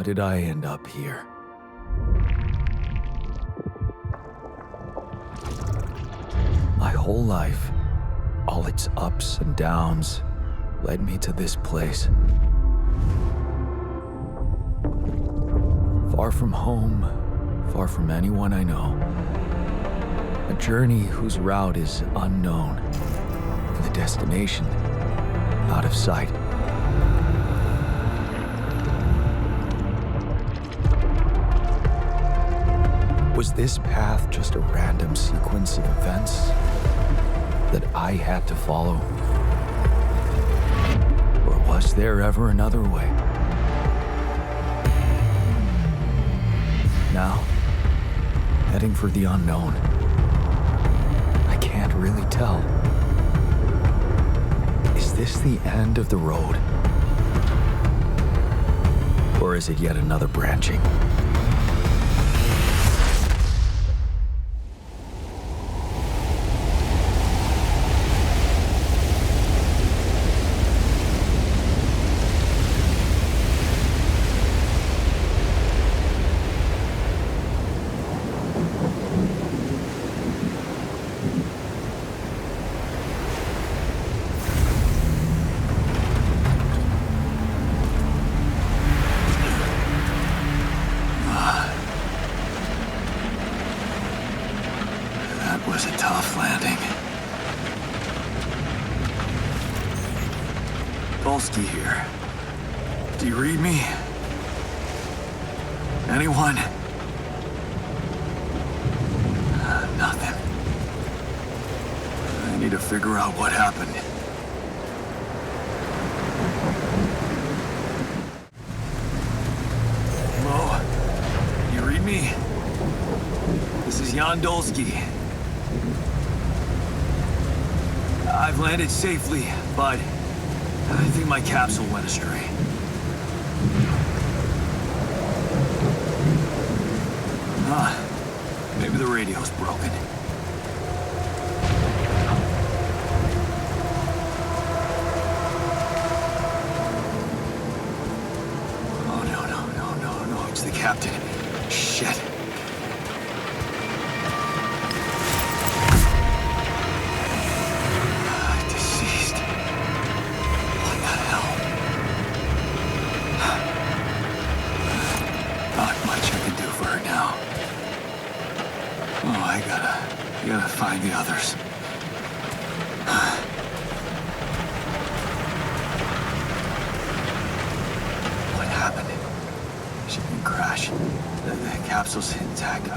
did I end up here? My whole life, all its ups and downs, led me to this place. Far from home, far from anyone I know. A journey whose route is unknown, and the destination out of sight. Was this path just a random sequence of events that I had to follow? Or was there ever another way? Now, heading for the unknown. I can't really tell. Is this the end of the road? Or is it yet another branching? Was a tough landing. Polsky here. Do you read me? Anyone? Nothing. I need to figure out what happened. Hello? You read me? This is Jan Dolsky. I've landed safely, but I think my capsule went astray. Maybe the radio's broken. Oh, no, it's the captain. Shit. I gotta find the others. What happened? She didn't crash. The capsule's intact.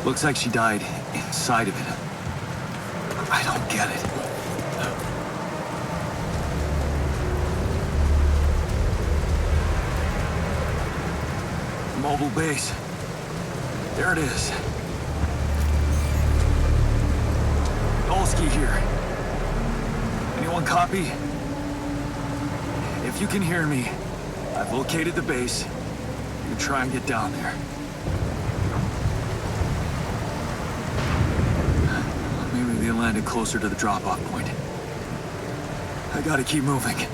Looks like she died inside of it. I don't get it. Mobile base. There it is. Dolsky here. Anyone copy? If you can hear me, I've located the base. You try and get down there. Maybe they landed closer to the drop-off point. I gotta keep moving.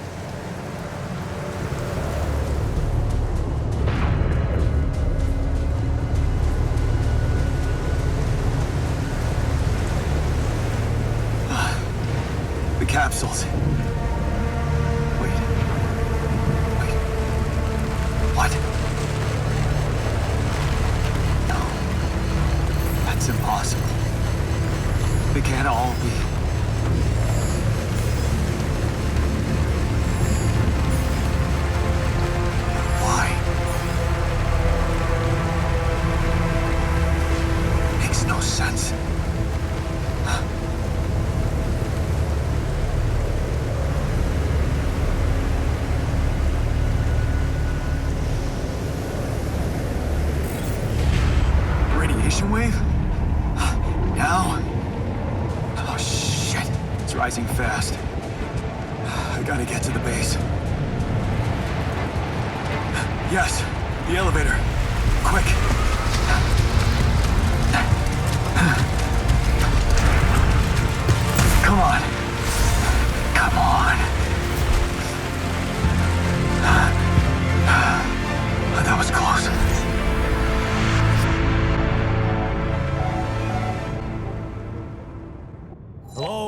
Capsules. Wait. What? No. That's impossible. They can't all be. Why? Makes no sense. Wave? Now? Oh, shit. It's rising fast. I gotta get to the base. Yes, the elevator. Quick. Come on. Come on.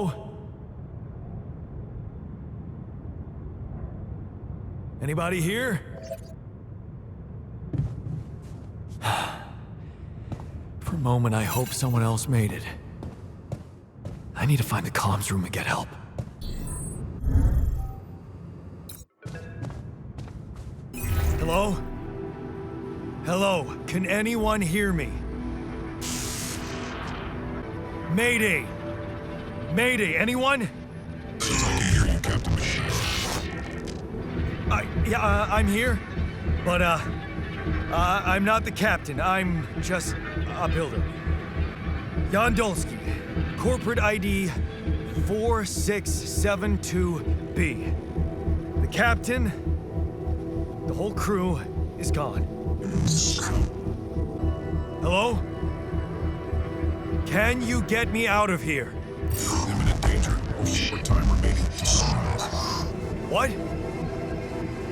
Hello? Anybody here? For a moment, I hope someone else made it. I need to find the comms room and get help. Hello? Hello? Can anyone hear me? Mayday! Mayday, anyone? I can hear you, Captain Machine. I'm here, but, I'm not the captain. I'm just a builder. Yondolski, corporate ID 4672B. The captain, the whole crew is gone. Hello? Can you get me out of here? Imminent danger. Only short time remaining. What?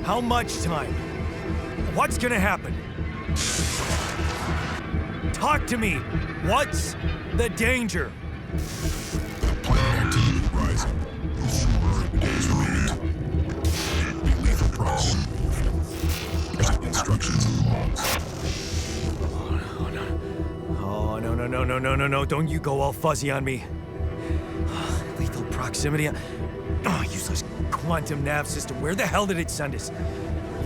How much time? What's gonna happen? Talk to me! What's the danger? Planet activity rising. 4 days remaining. Be lethal proximity. Instructions in the logs. Oh, no. Don't you go all fuzzy on me. Lethal proximity. Oh, useless quantum nav system. Where the hell did it send us?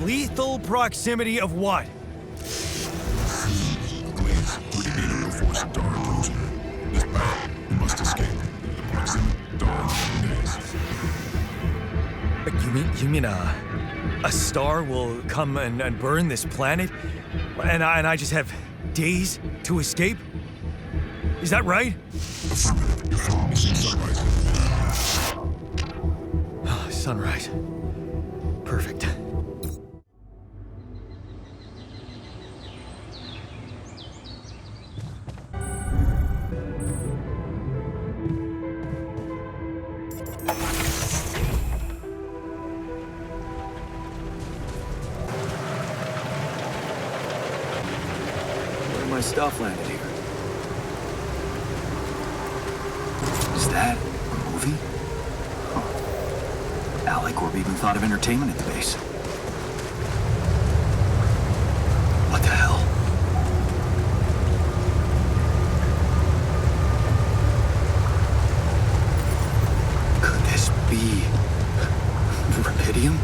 Lethal proximity of what? Glaze, pretty before star approaching. This battle, we must escape. Proximity, dawn, days. You mean a star will come and burn this planet? And I just have days to escape? Is that right? Affirmative. You're following sunrise. Sunrise. Perfect. Where my stuff landed here? Is that a movie? Alicorp even thought of entertainment at the base. What the hell? Could this be Rapidium?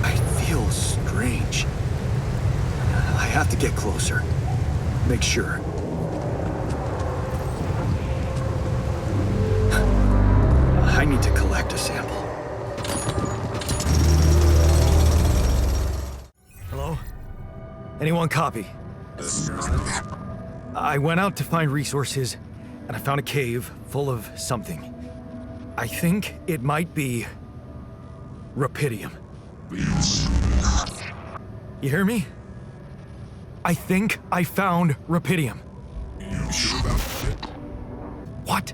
I feel strange. I have to get closer. Make sure. I need to collect a sample. Hello? Anyone copy? I went out to find resources, and I found a cave full of something. I think it might be Rapidium. You hear me? I think I found Rapidium. You sure about it? What?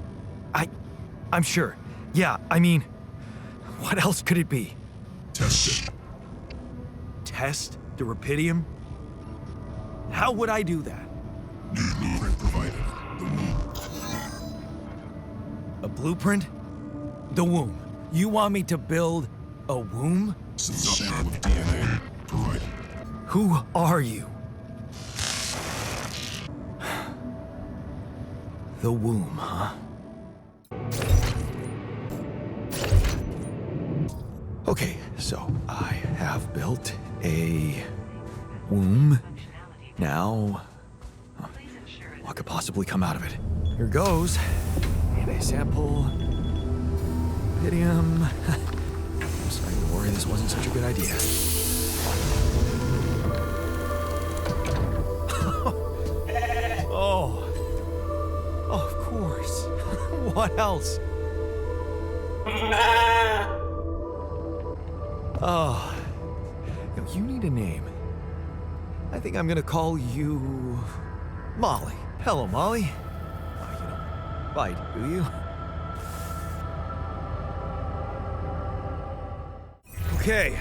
I'm sure. Yeah, I mean, what else could it be? Test it. Test the Rapidium? How would I do that? New blueprint provided. The womb. A blueprint? The womb. You want me to build a womb? Some sample of DNA provided. Who are you? The womb, huh? Okay, so I have built a womb. Now, what could possibly come out of it? Here goes. DNA sample. Rapidium. I'm starting to worry this wasn't such a good idea. Oh, of course. What else? Oh, you need a name. I think I'm gonna call you Molly. Hello, Molly. You don't bite, do you? Okay,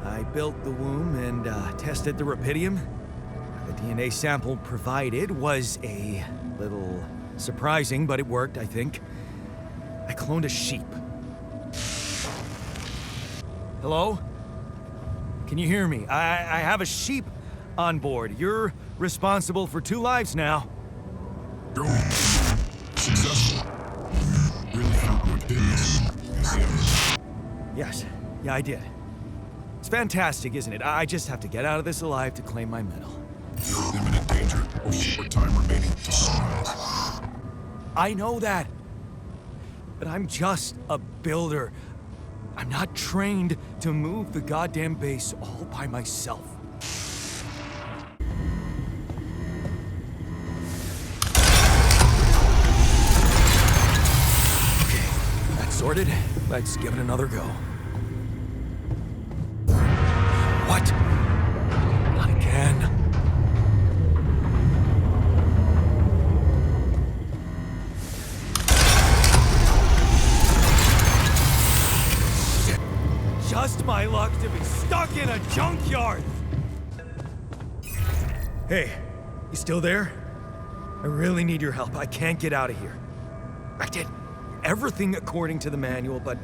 I built the womb and tested the Rapidium. The DNA sample provided was a little Surprising, but it worked, I think. I cloned a sheep. Hello? Can you hear me? I have a sheep on board. You're responsible for 2 lives now. Go. Successful. Really found what did this. Yes. Yeah, I did. It's fantastic, isn't it? I just have to get out of this alive to claim my medal. You're in imminent danger. Short time remaining to sunrise. I know that. But I'm just a builder. I'm not trained to move the goddamn base all by myself. Okay, that's sorted. Let's give it another go. What? Not again. Just my luck to be stuck in a junkyard! Hey, you still there? I really need your help. I can't get out of here. I did everything according to the manual, but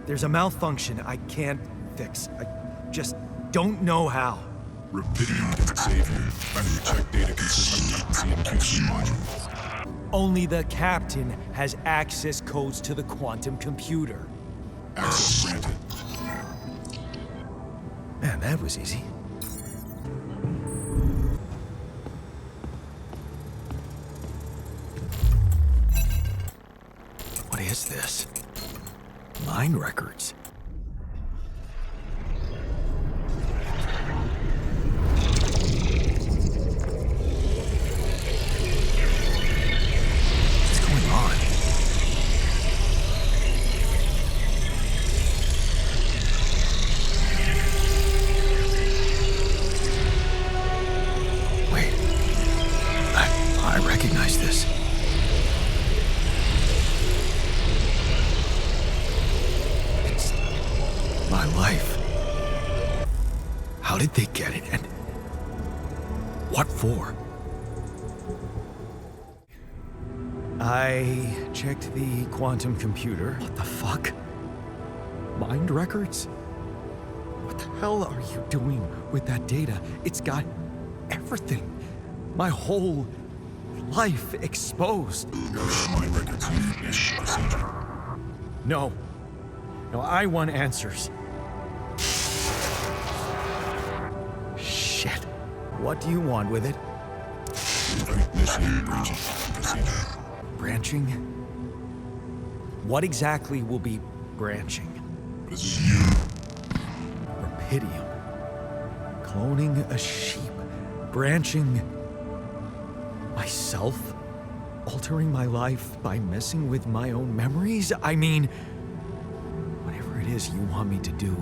there's a malfunction I can't fix. I just don't know how. Rapidity can save you. Better check data consistent with the CMQC module. Only the captain has access codes to the quantum computer. Access granted. Man, that was easy. What is this? Mine records. What's going on? Wait. I recognize this. It's my life. How did they get it, and what for? I checked the quantum computer. What the fuck? Mind records? What the hell are you doing with that data? It's got everything. My whole life exposed. Mind records use procedure. No. No, I want answers. Shit. What do you want with it? Initiate breaching procedure. Branching? What exactly will be branching? This is you. Rapidium. Cloning a sheep. Branching myself? Altering my life by messing with my own memories? I mean, whatever it is you want me to do,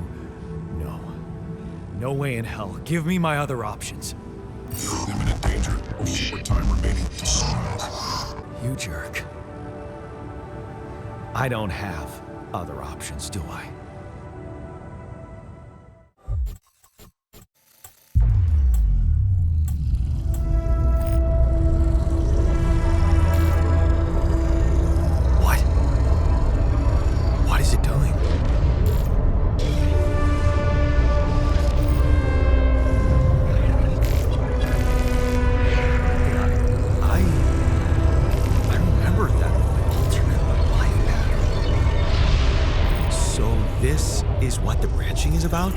no. No way in hell. Give me my other options. You're in imminent danger. Short time remaining to sunrise. You jerk. I don't have other options, do I? What? What is it doing? I remember that alternate life pattern. So this is what the branching is about?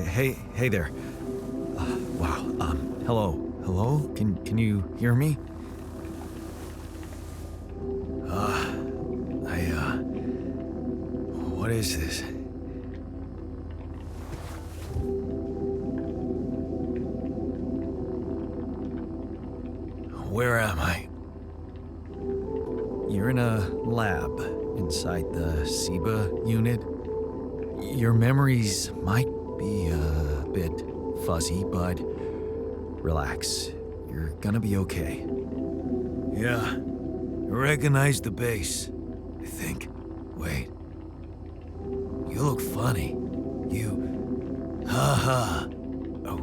Hey there. Wow. Hello? Can you hear me? What is this? Where am I? You're in a lab inside the SIBA unit. Your memories might be a bit fuzzy, but relax. You're gonna be okay. Yeah, I recognize the base, I think. Wait. You look funny. Haha. Oh.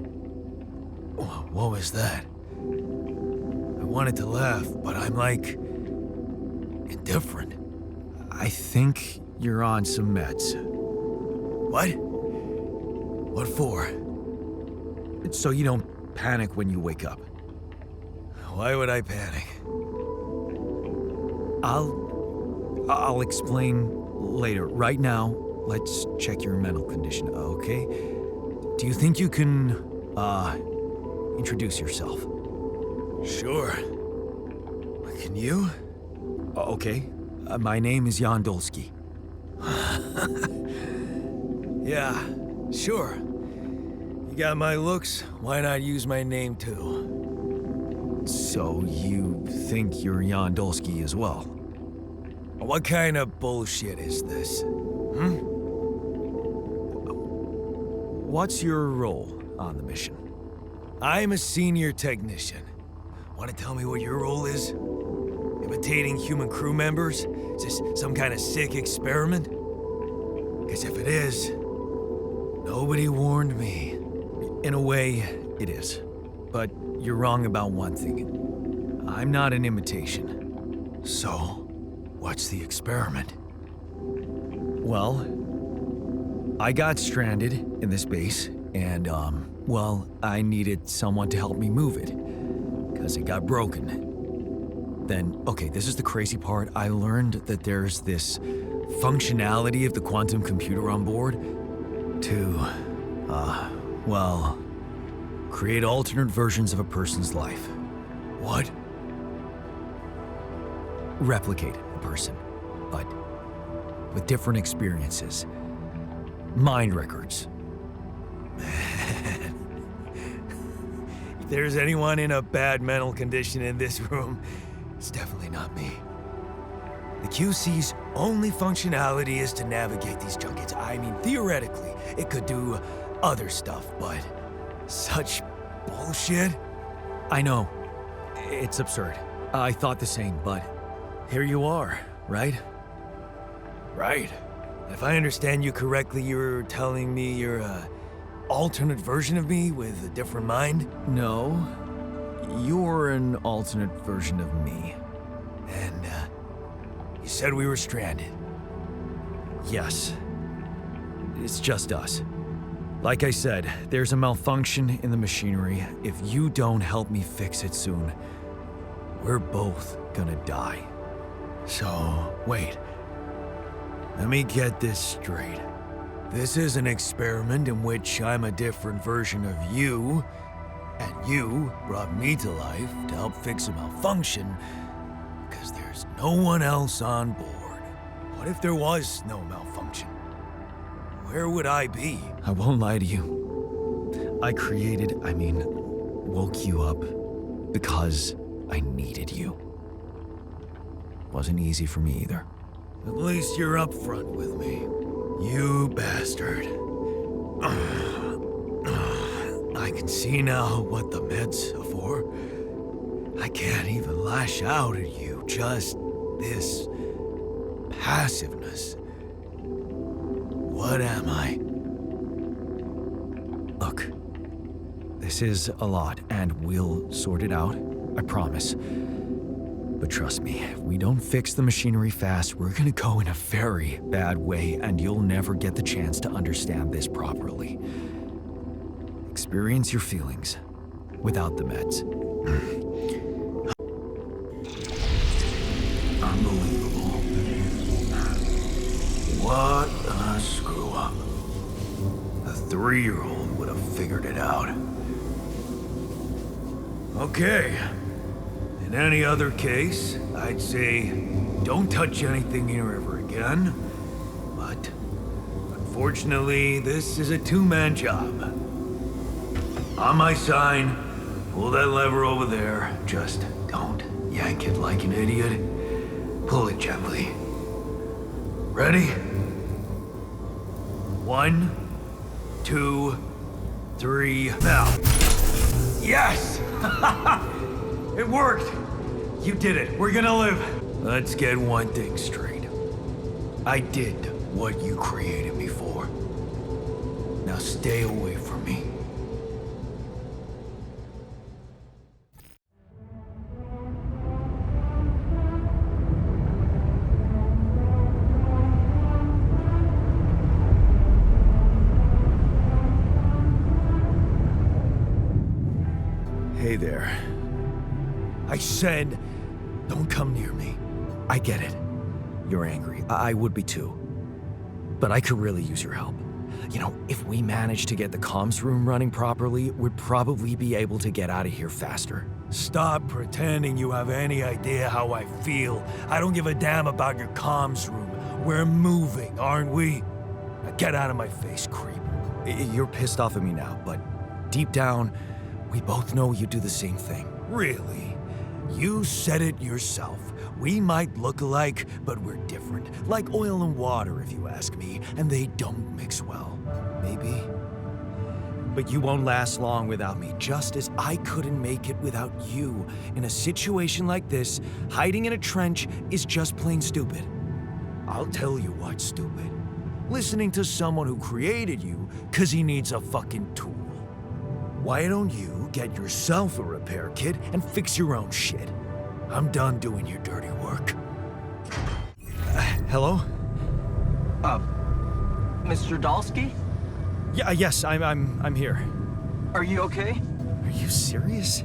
What was that? I wanted to laugh, but I'm like indifferent. I think you're on some meds. What? What for? So you don't panic when you wake up. Why would I panic? I'll explain later. Right now, let's check your mental condition, okay? Do you think you can, introduce yourself? Sure. Can you? Okay. My name is Jan Dolsky. Yeah, sure. You got my looks, why not use my name too? So you think you're Jan Dolsky as well? What kind of bullshit is this? What's your role on the mission? I'm a senior technician. Want to tell me what your role is? Imitating human crew members? Is this some kind of sick experiment? Because if it is, nobody warned me. In a way, it is. But you're wrong about one thing. I'm not an imitation. So, what's the experiment? Well, I got stranded in this base, and, I needed someone to help me move it. Because it got broken. Then, okay, this is the crazy part. I learned that there's this functionality of the quantum computer on board to, create alternate versions of a person's life. What? Replicate a person, but with different experiences. Mind records. Man. If there's anyone in a bad mental condition in this room, it's definitely not me. The QC's only functionality is to navigate these junkets. I mean, theoretically, it could do other stuff, but such bullshit? I know. It's absurd. I thought the same, but here you are, right? Right. If I understand you correctly, you're telling me you're a alternate version of me with a different mind? No. You're an alternate version of me. And, you said we were stranded. Yes. It's just us. Like I said, there's a malfunction in the machinery. If you don't help me fix it soon, we're both gonna die. So, wait. Let me get this straight. This is an experiment in which I'm a different version of you, and you brought me to life to help fix a malfunction, because there's no one else on board. What if there was no malfunction? Where would I be? I won't lie to you. I woke you up because I needed you. Wasn't easy for me either. At least you're upfront with me. You bastard. I can see now what the meds are for. I can't even lash out at you, just this passiveness. What am I? Look, this is a lot, and we'll sort it out, I promise. But trust me, if we don't fix the machinery fast, we're gonna go in a very bad way, and you'll never get the chance to understand this properly. Experience your feelings without the meds. Unbelievable. What a screw up. A 3-year-old have figured it out. Okay. In any other case, I'd say don't touch anything here ever again. But unfortunately, this is a two-man job. On my sign, pull that lever over there. Just don't yank it like an idiot. Pull it gently. Ready? 1, 2, 3, now. Yes! It worked! You did it. We're gonna live. Let's get one thing straight. I did what you created me for. Now stay away from me. Hey there. I said, don't come near me. I get it. You're angry. I would be too. But I could really use your help. You know, if we manage to get the comms room running properly, we'd probably be able to get out of here faster. Stop pretending you have any idea how I feel. I don't give a damn about your comms room. We're moving, aren't we? Now get out of my face, creep. You're pissed off at me now, but deep down, we both know you do the same thing. Really? You said it yourself. We might look alike, but we're different. Like oil and water, if you ask me, and they don't mix well. Maybe. But you won't last long without me, just as I couldn't make it without you. In a situation like this, hiding in a trench is just plain stupid. I'll tell you what's stupid. Listening to someone who created you because he needs a fucking tool. Why don't you get yourself a repair kit and fix your own shit? I'm done doing your dirty work. Hello? Mr. Dalsky? Yeah, yes, I'm here. Are you okay? Are you serious?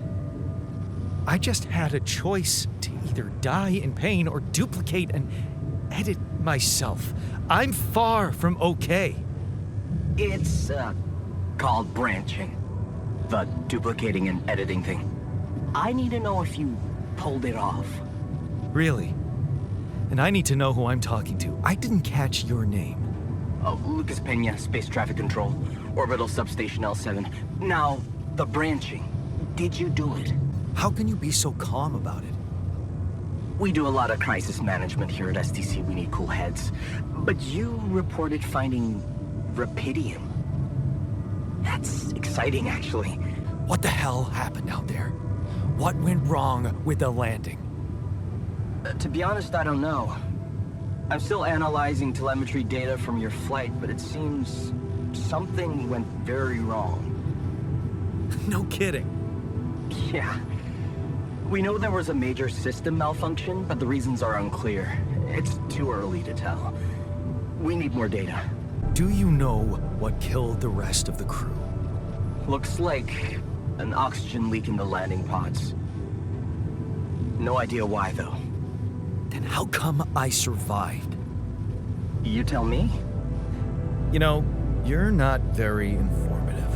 I just had a choice to either die in pain or duplicate and edit myself. I'm far from okay. It's, called branching. The duplicating and editing thing. I need to know if you pulled it off. Really? And I need to know who I'm talking to. I didn't catch your name. Lucas Pena, Space Traffic Control, Orbital Substation L7. Now, the branching. Did you do it? How can you be so calm about it? We do a lot of crisis management here at STC. We need cool heads. But you reported finding Rapidium. That's exciting, actually. What the hell happened out there? What went wrong with the landing? To be honest, I don't know. I'm still analyzing telemetry data from your flight, but it seems something went very wrong. No kidding. Yeah. We know there was a major system malfunction, but the reasons are unclear. It's too early to tell. We need more data. Do you know what killed the rest of the crew? Looks like an oxygen leak in the landing pods. No idea why, though. Then how come I survived? You tell me? You know, you're not very informative.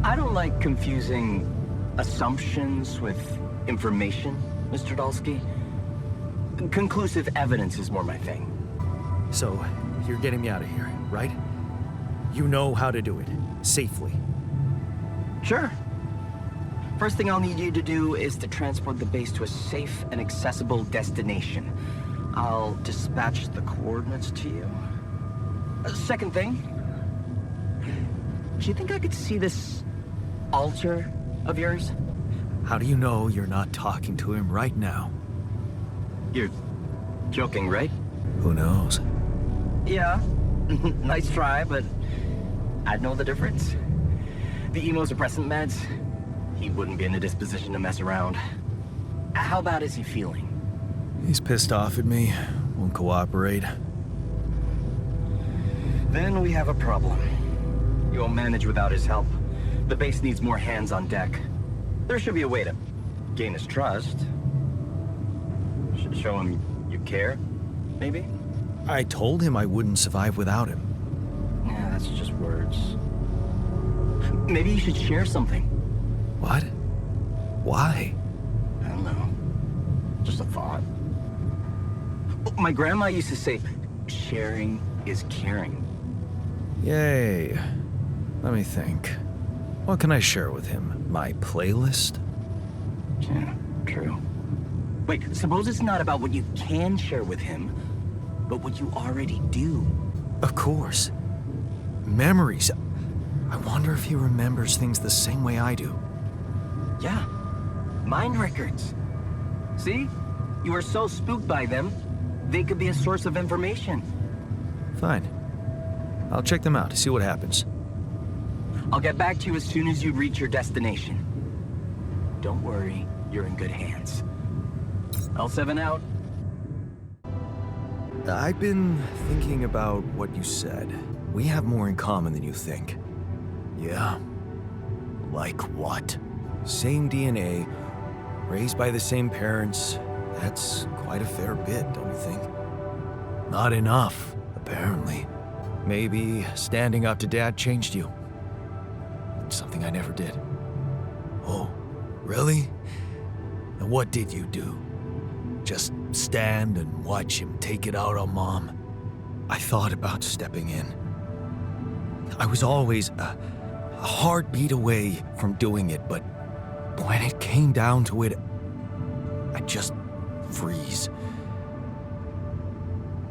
I don't like confusing assumptions with information, Mr. Dalsky. Conclusive evidence is more my thing. So, you're getting me out of here, right? You know how to do it, safely. Sure. First thing I'll need you to do is to transport the base to a safe and accessible destination. I'll dispatch the coordinates to you. Second thing, do you think I could see this altar of yours? How do you know you're not talking to him right now? You're joking, right? Who knows? Yeah. Nice try, but I'd know the difference. The immunosuppressant meds, he wouldn't be in a disposition to mess around. How bad is he feeling? He's pissed off at me, won't cooperate. Then we have a problem. You won't manage without his help. The base needs more hands on deck. There should be a way to gain his trust. Should show him you care, maybe? I told him I wouldn't survive without him. Yeah, that's just words. Maybe you should share something. What? Why? I don't know. Just a thought. My grandma used to say, sharing is caring. Yay. Let me think. What can I share with him? My playlist? Yeah, true. Wait, suppose it's not about what you can share with him, but what you already do. Of course. Memories. I wonder if he remembers things the same way I do. Yeah, mind records. See? You are so spooked by them, they could be a source of information. Fine. I'll check them out to see what happens. I'll get back to you as soon as you reach your destination. Don't worry, you're in good hands. L7 out. I've been thinking about what you said. We have more in common than you think. Yeah? Like what? Same DNA, raised by the same parents. That's quite a fair bit, don't you think? Not enough, apparently. Maybe standing up to Dad changed you. Something I never did. Oh, really? And what did you do? Just stand and watch him take it out on Mom? I thought about stepping in. I was always a heartbeat away from doing it, but when it came down to it, I'd just freeze.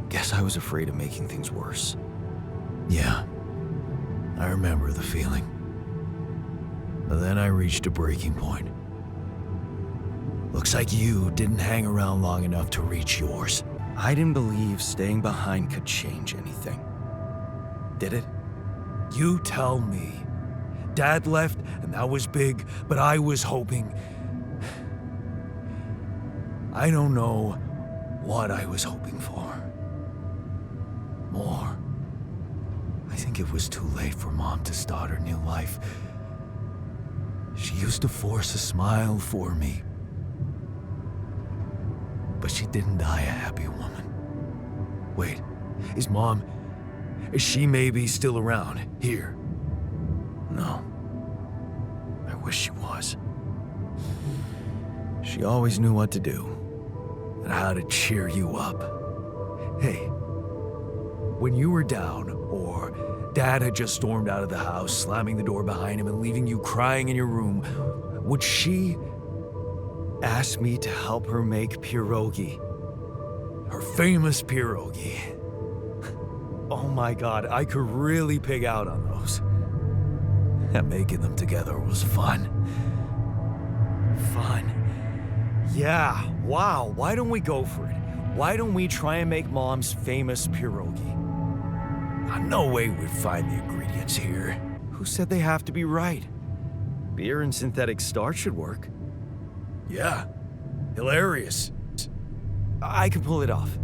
Guess I was afraid of making things worse. Yeah, I remember the feeling. But then I reached a breaking point. Looks like you didn't hang around long enough to reach yours. I didn't believe staying behind could change anything. Did it? You tell me. Dad left, and that was big, but I was hoping... I don't know what I was hoping for. More. I think it was too late for Mom to start her new life. She used to force a smile for me. But she didn't die a happy woman. Wait, is she maybe still around, here? No. I wish she was. She always knew what to do, and how to cheer you up. Hey, when you were down, or Dad had just stormed out of the house, slamming the door behind him and leaving you crying in your room, would she ask me to help her make pierogi? Her famous pierogi. Oh my God, I could really pig out on those. And making them together was fun. Fun. Yeah, wow, why don't we go for it? Why don't we try and make Mom's famous pierogi? No way we'd find the ingredients here. Who said they have to be right? Beer and synthetic starch should work. Yeah, hilarious. I can pull it off.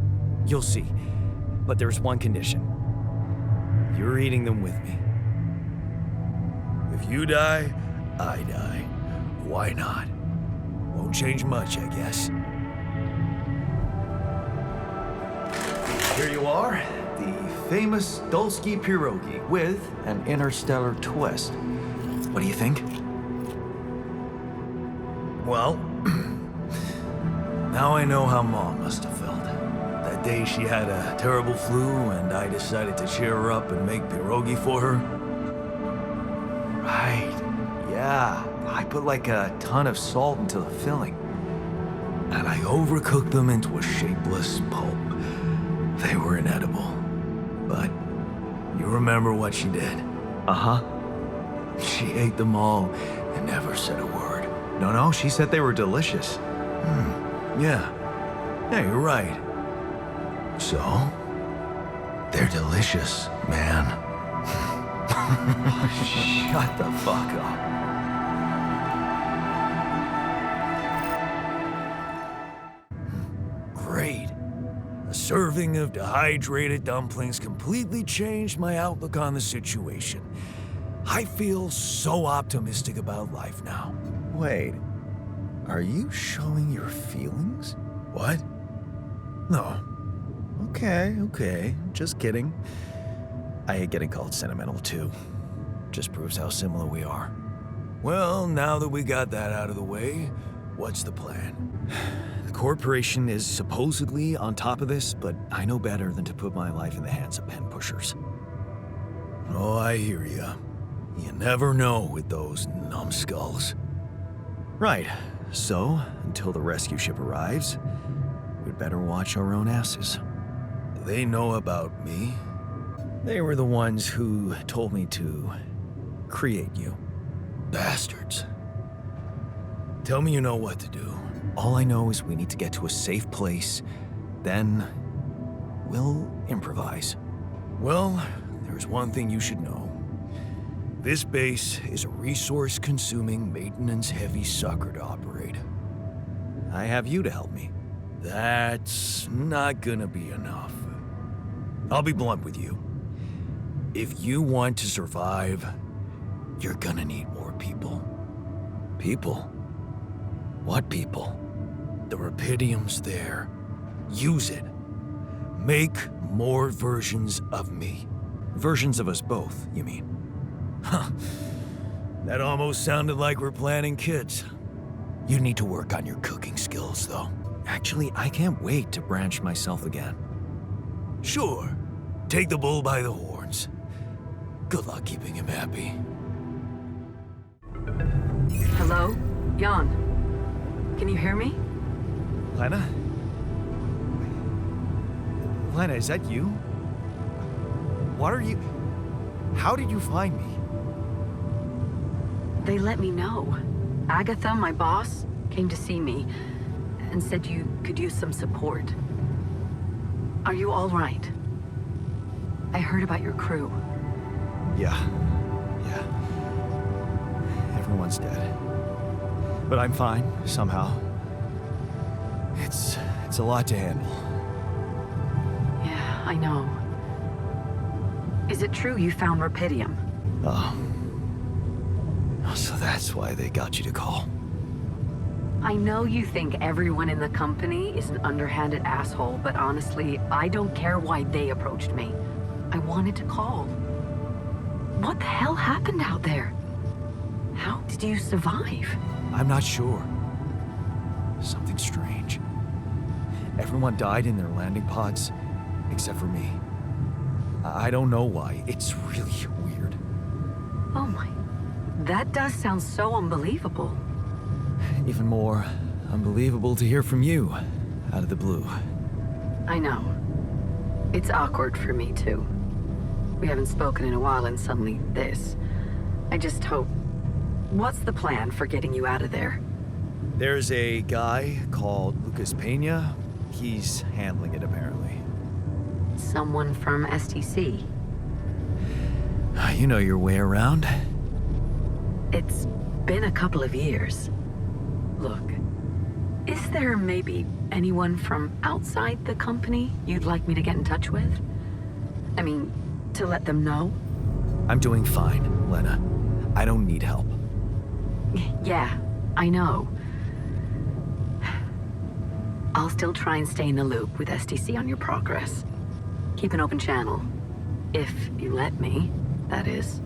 You'll see. But there's one condition. You're eating them with me. If you die, I die. Why not? Won't change much, I guess. Here you are, the famous Dulski pierogi with an interstellar twist. What do you think? Well, now I know how Mom must have felt. That day she had a terrible flu and I decided to cheer her up and make pierogi for her. Right, yeah. I put like a ton of salt into the filling. And I overcooked them into a shapeless pulp. They were inedible. But you remember what she did? Uh-huh. She ate them all and never said a word. No, she said they were delicious. Yeah. Yeah, you're right. So, they're delicious, man. Shut the fuck up. Great. A serving of dehydrated dumplings completely changed my outlook on the situation. I feel so optimistic about life now. Wait, are you showing your feelings? What? No. Okay, just kidding. I hate getting called sentimental too. Just proves how similar we are. Well, now that we got that out of the way, what's the plan? The corporation is supposedly on top of this, but I know better than to put my life in the hands of pen pushers. Oh, I hear ya. You never know with those numbskulls. Right, so, until the rescue ship arrives, we'd better watch our own asses. They know about me. They were the ones who told me to create you. Bastards. Tell me you know what to do. All I know is we need to get to a safe place, then we'll improvise. Well, there's one thing you should know. This base is a resource-consuming, maintenance-heavy sucker to operate. I have you to help me. That's not gonna be enough. I'll be blunt with you. If you want to survive, you're gonna need more people. People? What people? The Rapidium's there. Use it. Make more versions of me. Versions of us both, you mean? Huh. That almost sounded like we're planning kids. You need to work on your cooking skills, though. Actually, I can't wait to branch myself again. Sure. Take the bull by the horns. Good luck keeping him happy. Hello? Jan? Can you hear me? Lena? Lena, is that you? What are you... How did you find me? They let me know. Agatha, my boss, came to see me and said you could use some support. Are you all right? I heard about your crew. Yeah. Everyone's dead. But I'm fine, somehow. It's a lot to handle. Yeah, I know. Is it true you found Rapidium? Oh. So that's why they got you to call. I know you think everyone in the company is an underhanded asshole, but honestly, I don't care why they approached me. I wanted to call. What the hell happened out there? How did you survive? I'm not sure. Something strange. Everyone died in their landing pods, except for me. I don't know why. It's really weird. Oh my... That does sound so unbelievable. Even more unbelievable to hear from you, out of the blue. I know. It's awkward for me, too. We haven't spoken in a while and suddenly this. I just hope... What's the plan for getting you out of there? There's a guy called Lucas Pena. He's handling it, apparently. Someone from STC? You know your way around. It's been a couple of years. Look, is there maybe anyone from outside the company you'd like me to get in touch with? I mean, to let them know? I'm doing fine, Lena. I don't need help. Yeah, I know. I'll still try and stay in the loop with STC on your progress. Keep an open channel. If you let me, that is.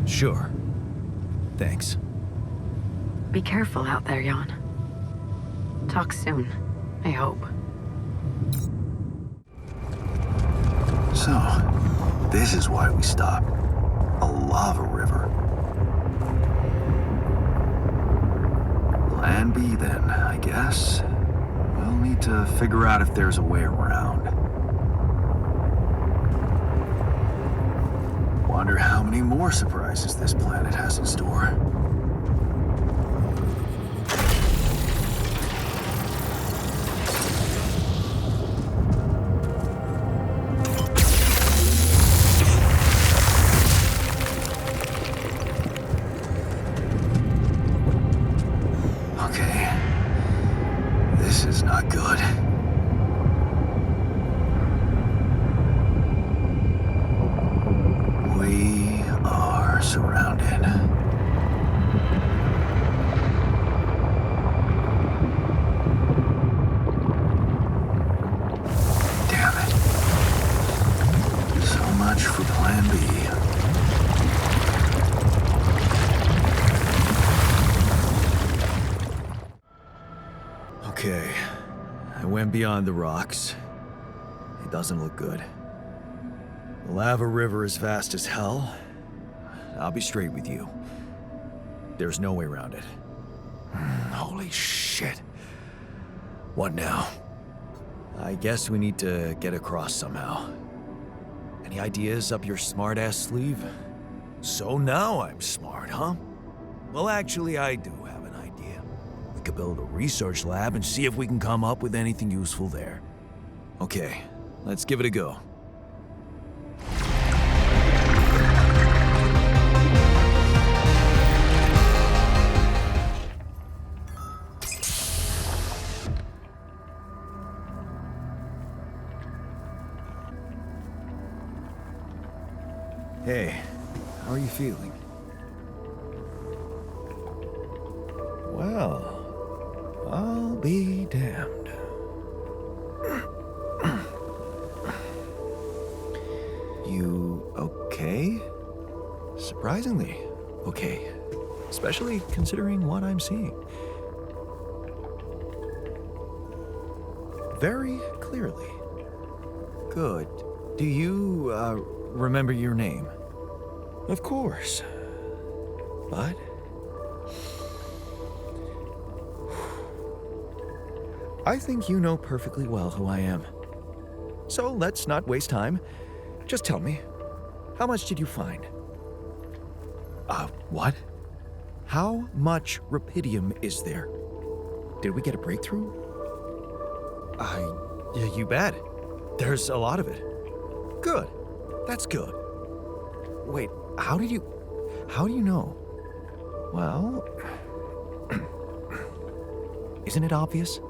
Sure. Thanks. Be careful out there, Jan. Talk soon, I hope. So, this is why we stopped. A lava river. Plan B then, I guess. We'll need to figure out if there's a way around. Wonder how many more surprises this planet has in store. Okay. This is not good. We are surrounded. Damn it. So much for plan B. went beyond the rocks. It doesn't look good. The lava river is vast as hell. I'll be straight with you. There's no way around it. Holy shit. What now? I guess we need to get across somehow. Any ideas up your smart-ass sleeve? So now I'm smart, huh? Well, actually, I do have an idea. We could build a research lab and see if we can come up with anything useful there. Okay, let's give it a go. Hey, how are you feeling? Well, I'll be damned. You okay? Surprisingly okay. Especially considering what I'm seeing. Very clearly. Good. Do you, remember your name? Of course. But... I think you know perfectly well who I am. So let's not waste time. Just tell me, how much did you find? What? How much rupidium is there? Did we get a breakthrough? Yeah, you bet. There's a lot of it. Good. That's good. Wait, how do you know? Well, isn't it obvious?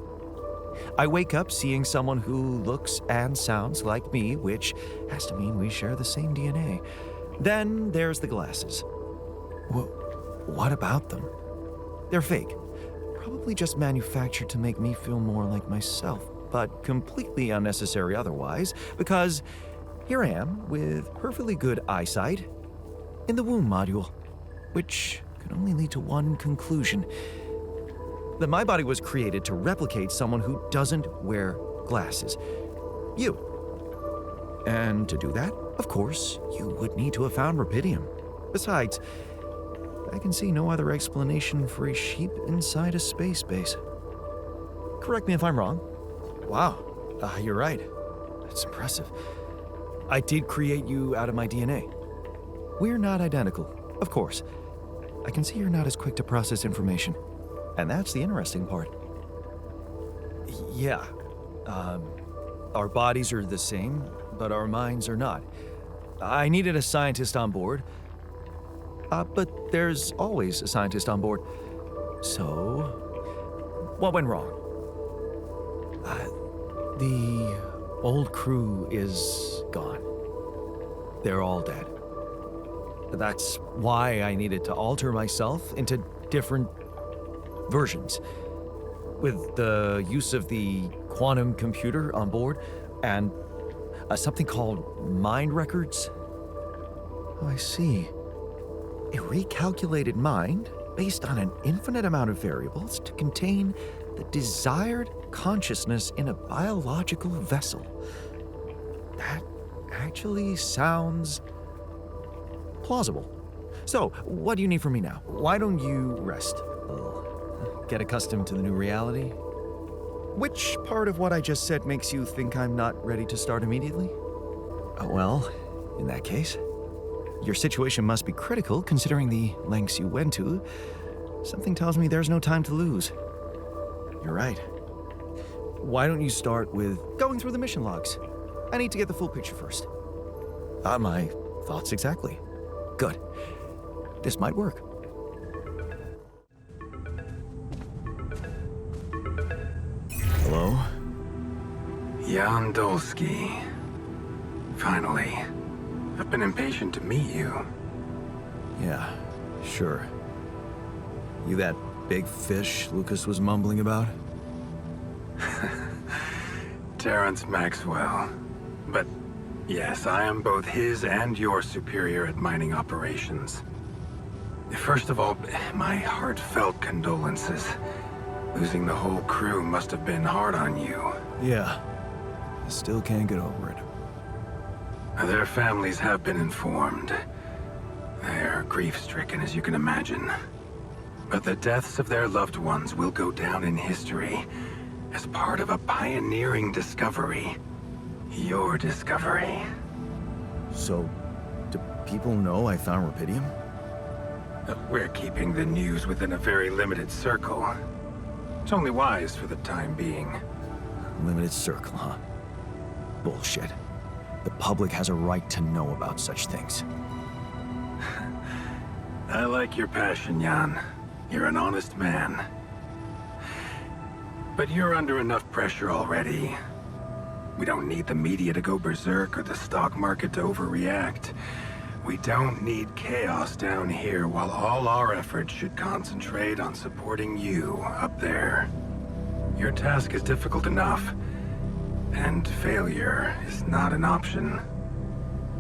I wake up seeing someone who looks and sounds like me, which has to mean we share the same DNA. Then there's the glasses. What about them? They're fake. Probably just manufactured to make me feel more like myself, but completely unnecessary otherwise, because here I am with perfectly good eyesight in the womb module, which can only lead to one conclusion. That my body was created to replicate someone who doesn't wear glasses. You. And to do that, of course, you would need to have found rupidium. Besides, I can see no other explanation for a sheep inside a space base. Correct me if I'm wrong. Wow, you're right. That's impressive. I did create you out of my DNA. We're not identical, of course. I can see you're not as quick to process information. And that's the interesting part. Yeah. Our bodies are the same, but our minds are not. I needed a scientist on board. But there's always a scientist on board. So, what went wrong? The old crew is gone. They're all dead. That's why I needed to alter myself into different versions. With the use of the quantum computer on board and something called mind records. Oh, I see. A recalculated mind based on an infinite amount of variables to contain the desired consciousness in a biological vessel. That actually sounds plausible. So, what do you need from me now? Why don't you rest a little? Get accustomed to the new reality? Which part of what I just said makes you think I'm not ready to start immediately? Well, in that case, your situation must be critical considering the lengths you went to. Something tells me there's no time to lose. You're right. Why don't you start with going through the mission logs? I need to get the full picture first. My thoughts exactly. Good. This might work. Hello? Jan Dolsky. Finally. I've been impatient to meet you. Yeah, sure. You that big fish Lucas was mumbling about? Terrence Maxwell. But yes, I am both his and your superior at mining operations. First of all, my heartfelt condolences. Losing the whole crew must have been hard on you. Yeah. I still can't get over it. Their families have been informed. They are grief-stricken, as you can imagine. But the deaths of their loved ones will go down in history as part of a pioneering discovery. Your discovery. So, do people know I found rupidium? We're keeping the news within a very limited circle. It's only wise for the time being. Limited circle, huh? Bullshit. The public has a right to know about such things. I like your passion, Jan. You're an honest man. But you're under enough pressure already. We don't need the media to go berserk or the stock market to overreact. We don't need chaos down here while all our efforts should concentrate on supporting you up there. Your task is difficult enough, and failure is not an option.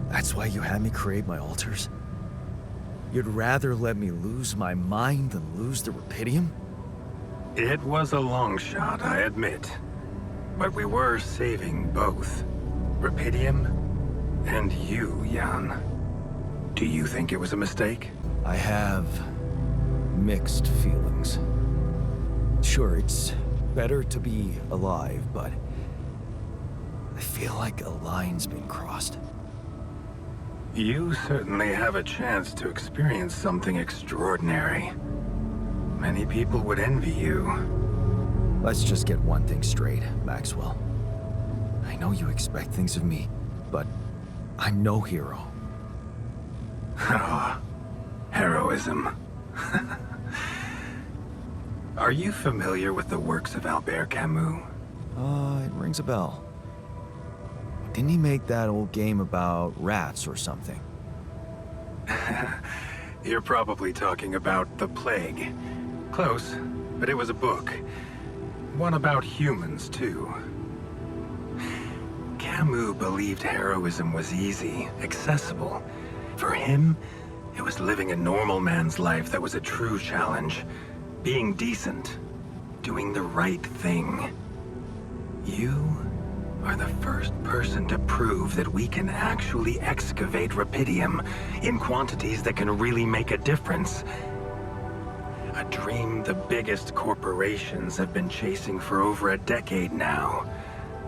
That's why you had me create my altars? You'd rather let me lose my mind than lose the rupidium? It was a long shot, I admit. But we were saving both. Rupidium and you, Jan. Do you think it was a mistake? I have mixed feelings. Sure, it's better to be alive, but I feel like a line's been crossed. You certainly have a chance to experience something extraordinary. Many people would envy you. Let's just get one thing straight, Maxwell. I know you expect things of me, but I'm no hero. Ah, heroism. Are you familiar with the works of Albert Camus? It rings a bell. Didn't he make that old game about rats or something? You're probably talking about The Plague. Close, but it was a book. One about humans, too. Camus believed heroism was easy, accessible. For him, it was living a normal man's life that was a true challenge. Being decent. Doing the right thing. You are the first person to prove that we can actually excavate rupidium in quantities that can really make a difference. A dream the biggest corporations have been chasing for over a decade now,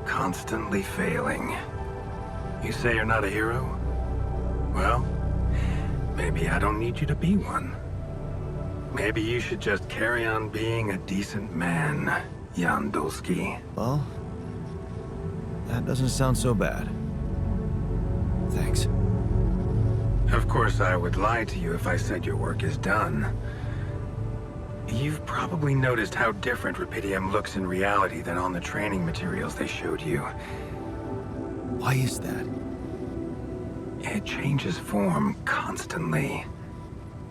constantly failing. You say you're not a hero? Well, maybe I don't need you to be one. Maybe you should just carry on being a decent man, Jan Dulski. Well, that doesn't sound so bad. Thanks. Of course, I would lie to you if I said your work is done. You've probably noticed how different rupidium looks in reality than on the training materials they showed you. Why is that? It changes form constantly.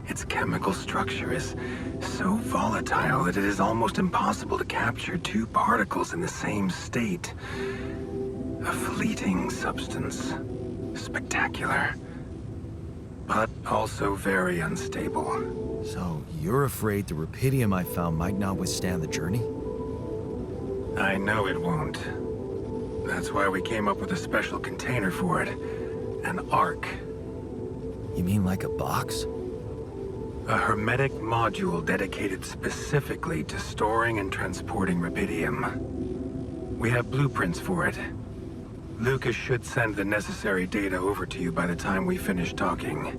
Its chemical structure is so volatile that it is almost impossible to capture two particles in the same state. A fleeting substance. Spectacular. But also very unstable. So, you're afraid the rupidium I found might not withstand the journey? I know it won't. That's why we came up with a special container for it. An ark. You mean like a box? A hermetic module dedicated specifically to storing and transporting rupidium. We have blueprints for it. Lucas should send the necessary data over to you by the time we finish talking.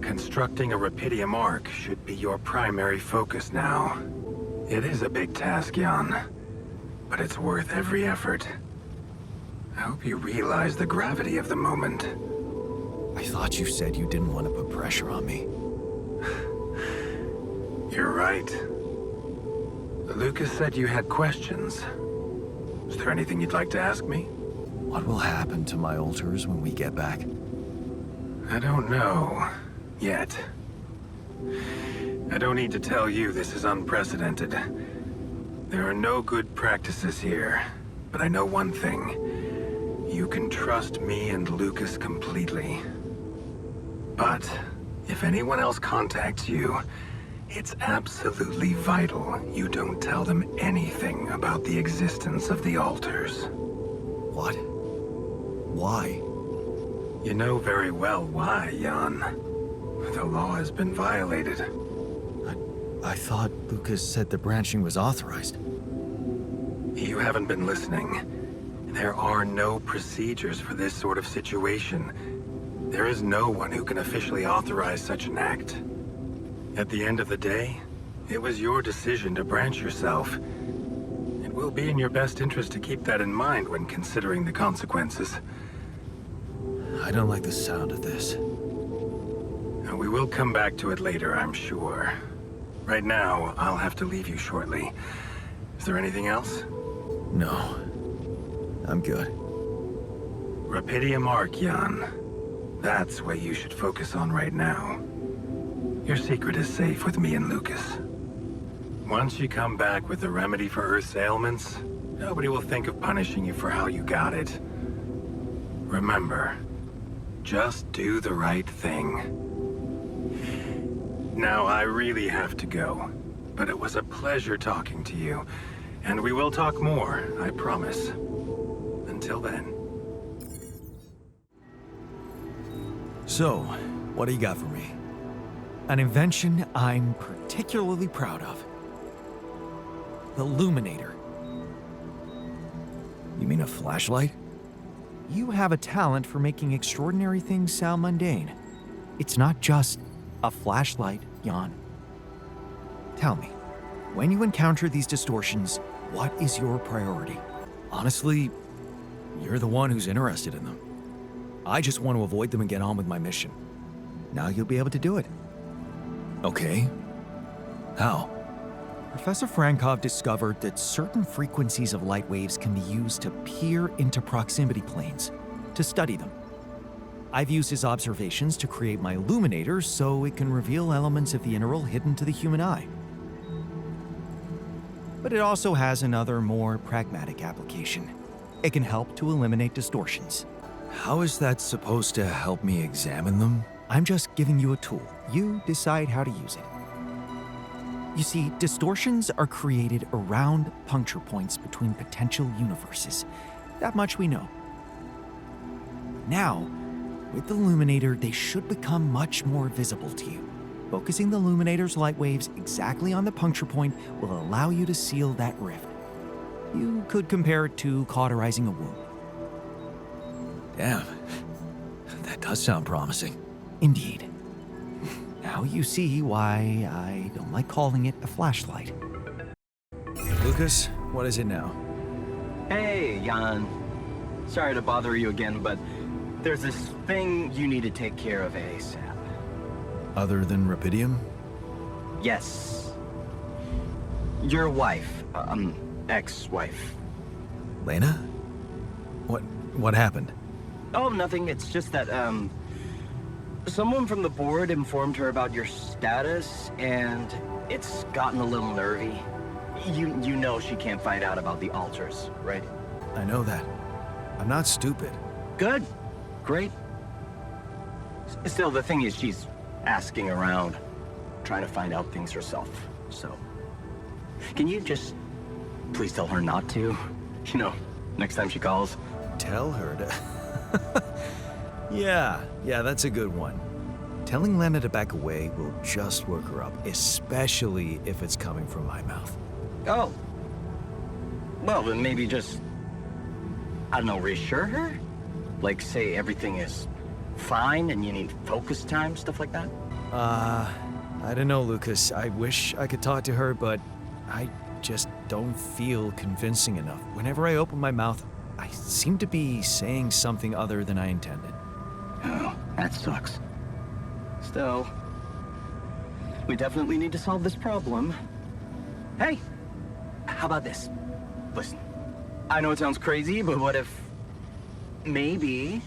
Constructing a rupidium ark should be your primary focus now. It is a big task, Jan, but it's worth every effort. I hope you realize the gravity of the moment. I thought you said you didn't want to put pressure on me. You're right. Lucas said you had questions. Is there anything you'd like to ask me? What will happen to my altars when we get back? I don't know. Yet. I don't need to tell you this is unprecedented. There are no good practices here, but I know one thing. You can trust me and Lucas completely. But if anyone else contacts you, It's absolutely vital you don't tell them anything about the existence of the altars. What? Why? You know very well why, Jan. The law has been violated. I thought Lucas said the branching was authorized. You haven't been listening. There are no procedures for this sort of situation. There is no one who can officially authorize such an act. At the end of the day, it was your decision to branch yourself. It will be in your best interest to keep that in mind when considering the consequences. I don't like the sound of this. We will come back to it later, I'm sure. Right now, I'll have to leave you shortly. Is there anything else? No. I'm good. Rapidium Arc, Jan. That's what you should focus on right now. Your secret is safe with me and Lucas. Once you come back with a remedy for Earth's ailments, nobody will think of punishing you for how you got it. Remember, just do the right thing. Now, I really have to go, but it was a pleasure talking to you, and we will talk more, I promise. Until then. So, what do you got for me? An invention I'm particularly proud of. The Luminator. You mean a flashlight? You have a talent for making extraordinary things sound mundane. It's not just a flashlight, Jan. Tell me, when you encounter these distortions, what is your priority? Honestly, you're the one who's interested in them. I just want to avoid them and get on with my mission. Now you'll be able to do it. Okay. How? Professor Frankov discovered that certain frequencies of light waves can be used to peer into proximity planes, to study them. I've used his observations to create my illuminator so it can reveal elements of the integral hidden to the human eye. But it also has another, more pragmatic application. It can help to eliminate distortions. How is that supposed to help me examine them? I'm just giving you a tool. You decide how to use it. You see, distortions are created around puncture points between potential universes. That much we know. Now, with the Illuminator, they should become much more visible to you. Focusing the Illuminator's light waves exactly on the puncture point will allow you to seal that rift. You could compare it to cauterizing a wound. Damn, that does sound promising. Indeed. Now you see why I don't like calling it a flashlight. Lucas, what is it now? Hey, Jan. Sorry to bother you again, but there's this thing you need to take care of ASAP. Other than Rapidium? Yes. Your wife, ex-wife. Lena? What happened? Oh, nothing. It's just that, someone from the board informed her about your status, and it's gotten a little nervy. You know she can't find out about the altars, right? I know that. I'm not stupid. Good. Great. Still, the thing is, she's asking around, trying to find out things herself, so... Can you just please tell her not to? You know, next time she calls. Tell her to... Yeah, that's a good one. Telling Lena to back away will just work her up, especially if it's coming from my mouth. Oh. Well, then maybe just, I don't know, reassure her? Like, say everything is fine and you need focus time, stuff like that? I don't know, Lucas. I wish I could talk to her, but I just don't feel convincing enough. Whenever I open my mouth, I seem to be saying something other than I intended. Oh, that sucks. Still, we definitely need to solve this problem. Hey, how about this? Listen, I know it sounds crazy, but what if maybe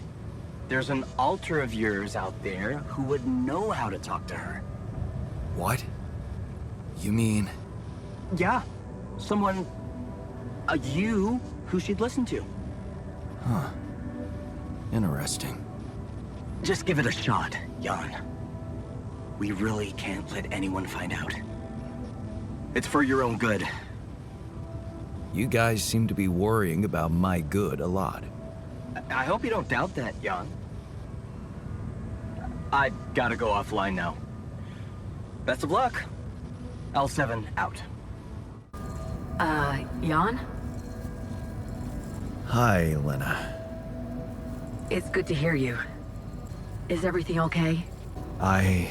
there's an alter of yours out there who would know how to talk to her? What? You mean? Yeah, someone, you, who she'd listen to. Huh. Interesting. Just give it a shot, Jan. We really can't let anyone find out. It's for your own good. You guys seem to be worrying about my good a lot. I hope you don't doubt that, Jan. I gotta go offline now. Best of luck. L7 out. Jan? Hi, Lena. It's good to hear you. Is everything okay? I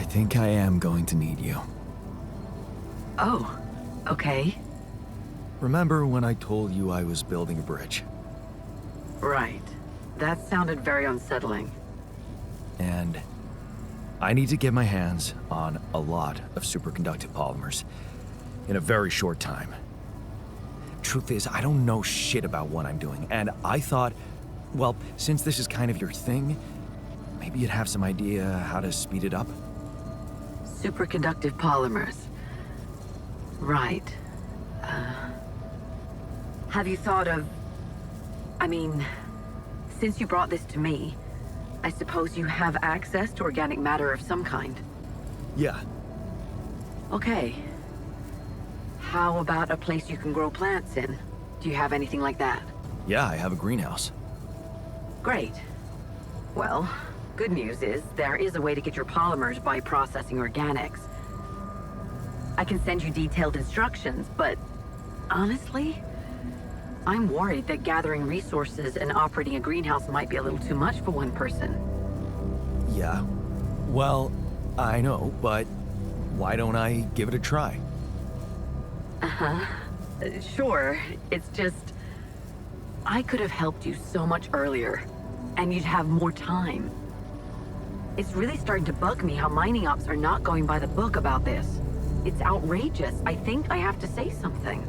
think I am going to need you. Oh, okay. Remember when I told you I was building a bridge? Right. That sounded very unsettling. And I need to get my hands on a lot of superconductive polymers in a very short time. Truth is, I don't know shit about what I'm doing, and I thought, well, since this is kind of your thing, maybe you'd have some idea how to speed it up? Superconductive polymers. Right. Have you thought of... I mean, since you brought this to me, I suppose you have access to organic matter of some kind. Yeah. Okay. How about a place you can grow plants in? Do you have anything like that? Yeah, I have a greenhouse. Great. Well, good news is there is a way to get your polymers by processing organics. I can send you detailed instructions, but honestly, I'm worried that gathering resources and operating a greenhouse might be a little too much for one person. Yeah. Well, I know, but why don't I give it a try? Sure, it's just... I could have helped you so much earlier, and you'd have more time. It's really starting to bug me how mining ops are not going by the book about this. It's outrageous. I think I have to say something.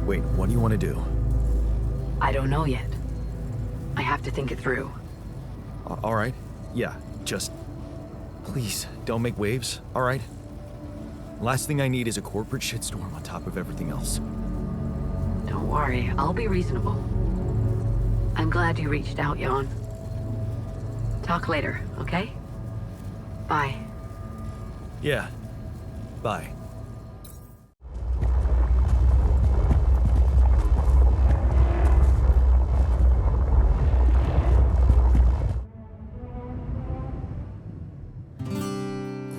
Wait, what do you want to do? I don't know yet. I have to think it through. All right. Yeah, just... Please, don't make waves, all right? Last thing I need is a corporate shitstorm on top of everything else. Don't worry, I'll be reasonable. I'm glad you reached out, Jan. Talk later, okay? Bye. Yeah. Bye.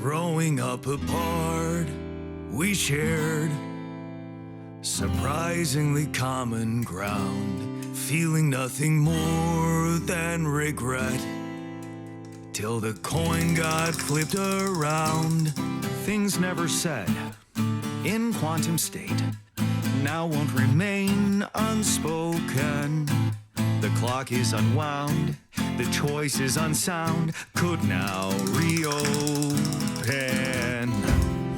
Growing up apart, we shared surprisingly common ground, feeling nothing more than regret. Till the coin got flipped around, things never said in quantum state now won't remain unspoken. The clock is unwound, the choice is unsound, could now reopen.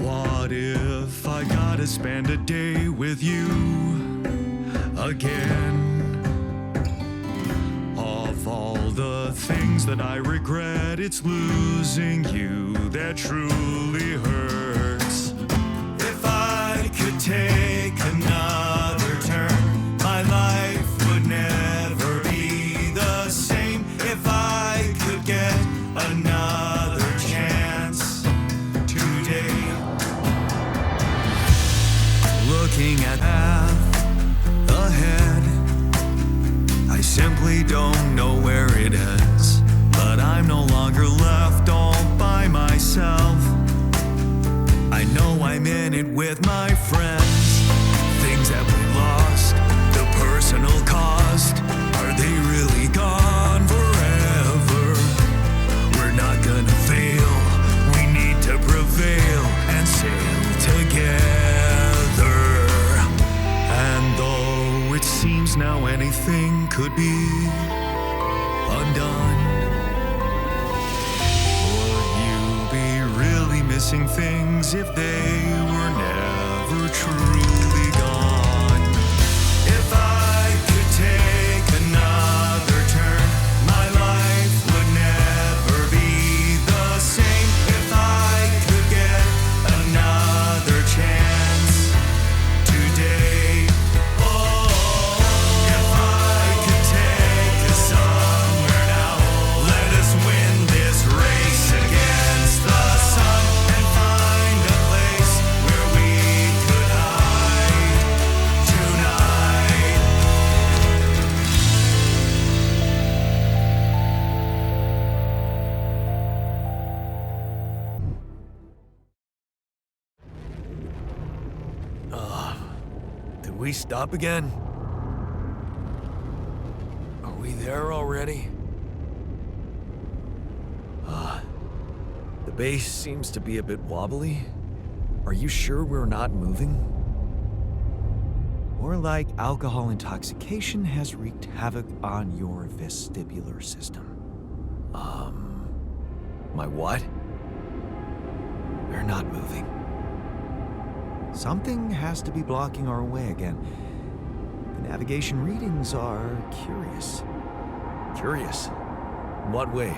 What if I gotta spend a day with you again? Of all the things that I regret, it's losing you that truly hurts. If I could take another turn, my life would never be the same. If I could get another chance today. Looking at path ahead, I simply don't know where it ends, but I'm no longer left all by myself. I know I'm in it with my friends. Things that we lost, the personal cost, are they really gone forever? We're not gonna fail, we need to prevail and sail together. And though it seems now anything could be undone, would you be really missing things if they were never truly gone? If I could take another turn, my life would never be the same. If I could get another chance today. Oh, if I could take us somewhere now, let us win this race against the sun and find a place we stop again? Are we there already? The base seems to be a bit wobbly. Are you sure we're not moving? Or like alcohol intoxication has wreaked havoc on your vestibular system. My what? We're not moving. Something has to be blocking our way again. The navigation readings are curious. Curious? In what way?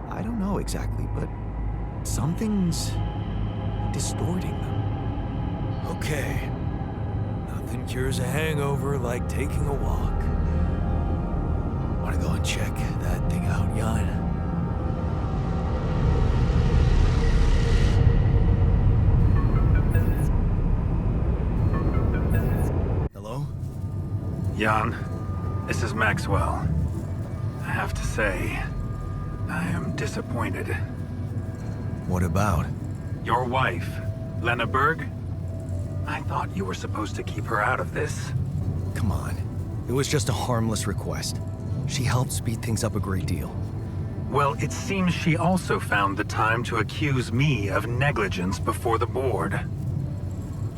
I don't know exactly, but something's distorting them. Okay. Nothing cures a hangover like taking a walk. Wanna go and check that thing out, Jan? Hello? Jan, this is Maxwell. I have to say, I am disappointed. What about? Your wife, Lena Berg? I thought you were supposed to keep her out of this. Come on. It was just a harmless request. She helped speed things up a great deal. Well, it seems she also found the time to accuse me of negligence before the board.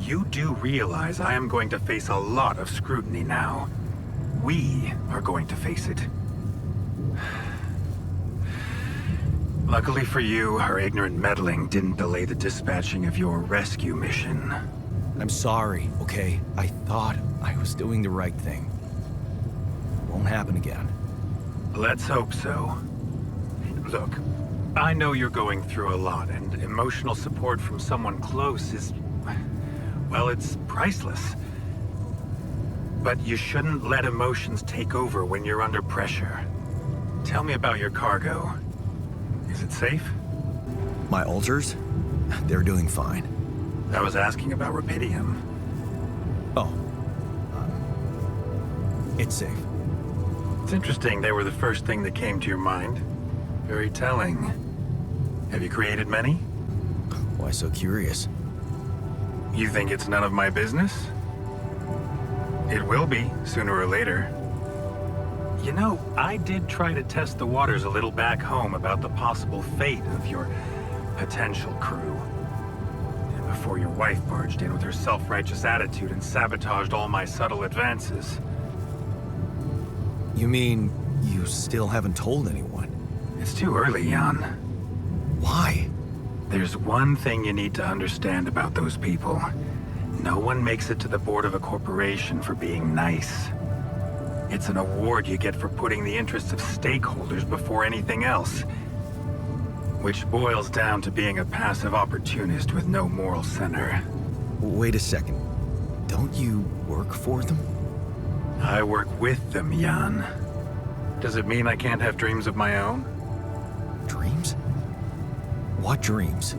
You do realize I am going to face a lot of scrutiny now. We are going to face it. Luckily for you, her ignorant meddling didn't delay the dispatching of your rescue mission. I'm sorry, okay? I thought I was doing the right thing. Won't happen again. Let's hope so. Look, I know you're going through a lot, and emotional support from someone close is... well, it's priceless. But you shouldn't let emotions take over when you're under pressure. Tell me about your cargo. Is it safe? My ulcers? They're doing fine. I was asking about Rapidium. Oh. It's safe. It's interesting they were the first thing that came to your mind. Very telling. Have you created many? Why so curious? You think it's none of my business? It will be, sooner or later. You know, I did try to test the waters a little back home about the possible fate of your potential crew. And before your wife barged in with her self-righteous attitude and sabotaged all my subtle advances. You mean you still haven't told anyone? It's too early, Jan. Why? There's one thing you need to understand about those people. No one makes it to the board of a corporation for being nice. It's an award you get for putting the interests of stakeholders before anything else. Which boils down to being a passive opportunist with no moral center. Wait a second. Don't you work for them? I work with them, Jan. Does it mean I can't have dreams of my own? Dreams? What dreams?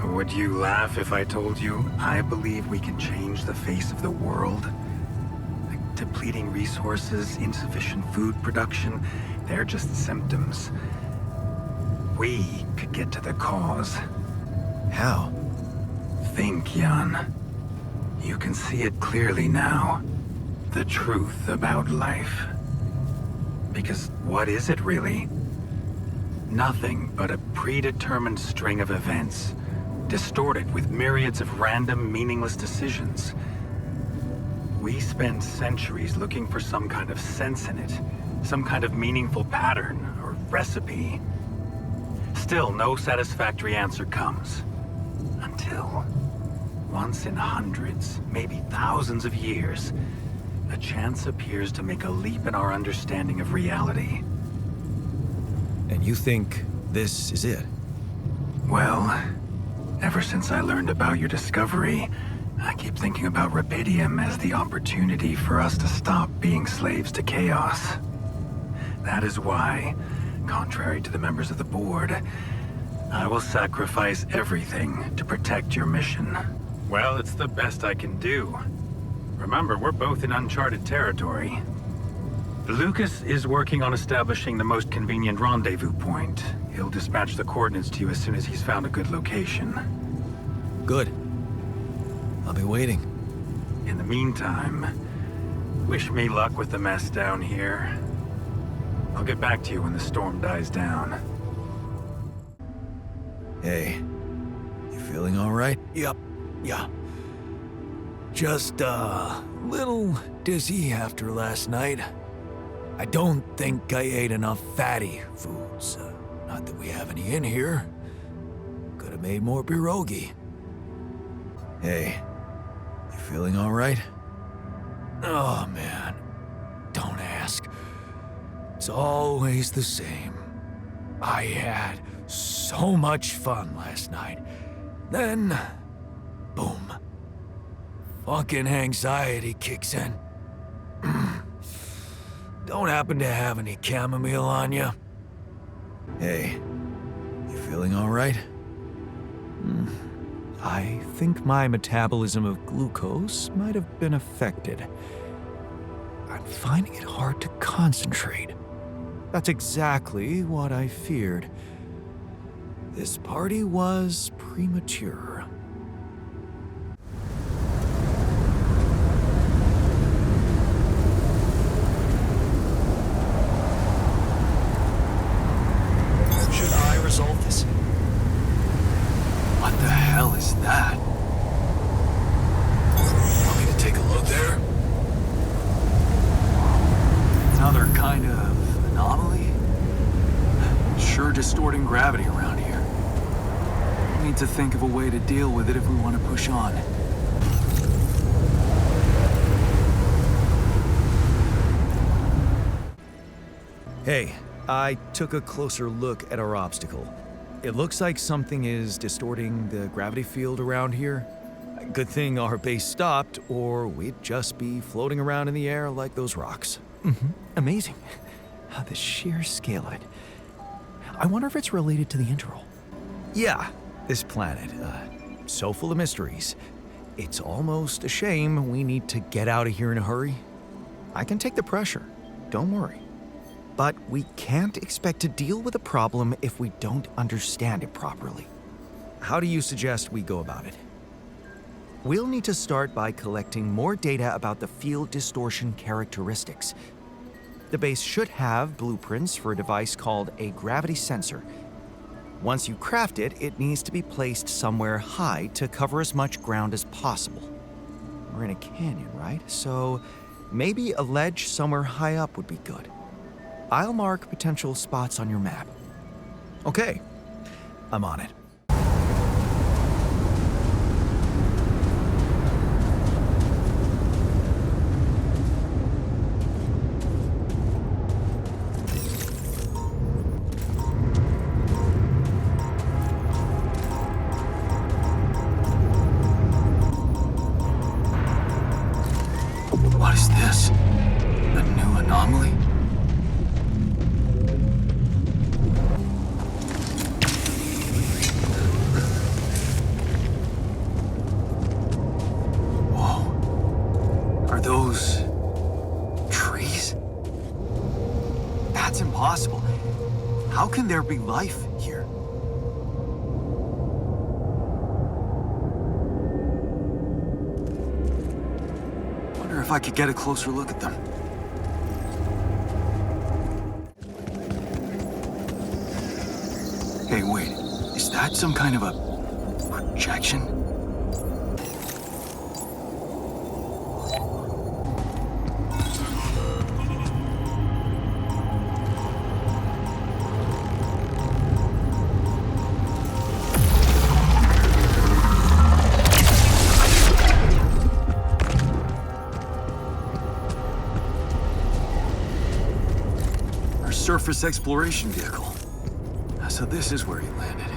Would you laugh if I told you I believe we can change the face of the world? Like depleting resources, insufficient food production, they're just symptoms. We could get to the cause. How? Think, Jan. You can see it clearly now. The truth about life. Because what is it really? Nothing but a predetermined string of events, distorted with myriads of random, meaningless decisions. We spend centuries looking for some kind of sense in it, some kind of meaningful pattern or recipe. Still, no satisfactory answer comes. Until, once in hundreds, maybe thousands of years, a chance appears to make a leap in our understanding of reality. And you think this is it? Well, ever since I learned about your discovery, I keep thinking about Rapidium as the opportunity for us to stop being slaves to chaos. That is why, contrary to the members of the board, I will sacrifice everything to protect your mission. Well, it's the best I can do. Remember, we're both in uncharted territory. Lucas is working on establishing the most convenient rendezvous point. He'll dispatch the coordinates to you as soon as he's found a good location. Good. I'll be waiting. In the meantime, wish me luck with the mess down here. I'll get back to you when the storm dies down. Hey, you feeling all right? Yep, yeah. Just a little dizzy after last night. I don't think I ate enough fatty foods. Not that we have any in here. Could have made more pierogi. Hey, you feeling all right? Oh, man. Don't ask. It's always the same. I had so much fun last night. Then, boom. Fucking anxiety kicks in. Don't happen to have any chamomile on you? Hey, you feeling all right? I think my metabolism of glucose might have been affected. I'm finding it hard to concentrate. That's exactly what I feared. This party was premature. Should I resolve this? What the hell is that? Want me to take a look there? Another kind of anomaly? Sure distorting gravity around here. We need to think of a way to deal with it if we want to push on. Hey, I took a closer look at our obstacle. It looks like something is distorting the gravity field around here. Good thing our base stopped, or we'd just be floating around in the air like those rocks. Amazing. The sheer scale of it. I wonder if it's related to the intro. Yeah, this planet, so full of mysteries. It's almost a shame we need to get out of here in a hurry. I can take the pressure, don't worry. But we can't expect to deal with a problem if we don't understand it properly. How do you suggest we go about it? We'll need to start by collecting more data about the field distortion characteristics. The base should have blueprints for a device called a gravity sensor. Once you craft it, it needs to be placed somewhere high to cover as much ground as possible. We're in a canyon, right? So maybe a ledge somewhere high up would be good. I'll mark potential spots on your map. Okay, I'm on it. What is this? A new anomaly? Whoa. Are those trees? That's impossible. How can there be life here? If I could get a closer look at them. Hey, wait. Is that some kind of a projection? Surface exploration vehicle. So this is where he landed.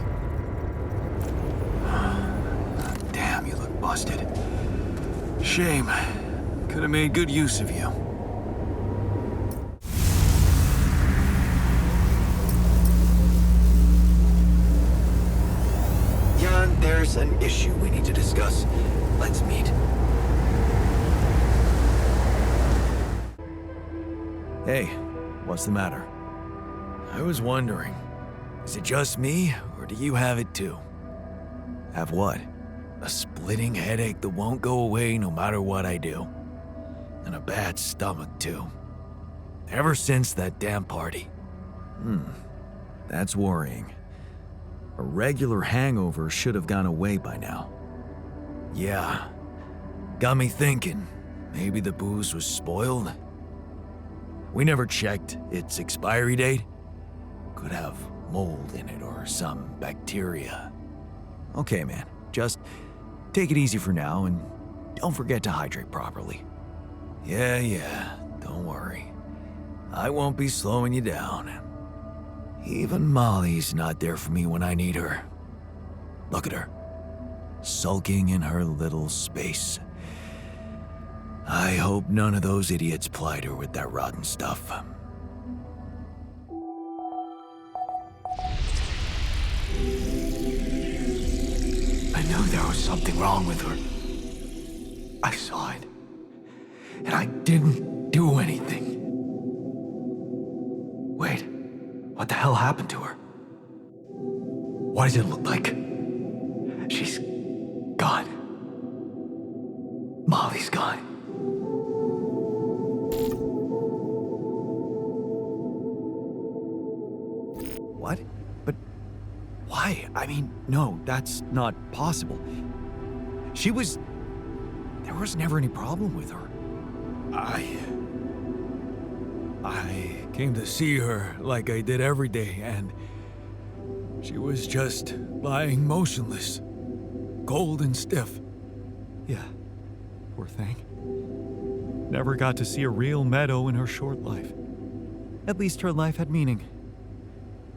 Damn, you look busted. Shame. Could have made good use of you. Jan, there's an issue we need to discuss. Let's meet. Hey, what's the matter? I was wondering, is it just me, or do you have it too? Have what? A splitting headache that won't go away no matter what I do. And a bad stomach, too. Ever since that damn party. That's worrying. A regular hangover should have gone away by now. Yeah. Got me thinking. Maybe the booze was spoiled? We never checked its expiry date. Could have mold in it or some bacteria. Okay, man. Just take it easy for now and don't forget to hydrate properly. Yeah, don't worry. I won't be slowing you down. Even Molly's not there for me when I need her. Look at her, sulking in her little space. I hope none of those idiots plied her with that rotten stuff. I knew there was something wrong with her. I saw it. And I didn't do anything. Wait, what the hell happened to her? What does it look like? She's gone. Molly's gone. What? But why? I mean, no, that's not possible. There was never any problem with her. I came to see her like I did every day, and she was just lying motionless, cold and stiff. Yeah, poor thing. Never got to see a real meadow in her short life. At least her life had meaning.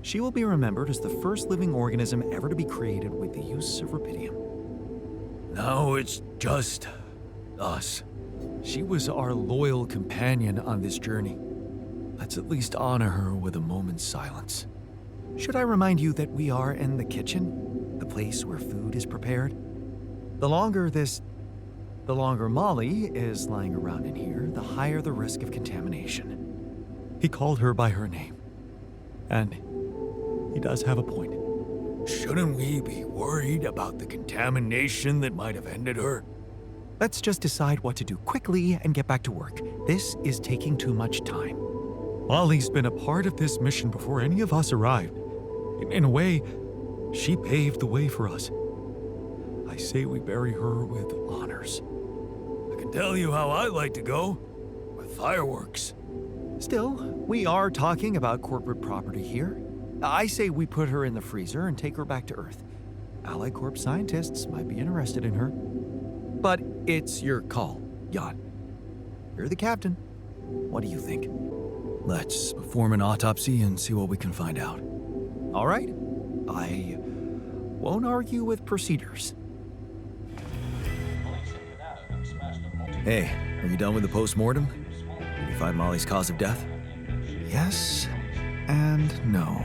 She will be remembered as the first living organism ever to be created with the use of rubidium. Now it's just us. She was our loyal companion on this journey. Let's at least honor her with a moment's silence. Should I remind you that we are in the kitchen, the place where food is prepared? The longer Molly is lying around in here, the higher the risk of contamination. He called her by her name. And he does have a point. Shouldn't we be worried about the contamination that might have ended her? Let's just decide what to do quickly and get back to work. This is taking too much time. Molly's been a part of this mission before any of us arrived. In a way, she paved the way for us. I say we bury her with honors. I can tell you how I like to go. With fireworks. Still, we are talking about corporate property here. I say we put her in the freezer and take her back to Earth. Allied Corp scientists might be interested in her. But it's your call, Jan. You're the captain. What do you think? Let's perform an autopsy and see what we can find out. All right. I won't argue with procedures. Hey, are you done with the post-mortem? Did you find Molly's cause of death? Yes and no.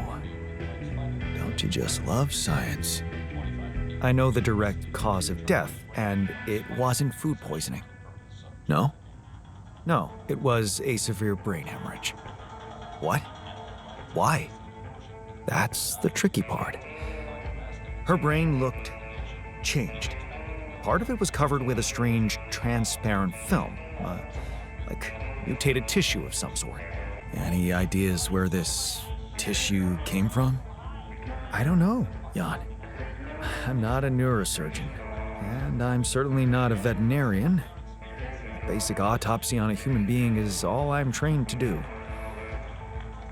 Don't you just love science? I know the direct cause of death, and it wasn't food poisoning. No? No, it was a severe brain hemorrhage. What? Why? That's the tricky part. Her brain looked changed. Part of it was covered with a strange, transparent film, like mutated tissue of some sort. Any ideas where this tissue came from? I don't know, Jan. I'm not a neurosurgeon, and I'm certainly not a veterinarian. A basic autopsy on a human being is all I'm trained to do.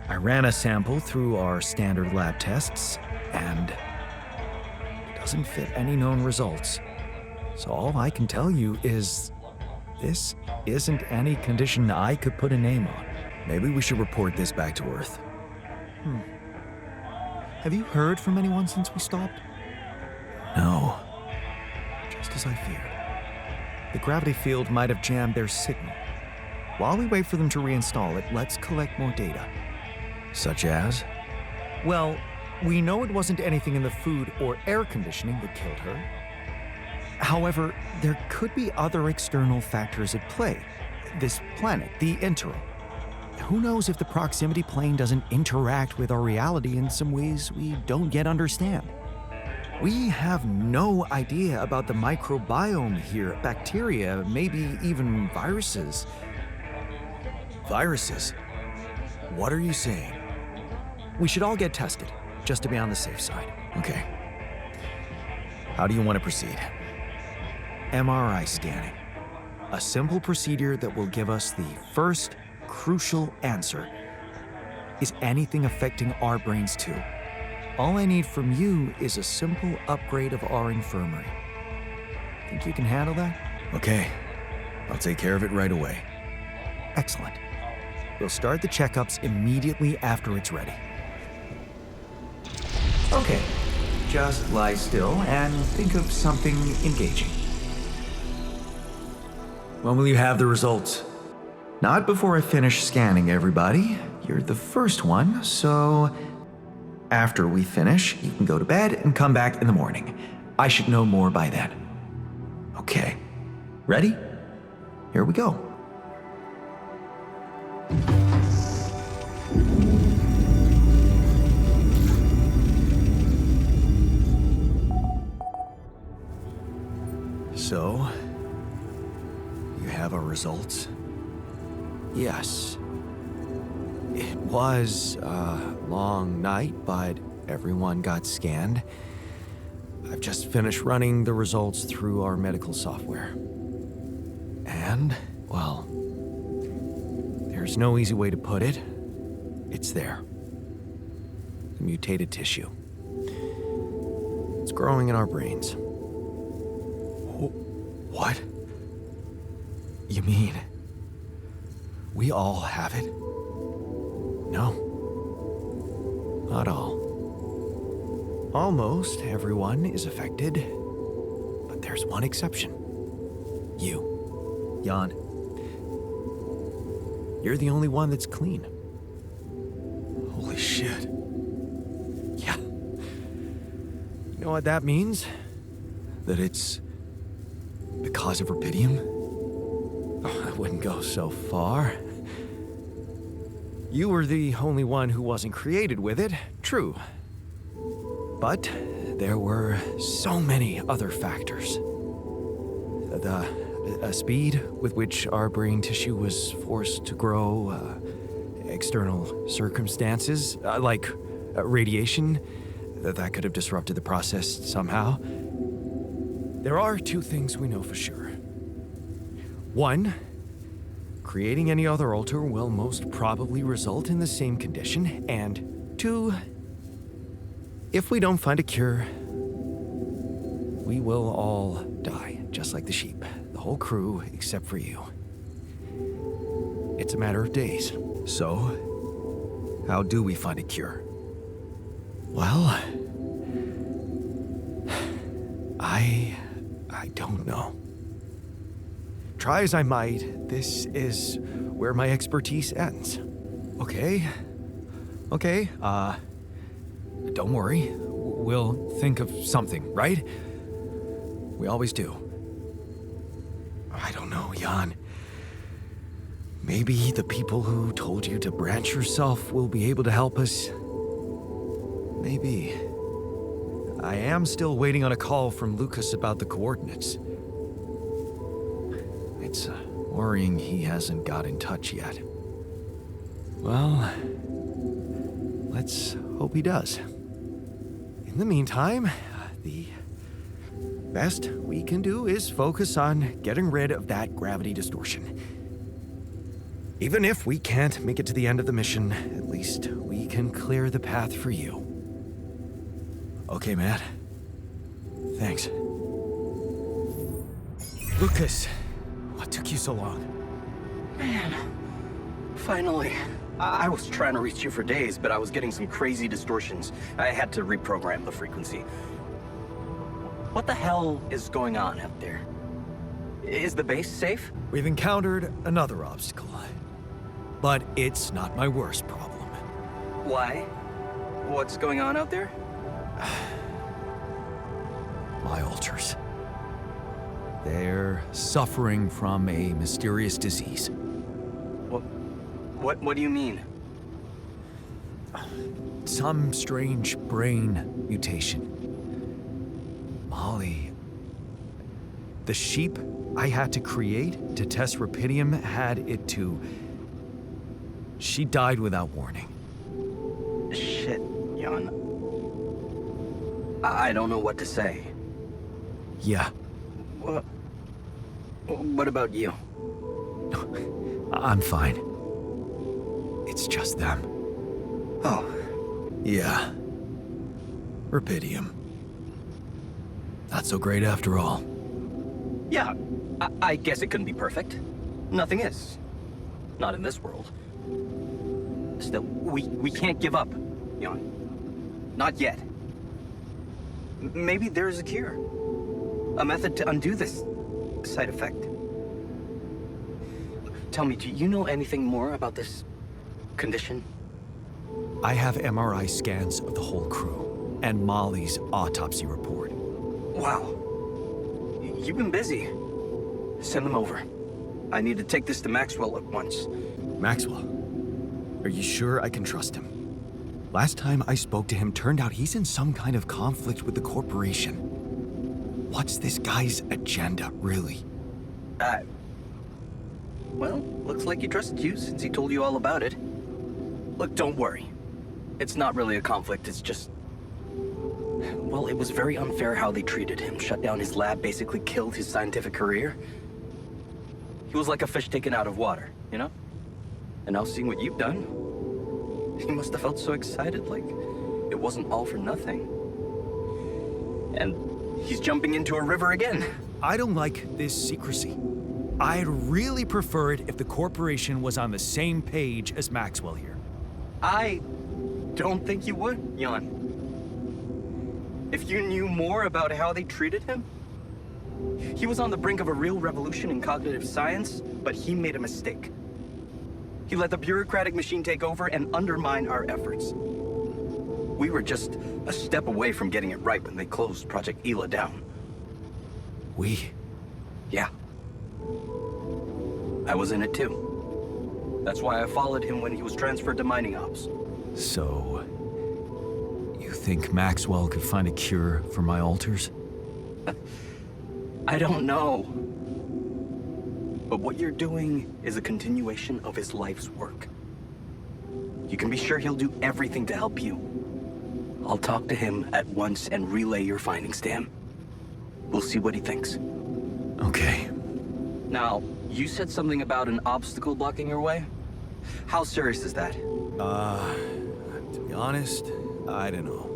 I ran a sample through our standard lab tests, and it doesn't fit any known results. So all I can tell you is this isn't any condition I could put a name on. Maybe we should report this back to Earth. Have you heard from anyone since we stopped? No. Just as I feared. The gravity field might have jammed their signal. While we wait for them to reinstall it, let's collect more data. Such as? Well, we know it wasn't anything in the food or air conditioning that killed her. However, there could be other external factors at play. This planet, the interim. Who knows if the proximity plane doesn't interact with our reality in some ways we don't yet understand? We have no idea about the microbiome here, bacteria, maybe even viruses. Viruses? What are you saying? We should all get tested, just to be on the safe side. Okay. How do you want to proceed? MRI scanning. A simple procedure that will give us the first crucial answer. Is anything affecting our brains too? All I need from you is a simple upgrade of our infirmary. Think you can handle that? Okay. I'll take care of it right away. Excellent. We'll start the checkups immediately after it's ready. Okay. Just lie still and think of something engaging. When will you have the results? Not before I finish scanning everybody. You're the first one, so after we finish, you can go to bed and come back in the morning. I should know more by then. Okay. Ready? Here we go. So, you have our results? Yes. It was a long night, but everyone got scanned. I've just finished running the results through our medical software. And, well, there's no easy way to put it. It's there. The mutated tissue. It's growing in our brains. What? You mean we all have it? No. Not all. Almost everyone is affected, but there's one exception. You, Jan. You're the only one that's clean. Holy shit. Yeah. You know what that means? That it's the cause of rubidium? Oh, I wouldn't go so far. You were the only one who wasn't created with it, true. But there were so many other factors. The speed with which our brain tissue was forced to grow, external circumstances, like radiation, that could have disrupted the process somehow. There are two things we know for sure. One, creating any other alter will most probably result in the same condition. And two, if we don't find a cure, we will all die, just like the sheep. The whole crew, except for you. It's a matter of days. So, how do we find a cure? Well, I don't know. Try as I might, this is where my expertise ends. Okay, don't worry. We'll think of something, right? We always do. I don't know, Jan. Maybe the people who told you to branch yourself will be able to help us. Maybe. I am still waiting on a call from Lucas about the coordinates. It's worrying he hasn't got in touch yet. Well, let's hope he does. In the meantime, the best we can do is focus on getting rid of that gravity distortion. Even if we can't make it to the end of the mission, at least we can clear the path for you. Okay, Matt. Thanks. Lucas, what took you so long? Man, finally. I was trying to reach you for days, but I was getting some crazy distortions. I had to reprogram the frequency. What the hell is going on out there? Is the base safe? We've encountered another obstacle. But it's not my worst problem. Why? What's going on out there? My alters. They're suffering from a mysterious disease. What do you mean? Some strange brain mutation. Molly. The sheep I had to create to test Rapidium had it too. She died without warning. Shit, Jan. I don't know what to say. Yeah, What about you? I'm fine. It's just them. Oh, Yeah. Rapidium. Not so great after all. yeah. I guess it couldn't be perfect. Nothing is. Not in this world. Still, we can't give up, Jan. Not yet. Maybe there's a cure. A method to undo this side effect. Tell me, do you know anything more about this condition? I have MRI scans of the whole crew and Molly's autopsy report. Wow. You've been busy. Send them over. I need to take this to Maxwell at once. Maxwell, are you sure I can trust him? Last time I spoke to him turned out he's in some kind of conflict with the corporation. What's this guy's agenda, really? Well, looks like he trusted you since he told you all about it. Look, don't worry. It's not really a conflict, it's just... Well, it was very unfair how they treated him. Shut down his lab, basically killed his scientific career. He was like a fish taken out of water, you know? And now seeing what you've done, he must have felt so excited, like it wasn't all for nothing. And he's jumping into a river again. I don't like this secrecy. I'd really prefer it if the corporation was on the same page as Maxwell here. I don't think you would, Jan. If you knew more about how they treated him, he was on the brink of a real revolution in cognitive science, but he made a mistake. He let the bureaucratic machine take over and undermine our efforts. We were just a step away from getting it right when they closed Project Ela down. We? Yeah. I was in it too. That's why I followed him when he was transferred to mining ops. So... you think Maxwell could find a cure for my alters? I don't know. But what you're doing is a continuation of his life's work. You can be sure he'll do everything to help you. I'll talk to him at once and relay your findings to him. We'll see what he thinks. Okay. Now, you said something about an obstacle blocking your way? How serious is that? To be honest, I don't know.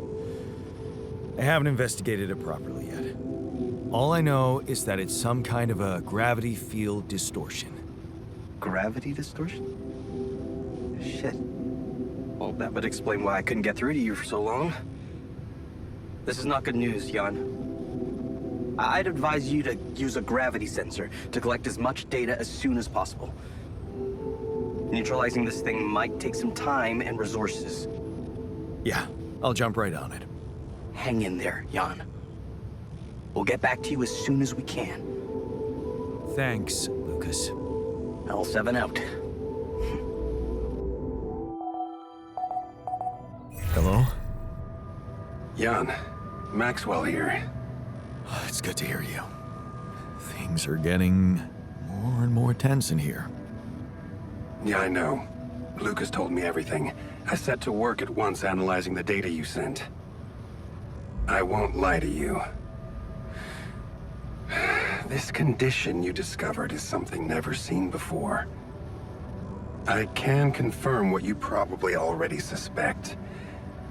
I haven't investigated it properly yet. All I know is that it's some kind of a gravity field distortion. Gravity distortion? Shit. Well, that would explain why I couldn't get through to you for so long. This is not good news, Jan. I'd advise you to use a gravity sensor to collect as much data as soon as possible. Neutralizing this thing might take some time and resources. Yeah, I'll jump right on it. Hang in there, Jan. We'll get back to you as soon as we can. Thanks, Lucas. L7 out. Hello? Jan, Maxwell here. It's good to hear you. Things are getting more and more tense in here. Yeah, I know. Lucas told me everything. I set to work at once analyzing the data you sent. I won't lie to you. This condition you discovered is something never seen before. I can confirm what you probably already suspect.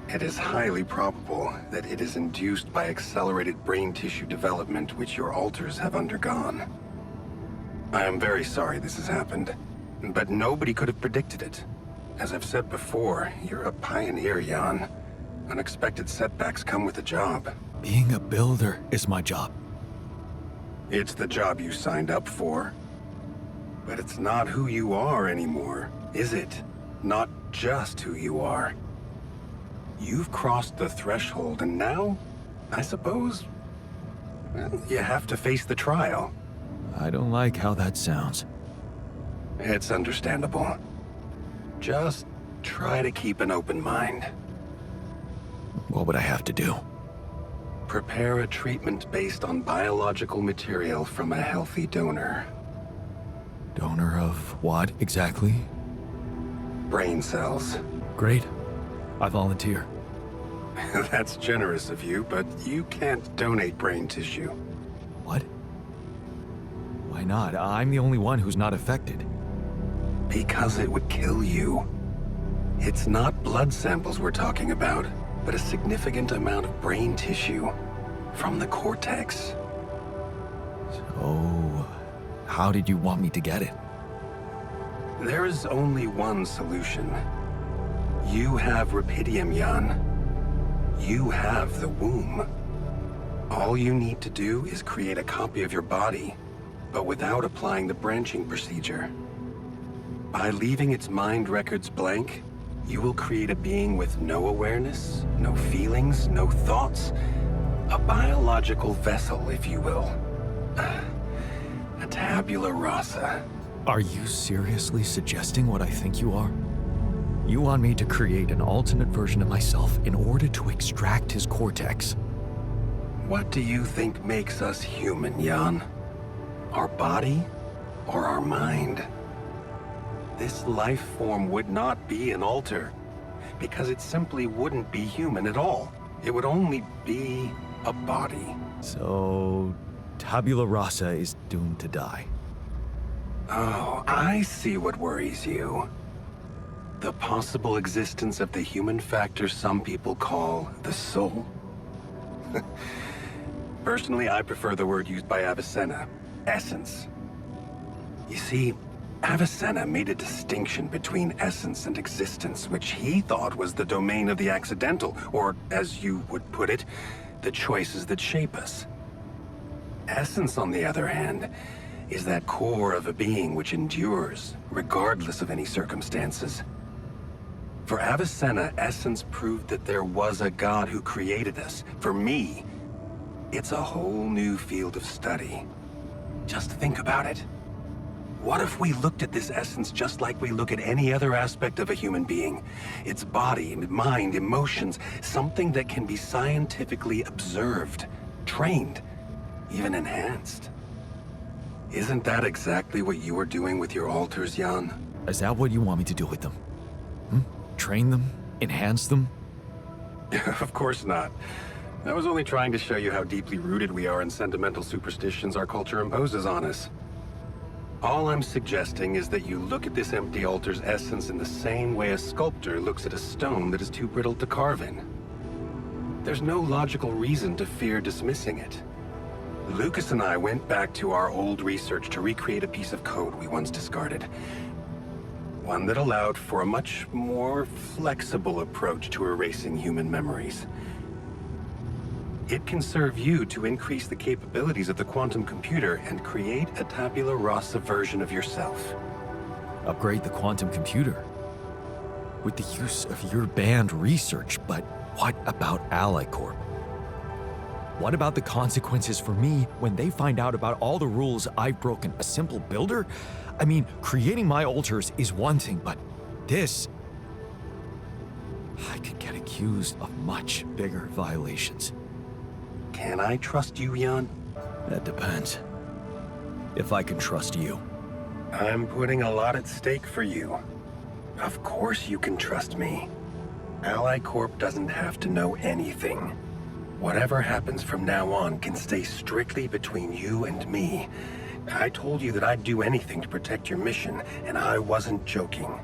It is highly probable that it is induced by accelerated brain tissue development which your alters have undergone. I am very sorry this has happened, but nobody could have predicted it. As I've said before, you're a pioneer, Jan. Unexpected setbacks come with the job. Being a builder is my job. It's the job you signed up for. But it's not who you are anymore, is it? Not just who you are. You've crossed the threshold, and now, I suppose, well, you have to face the trial. I don't like how that sounds. It's understandable. Just try to keep an open mind. What would I have to do? Prepare a treatment based on biological material from a healthy donor. Donor of what, exactly? Brain cells. Great. I volunteer. That's generous of you, but you can't donate brain tissue. What? Why not? I'm the only one who's not affected. Because it would kill you. It's not blood samples we're talking about, but a significant amount of brain tissue from the cortex. So, how did you want me to get it? There is only one solution. You have rapidium, Jan. You have the womb. All you need to do is create a copy of your body, but without applying the branching procedure. By leaving its mind records blank, you will create a being with no awareness, no feelings, no thoughts. A biological vessel, if you will. A tabula rasa. Are you seriously suggesting what I think you are? You want me to create an alternate version of myself in order to extract his cortex? What do you think makes us human, Jan? Our body or our mind? This life form would not be an alter, because it simply wouldn't be human at all. It would only be a body. So, tabula rasa is doomed to die. Oh, I see what worries you. The possible existence of the human factor some people call the soul. Personally, I prefer the word used by Avicenna, essence. You see, Avicenna made a distinction between essence and existence, which he thought was the domain of the accidental, or, as you would put it, the choices that shape us. Essence, on the other hand, is that core of a being which endures, regardless of any circumstances. For Avicenna, essence proved that there was a God who created us. For me, it's a whole new field of study. Just think about it. What if we looked at this essence just like we look at any other aspect of a human being? Its body, mind, emotions, something that can be scientifically observed, trained, even enhanced. Isn't that exactly what you were doing with your alters, Jan? Is that what you want me to do with them? Train them? Enhance them? Of course not. I was only trying to show you how deeply rooted we are in sentimental superstitions our culture imposes on us. All I'm suggesting is that you look at this empty altar's essence in the same way a sculptor looks at a stone that is too brittle to carve in. There's no logical reason to fear dismissing it. Lucas and I went back to our old research to recreate a piece of code we once discarded. One that allowed for a much more flexible approach to erasing human memories. It can serve you to increase the capabilities of the quantum computer and create a tabula rasa version of yourself. Upgrade the quantum computer? With the use of your banned research, but what about Ally Corp? What about the consequences for me when they find out about all the rules I've broken? A simple builder? I mean, creating my alters is one thing, but this... I could get accused of much bigger violations. Can I trust you, Jan? That depends. If I can trust you. I'm putting a lot at stake for you. Of course you can trust me. Ally Corp doesn't have to know anything. Whatever happens from now on can stay strictly between you and me. I told you that I'd do anything to protect your mission, and I wasn't joking.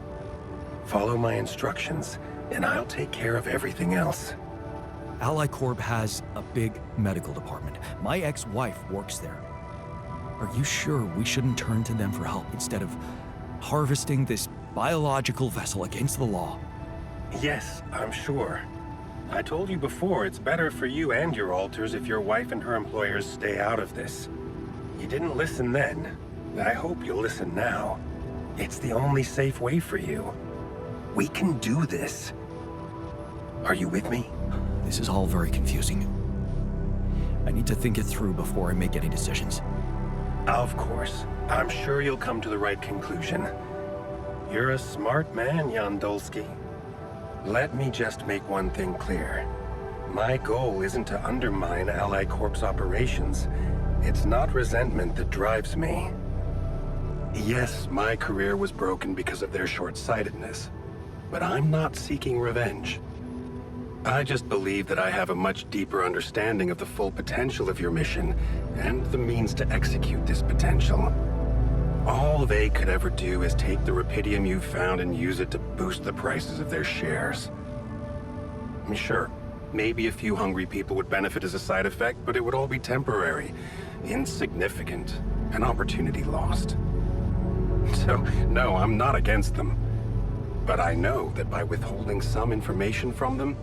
Follow my instructions, and I'll take care of everything else. Ally Corp has a big medical department. My ex-wife works there. Are you sure we shouldn't turn to them for help instead of harvesting this biological vessel against the law? Yes, I'm sure. I told you before, it's better for you and your alters if your wife and her employers stay out of this. You didn't listen then. I hope you'll listen now. It's the only safe way for you. We can do this. Are you with me? This is all very confusing. I need to think it through before I make any decisions. Of course. I'm sure you'll come to the right conclusion. You're a smart man, Jan Dolsky. Let me just make one thing clear. My goal isn't to undermine Ally Corp's operations. It's not resentment that drives me. Yes, my career was broken because of their short-sightedness, but I'm not seeking revenge. I just believe that I have a much deeper understanding of the full potential of your mission and the means to execute this potential. All they could ever do is take the rupidium you found and use it to boost the prices of their shares. I mean, sure, maybe a few hungry people would benefit as a side effect, but it would all be temporary, insignificant, an opportunity lost. So, no, I'm not against them. But I know that by withholding some information from them,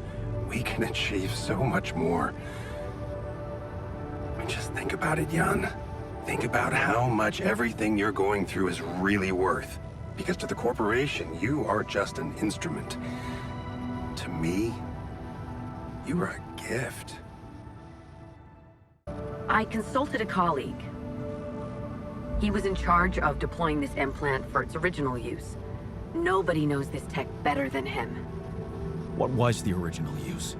we can achieve so much more. Just think about it, Jan. Think about how much everything you're going through is really worth. Because to the corporation, you are just an instrument. To me, you are a gift. I consulted a colleague. He was in charge of deploying this implant for its original use. Nobody knows this tech better than him. What was the original use?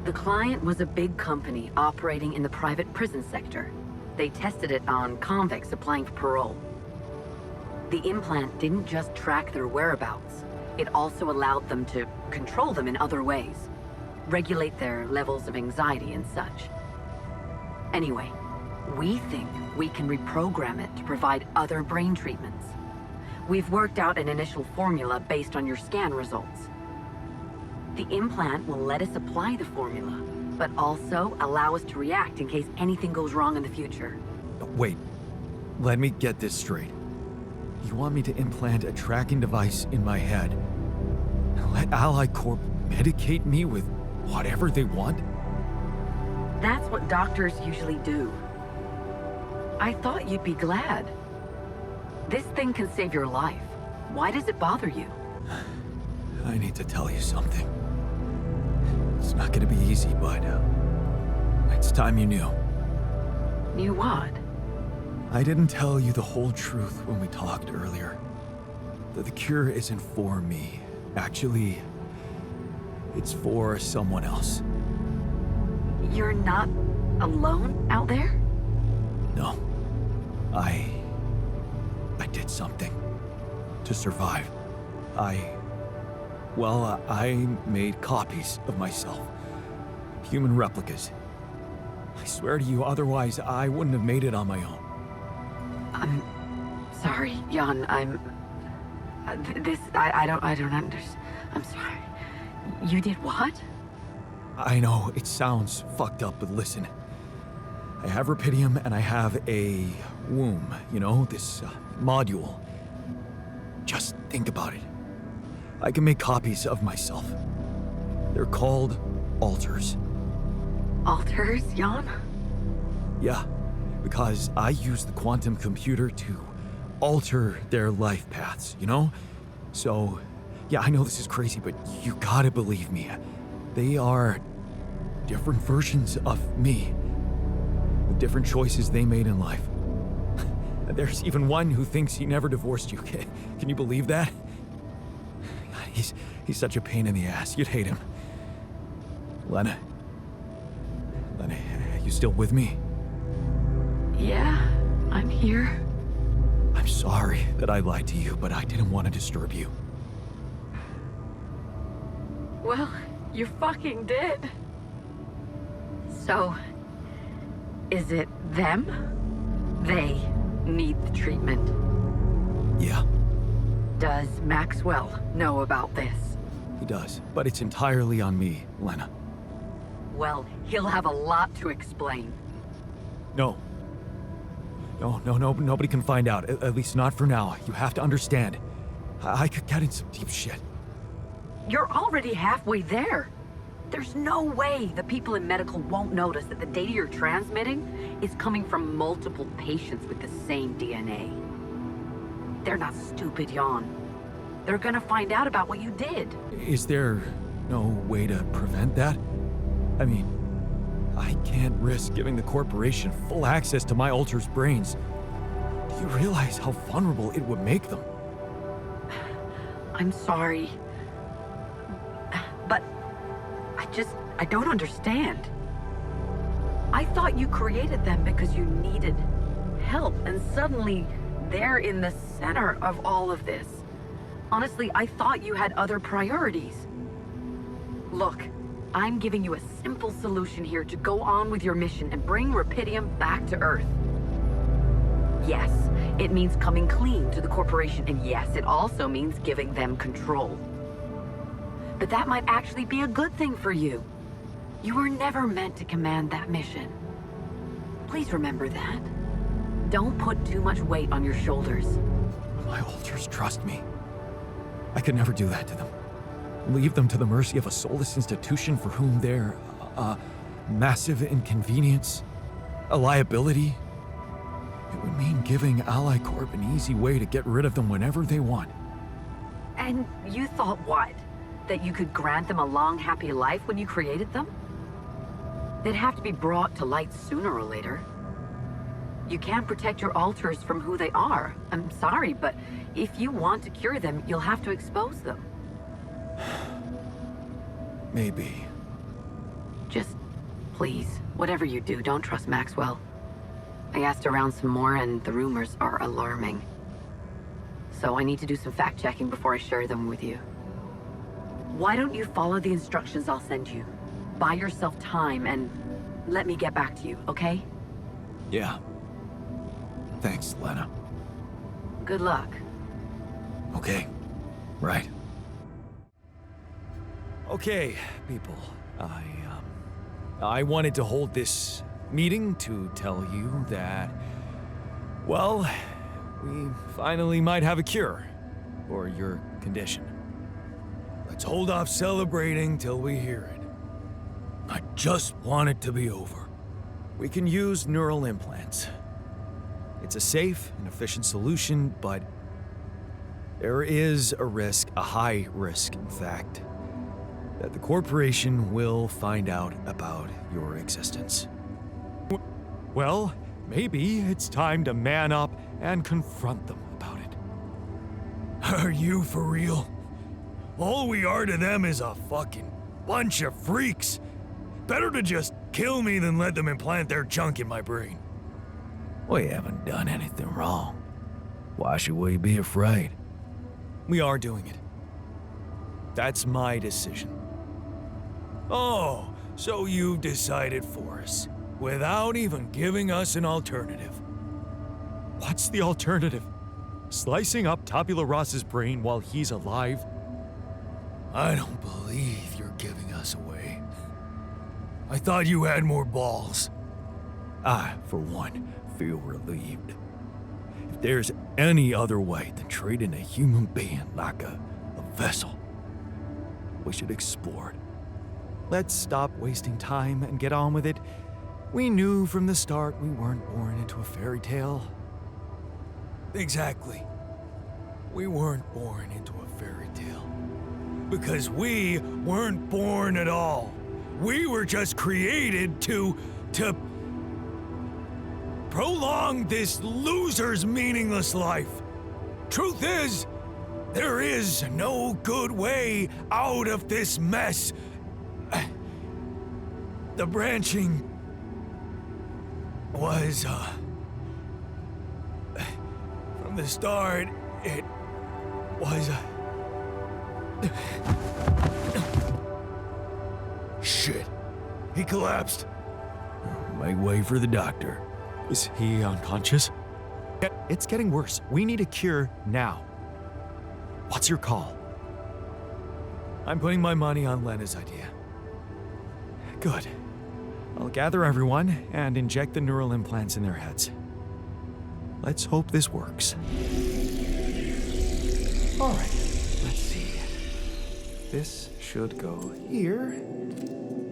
The client was a big company operating in the private prison sector. They tested it on convicts applying for parole. The implant didn't just track their whereabouts. It also allowed them to control them in other ways. Regulate their levels of anxiety and such. Anyway, we think we can reprogram it to provide other brain treatments. We've worked out an initial formula based on your scan results. The implant will let us apply the formula, but also allow us to react in case anything goes wrong in the future. Wait, let me get this straight. You want me to implant a tracking device in my head and let Ally Corp medicate me with whatever they want? That's what doctors usually do. I thought you'd be glad. This thing can save your life. Why does it bother you? I need to tell you something. It's not gonna be easy, but it's time you knew. Knew what? I didn't tell you the whole truth when we talked earlier. That the cure isn't for me. Actually, it's for someone else. You're not alone out there? No. I did something to survive. I made copies of myself. Human replicas. I swear to you, otherwise I wouldn't have made it on my own. I'm sorry, Jan. I don't understand. I'm sorry. You did what? I know, it sounds fucked up, but listen. I have rupidium and I have a womb, you know, this module. Just think about it. I can make copies of myself. They're called alters. Alters, Jan? Yeah, because I use the quantum computer to alter their life paths, you know? So, yeah, I know this is crazy, but you gotta believe me. They are different versions of me, with different choices they made in life. There's even one who thinks he never divorced you. Can you believe that? God, he's such a pain in the ass. You'd hate him. Lena, you still with me? Yeah, I'm here. I'm sorry that I lied to you, but I didn't want to disturb you. Well, you fucking did. So, is it them? They need the treatment. Yeah, Does Maxwell know about this? he does, but it's entirely on me, Lena. Well, he'll have a lot to explain. No, nobody can find out, at least not for now. You have to understand. I could get in some deep shit. You're already halfway there. There's no way the people in medical won't notice that the data you're transmitting is coming from multiple patients with the same DNA. They're not stupid, Jan. They're gonna find out about what you did. Is there no way to prevent that? I mean, I can't risk giving the corporation full access to my alter's brains. Do you realize how vulnerable it would make them? I'm sorry. But I don't understand. I thought you created them because you needed help, and suddenly they're in the center of all of this. Honestly, I thought you had other priorities. Look, I'm giving you a simple solution here to go on with your mission and bring Rapidium back to Earth. Yes, it means coming clean to the corporation, and yes, it also means giving them control. But that might actually be a good thing for you. You were never meant to command that mission. Please remember that. Don't put too much weight on your shoulders. My alters trust me. I could never do that to them. Leave them to the mercy of a soulless institution for whom they're a massive inconvenience, a liability. It would mean giving Ally Corp an easy way to get rid of them whenever they want. And you thought what? That you could grant them a long, happy life when you created them? They'd have to be brought to light sooner or later. You can't protect your alters from who they are. I'm sorry, but if you want to cure them, you'll have to expose them. Maybe. Just, please, whatever you do, don't trust Maxwell. I asked around some more, and the rumors are alarming. So I need to do some fact-checking before I share them with you. Why don't you follow the instructions I'll send you? Buy yourself time and let me get back to you, okay? Yeah. Thanks, Lena. Good luck. Okay. Right. Okay, people. I wanted to hold this meeting to tell you that, well, we finally might have a cure for your condition. Let's hold off celebrating till we hear it. I just want it to be over. We can use neural implants. It's a safe and efficient solution, but there is a risk, a high risk, in fact, that the corporation will find out about your existence. Well, maybe it's time to man up and confront them about it. Are you for real? All we are to them is a fucking bunch of freaks. Better to just kill me than let them implant their junk in my brain. We haven't done anything wrong. Why should we be afraid? We are doing it. That's my decision. Oh, so you've decided for us, without even giving us an alternative. What's the alternative? Slicing up Tabula Rasa's brain while he's alive? I don't believe you're giving us away. I thought you had more balls. I, for one, feel relieved. If there's any other way than treating a human being like a vessel, we should explore it. Let's stop wasting time and get on with it. We knew from the start we weren't born into a fairy tale. Exactly. We weren't born into a fairy tale. Because we weren't born at all. We were just created to prolong this loser's meaningless life. Truth is, there is no good way out of this mess. The branching was, from the start, it was, Shit. He collapsed. Make way for the doctor. Is he unconscious? It's getting worse. We need a cure now. What's your call? I'm putting my money on Lena's idea. Good. I'll gather everyone and inject the neural implants in their heads. Let's hope this works. All right, let's see. This should go here,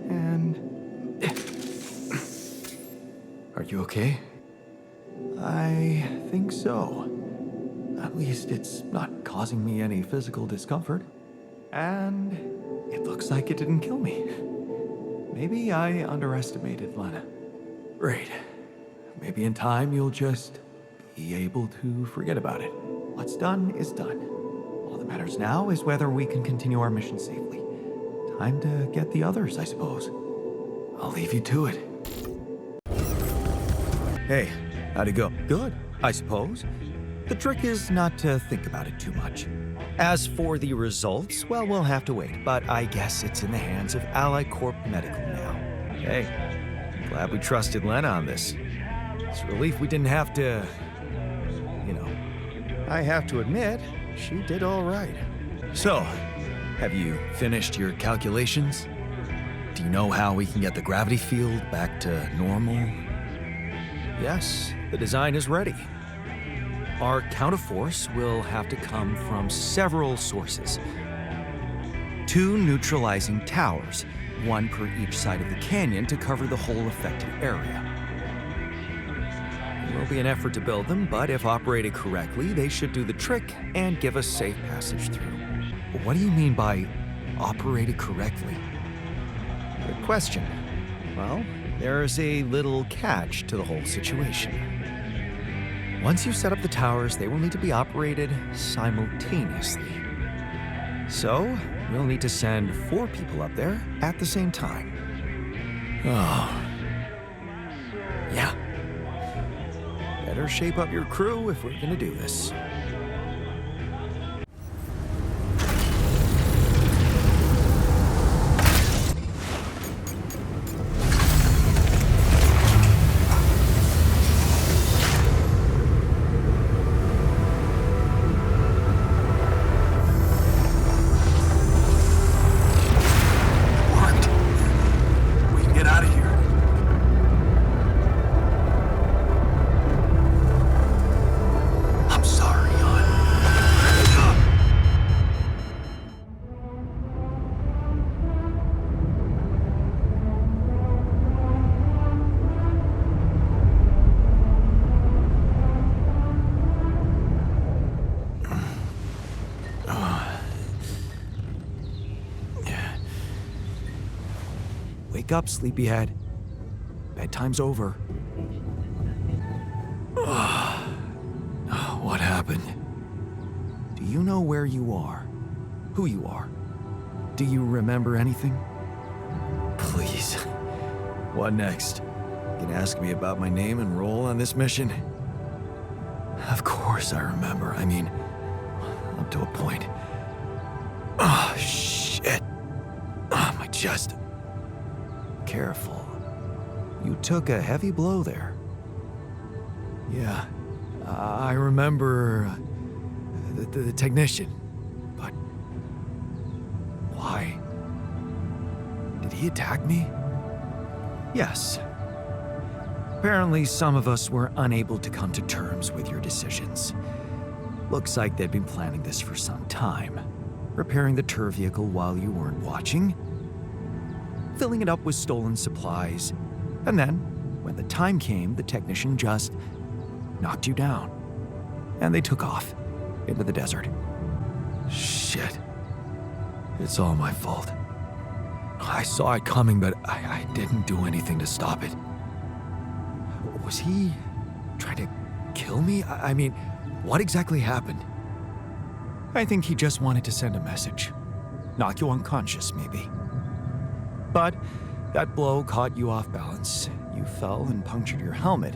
and... Are you okay? I think so. At least it's not causing me any physical discomfort. And it looks like it didn't kill me. Maybe I underestimated Lena. Great. Maybe in time you'll just be able to forget about it. What's done is done. All that matters now is whether we can continue our mission safely. time to get the others, I suppose. I'll leave you to it. Hey, how'd it go? Good, I suppose. The trick is not to think about it too much. As for the results, well, we'll have to wait, but I guess it's in the hands of Ally Corp Medical now. Hey, glad we trusted Lena on this. It's a relief we didn't have to, you know. I have to admit, she did all right. So, have you finished your calculations? Do you know how we can get the gravity field back to normal? Yes, the design is ready. Our counterforce will have to come from several sources. 2 neutralizing towers, 1 per each side of the canyon to cover the whole affected area. It will be an effort to build them, but if operated correctly, they should do the trick and give us safe passage through. But what do you mean by operated correctly? Good question. Well, there's a little catch to the whole situation. Once you set up the towers, they will need to be operated simultaneously. So, we'll need to send 4 people up there at the same time. Oh. Yeah. Better shape up your crew if we're gonna do this. Wake up, sleepyhead. Bedtime's over. What happened? Do you know where you are? Who you are? Do you remember anything? Please. What next? You can ask me about my name and role on this mission? Of course I remember. I mean, up to a point. Oh, shit. Oh, my chest. Careful. You took a heavy blow there. Yeah, I remember the technician. But why? Did he attack me? Yes. Apparently, some of us were unable to come to terms with your decisions. Looks like they'd been planning this for some time. Repairing the tour vehicle while you weren't watching, filling it up with stolen supplies, and then, when the time came, the technician just knocked you down. And they took off into the desert. Shit. It's all my fault. I saw it coming, but I didn't do anything to stop it. Was he trying to kill me? I mean, what exactly happened? I think he just wanted to send a message. Knock you unconscious, maybe. But that blow caught you off balance. You fell and punctured your helmet.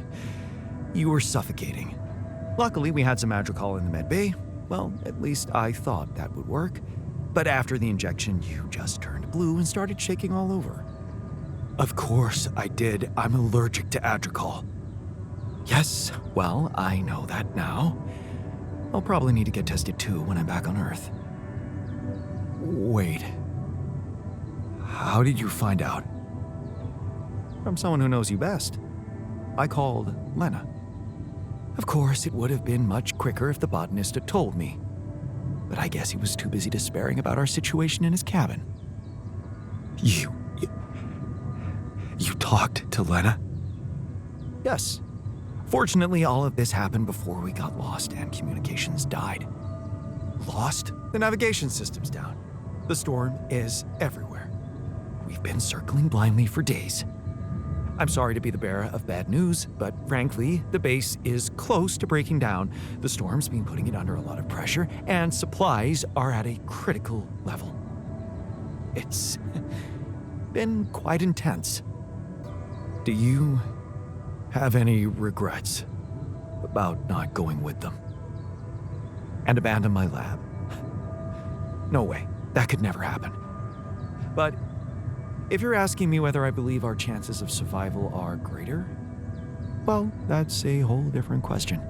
You were suffocating. Luckily, we had some Madrigal in the med bay. Well, at least I thought that would work. But after the injection, you just turned blue and started shaking all over. Of course I did. I'm allergic to Adrical. Yes, well, I know that now. I'll probably need to get tested too when I'm back on Earth. Wait. How did you find out? From someone who knows you best. I called Lena. Of course, it would have been much quicker if the botanist had told me. But I guess he was too busy despairing about our situation in his cabin. You talked to Lena? Yes. Fortunately, all of this happened before we got lost and communications died. Lost? The navigation system's down. The storm is everywhere. We've been circling blindly for days. I'm sorry to be the bearer of bad news, but frankly, the base is close to breaking down. The storm's been putting it under a lot of pressure, and supplies are at a critical level. It's been quite intense. Do you have any regrets about not going with them? And abandon my lab? No way. That could never happen. But if you're asking me whether I believe our chances of survival are greater, well, that's a whole different question.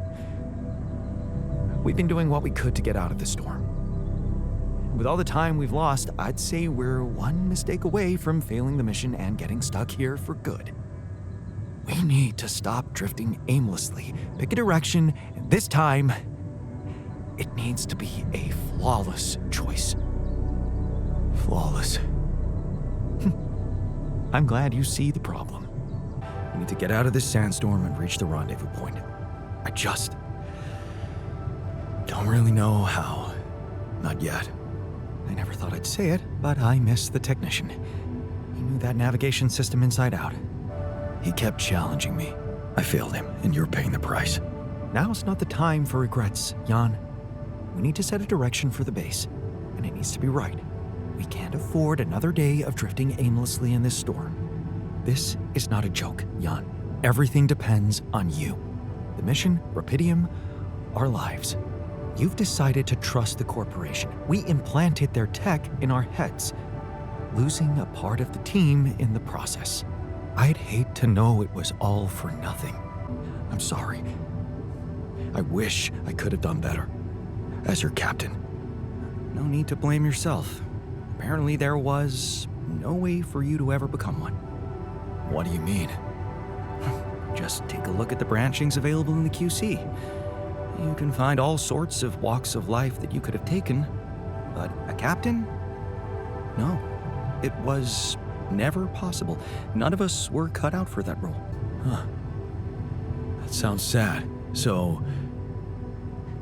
We've been doing what we could to get out of the storm. With all the time we've lost, I'd say we're one mistake away from failing the mission and getting stuck here for good. We need to stop drifting aimlessly, pick a direction, and this time, it needs to be a flawless choice. Flawless. I'm glad you see the problem. We need to get out of this sandstorm and reach the rendezvous point. I just don't really know how. Not yet. I never thought I'd say it, but I miss the technician. He knew that navigation system inside out. He kept challenging me. I failed him, and you're paying the price. Now's not the time for regrets, Jan. We need to set a direction for the base, and it needs to be right. We can't afford another day of drifting aimlessly in this storm. This is not a joke, Jan. Everything depends on you. The mission, Rapidium, our lives. You've decided to trust the corporation. We implanted their tech in our heads, losing a part of the team in the process. I'd hate to know it was all for nothing. I'm sorry. I wish I could have done better. As your captain. No need to blame yourself. Apparently there was no way for you to ever become one. What do you mean? Just take a look at the branchings available in the QC. You can find all sorts of walks of life that you could have taken, but a captain? No, it was never possible. None of us were cut out for that role. Huh. That sounds sad. So,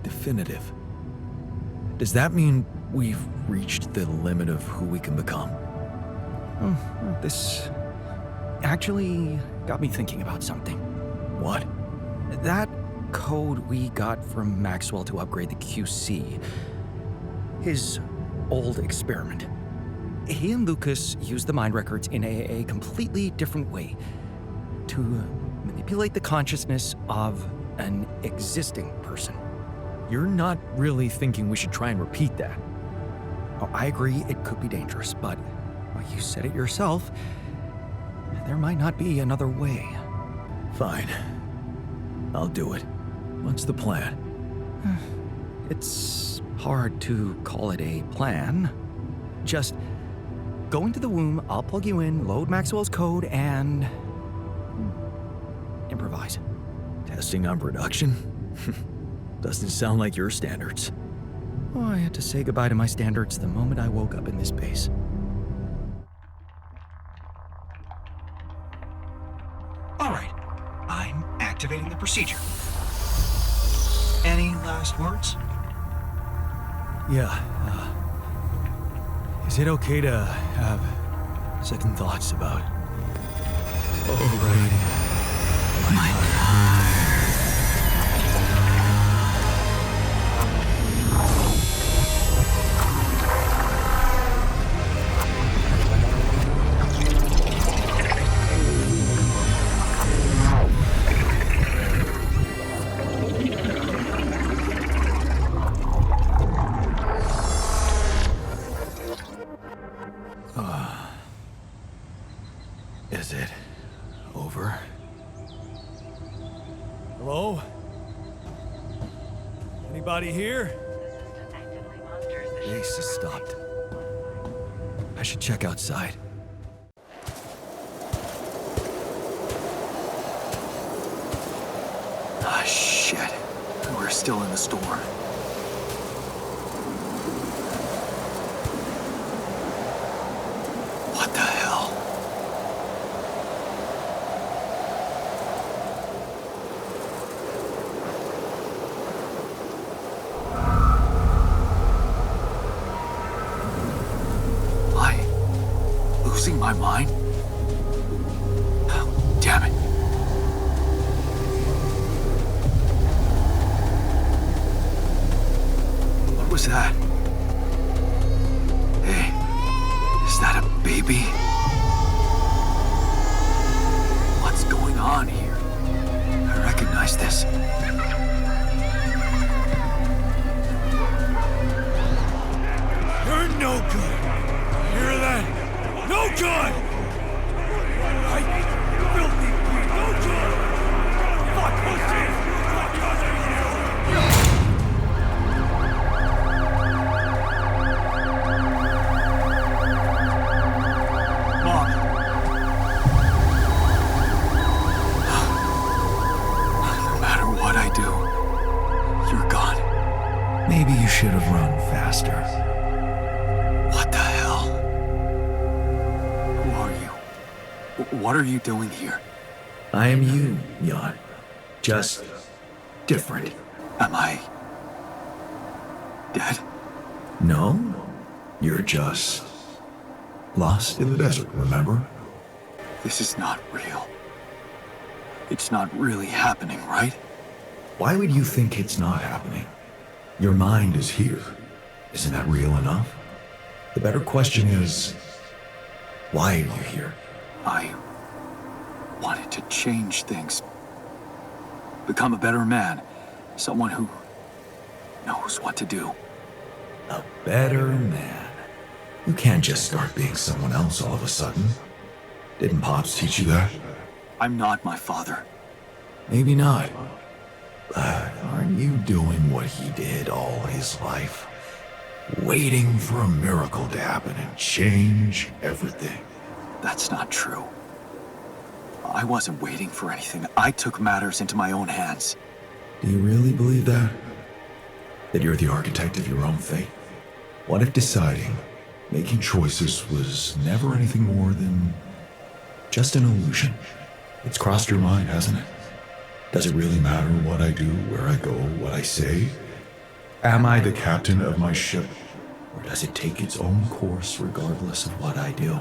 definitive. Does that mean we've reached the limit of who we can become? This actually got me thinking about something. What? That code we got from Maxwell to upgrade the QC. His old experiment. He and Lucas used the mind records in a completely different way to manipulate the consciousness of an existing person. You're not really thinking we should try and repeat that. Oh, I agree it could be dangerous, but well, you said it yourself. There might not be another way. Fine. I'll do it. What's the plan? It's hard to call it a plan. Just go into the womb, I'll plug you in, load Maxwell's code, and improvise. Testing on production? Doesn't sound like your standards. Oh, I had to say goodbye to my standards the moment I woke up in this base. All right, I'm activating the procedure. Any last words? Yeah, is it okay to have second thoughts about overriding my time? Is it over? Hello? Anybody here? Base has stopped. I should check outside. Ah, shit. We're still in the storm. What the hell? Losing my mind? Oh, damn it. What was that? Hey, is that baby. What's going on here? I recognize this. You're no good. Hear that? No good! I filthy freak. No good! Fuck pussy! Mom. No matter what I do, you're gone. Maybe you should have run faster. What the hell? Who are you? What are you doing here? I am you, Jan. Just different. Am I dead? No, you're just lost in the desert, remember? This is not real. It's not really happening, right? Why would you think it's not happening? Your mind is here. Isn't that real enough? The better question is, why are you here? I wanted to change things. Become a better man. Someone who knows what to do. A better man. You can't just start being someone else all of a sudden. Didn't Pops teach you that? I'm not my father. Maybe not. But aren't you doing what he did all his life? Waiting for a miracle to happen and change everything. That's not true. I wasn't waiting for anything. I took matters into my own hands. Do you really believe that? That you're the architect of your own fate? What if deciding, making choices was never anything more than just an illusion? It's crossed your mind, hasn't it? Does it really matter what I do, where I go, what I say? Am I the captain of my ship? Or does it take its own course regardless of what I do?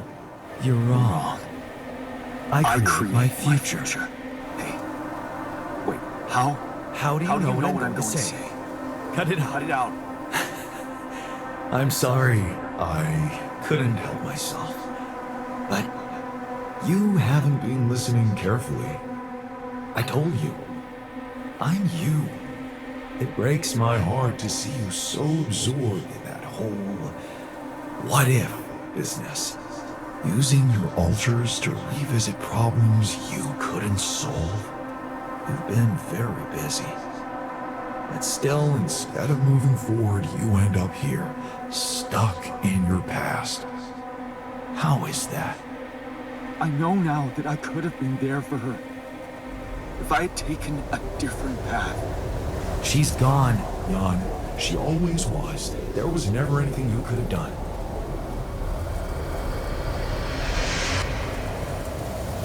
You're wrong. I create my future. Hey, wait, how? How do you know what I'm going to say? Cut it out. Cut it out. I'm sorry. I couldn't help myself. But you haven't been listening carefully. I told you. I'm you. It breaks my heart to see you so absorbed in that whole what-if business. Using your alters to revisit problems you couldn't solve. You've been very busy. But still, instead of moving forward, you end up here, stuck in your past. How is that? I know now that I could have been there for her. If I had taken a different path. She's gone, Jan. She always was. There was never anything you could have done.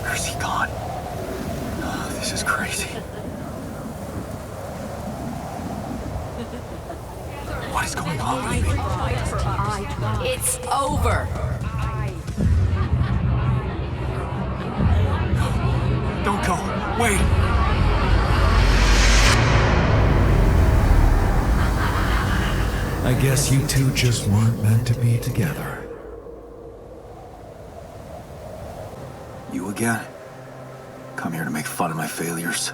Where's he gone? Oh, this is crazy. What is going on with me? It's over. Don't go. Wait. I guess you two just weren't meant to be together. You again? Come here to make fun of my failures.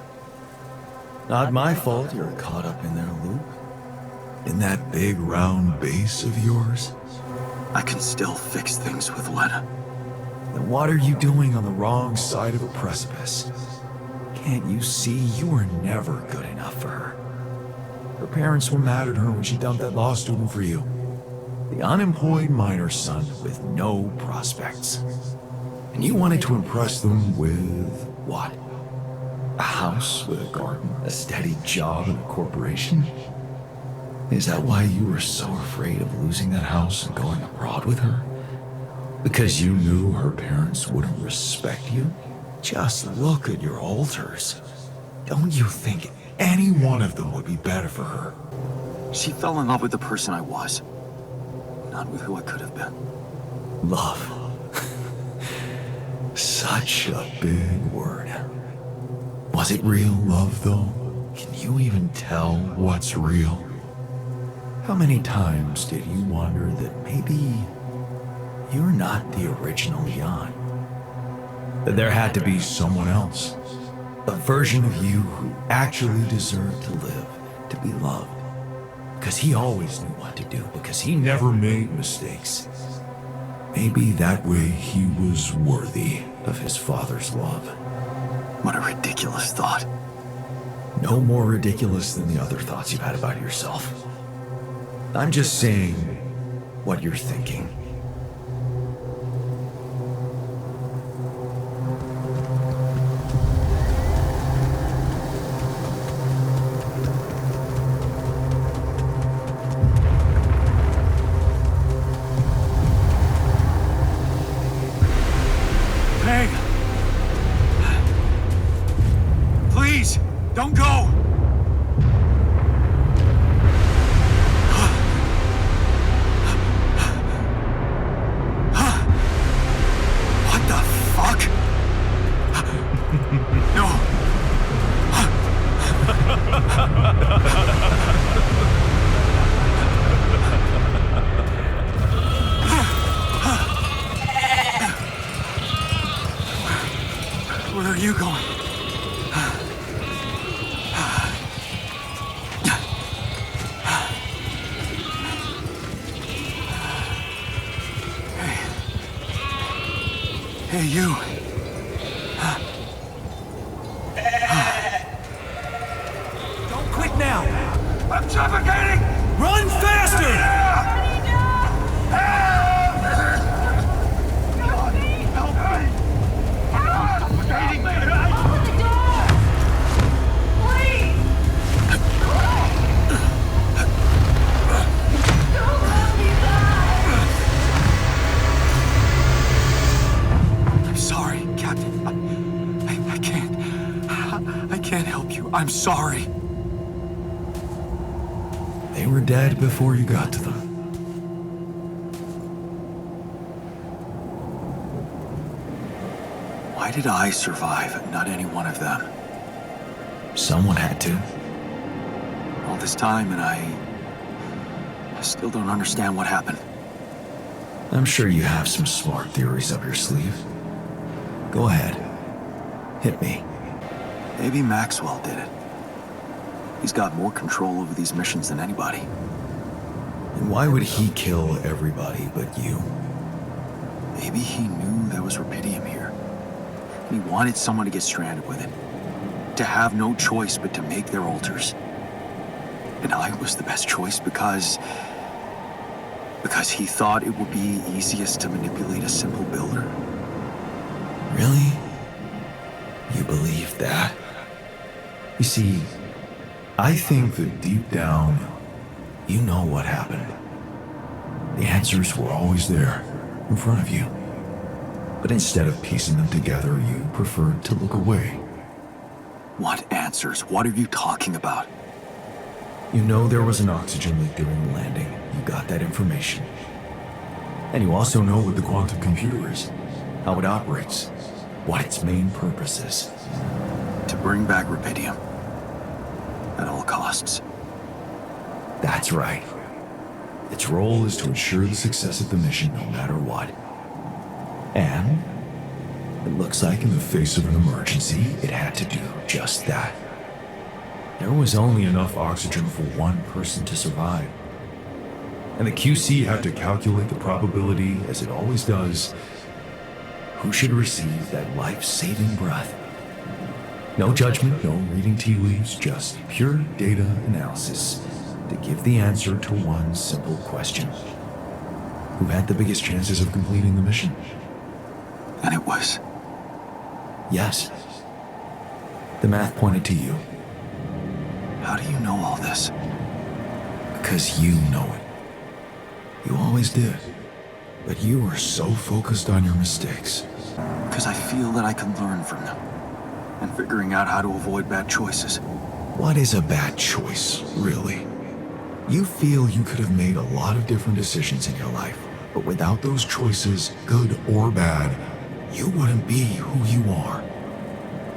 Not my fault you're caught up in their loop. In that big round base of yours. I can still fix things with Lena. Then what are you doing on the wrong side of a precipice? Can't you see you were never good enough for her? Her parents were mad at her when she dumped that law student for you. The unemployed miner's son with no prospects. And you wanted to impress them with what? A house with a garden, a steady job in a corporation? Is that why you were so afraid of losing that house and going abroad with her? Because you knew her parents wouldn't respect you? Just look at your alters. Don't you think any one of them would be better for her? She fell in love with the person I was, not with who I could have been. Love. Such a big word. Was it real love, though? Can you even tell what's real? How many times did you wonder that maybe You're not the original Jan. There had to be someone else. A version of you who actually deserved to live, to be loved. Because he always knew what to do, because he never made mistakes. Maybe that way he was worthy of his father's love. What a ridiculous thought. No more ridiculous than the other thoughts you've had about yourself. I'm just saying what you're thinking. Meg! Please, don't go! What the fuck? No. Where are you going? Hey, you. Don't quit now! I'm suffocating! Run faster! I'm sorry, Captain. I can't. I can't help you. I'm sorry. They were dead before you got to them. Why did I survive, not any one of them? Someone had to. All this time, and I still don't understand what happened. I'm sure you have some smart theories up your sleeve. Go ahead. Hit me. Maybe Maxwell did it. He's got more control over these missions than anybody. And why would he kill everybody but you? Maybe he knew there was rubidium here. And he wanted someone to get stranded with it. To have no choice but to make their altars. And I was the best choice because he thought it would be easiest to manipulate a simple builder. Really? You believe that? You see, I think that deep down, you know what happened. The answers were always there, in front of you. But instead of piecing them together, you preferred to look away. What answers? What are you talking about? You know there was an oxygen leak during the landing. You got that information. And you also know what the quantum computer is, how it operates, what its main purpose is. To bring back rubidium. At all costs. That's right. Its role is to ensure the success of the mission no matter what. And it looks like in the face of an emergency, it had to do just that. There was only enough oxygen for one person to survive. And the QC had to calculate the probability, as it always does, who should receive that life-saving breath. No judgment, no reading tea leaves, just pure data analysis to give the answer to one simple question. Who had the biggest chances of completing the mission? And it was. Yes. The math pointed to you. How do you know all this? Because you know it. You always did. But you were so focused on your mistakes. Because I feel that I can learn from them. And figuring out how to avoid bad choices. What is a bad choice, really? You feel you could have made a lot of different decisions in your life, but without those choices, good or bad, you wouldn't be who you are.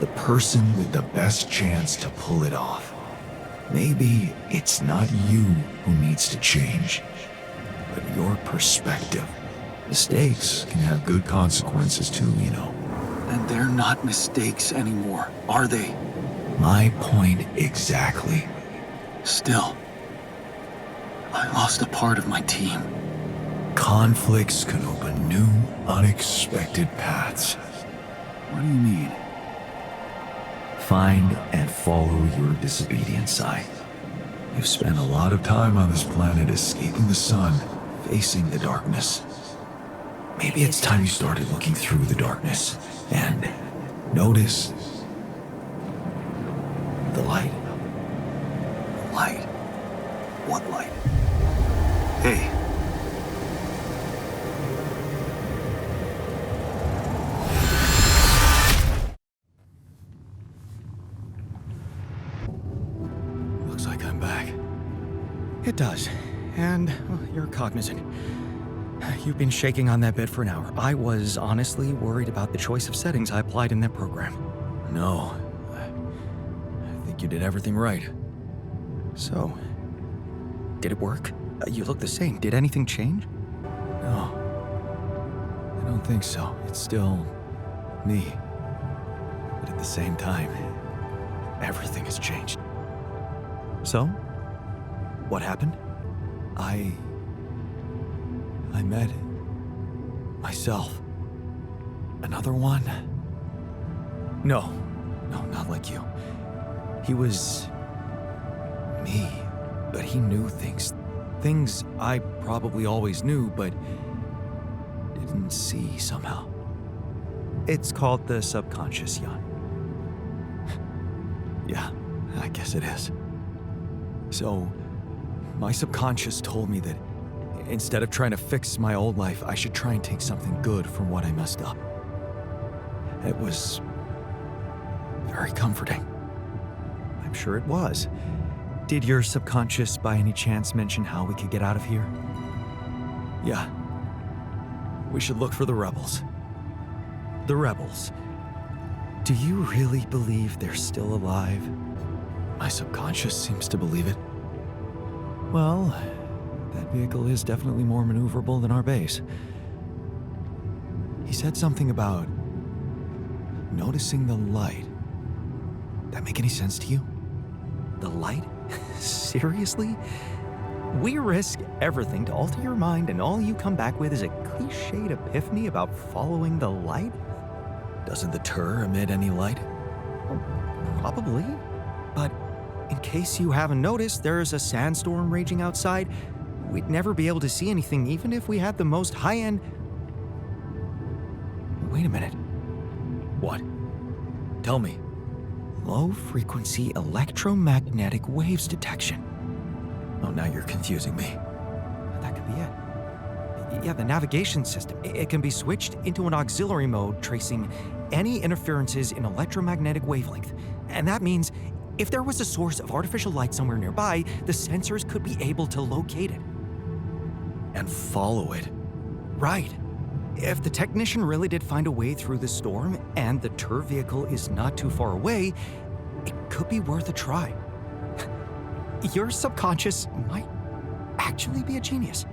The person with the best chance to pull it off. Maybe it's not you who needs to change, but your perspective. Mistakes can have good consequences too, you know. And they're not mistakes anymore, are they? My point exactly. Still, I lost a part of my team. Conflicts can open new, unexpected paths. What do you mean? Find and follow your disobedience, I. You've spent a lot of time on this planet escaping the sun, facing the darkness. Maybe it's time you started looking through the darkness and notice the light. Light? What light? Hey. Looks like I'm back. It does. And well, you're cognizant. You've been shaking on that bed for an hour. I was honestly worried about the choice of settings I applied in that program. No. I think you did everything right. So, did it work? You look the same. Did anything change? No. I don't think so. It's still me. But at the same time, everything has changed. So, what happened? I met myself. Another one? No, not like you. He was me, but he knew things. Things I probably always knew, but didn't see somehow. It's called the subconscious, Jan. Yeah, I guess it is. So, my subconscious told me that instead of trying to fix my old life, I should try and take something good from what I messed up. It was very comforting. I'm sure it was. Did your subconscious by any chance mention how we could get out of here? Yeah. We should look for the rebels. The rebels. Do you really believe they're still alive? My subconscious seems to believe it. Well, that vehicle is definitely more maneuverable than our base. He said something about noticing the light. That make any sense to you? The light? Seriously? We risk everything to alter your mind, and all you come back with is a cliched epiphany about following the light? Doesn't the tur emit any light? Probably. But in case you haven't noticed, there's a sandstorm raging outside. We'd never be able to see anything even if we had the most high-end... Wait a minute. What? Tell me. Low-frequency electromagnetic waves detection. Oh, now you're confusing me. That could be it. Yeah, the navigation system. It can be switched into an auxiliary mode, tracing any interferences in electromagnetic wavelength. And that means if there was a source of artificial light somewhere nearby, the sensors could be able to locate it. And follow it. Right. If the technician really did find a way through the storm, and the tur vehicle is not too far away, it could be worth a try. Your subconscious might actually be a genius.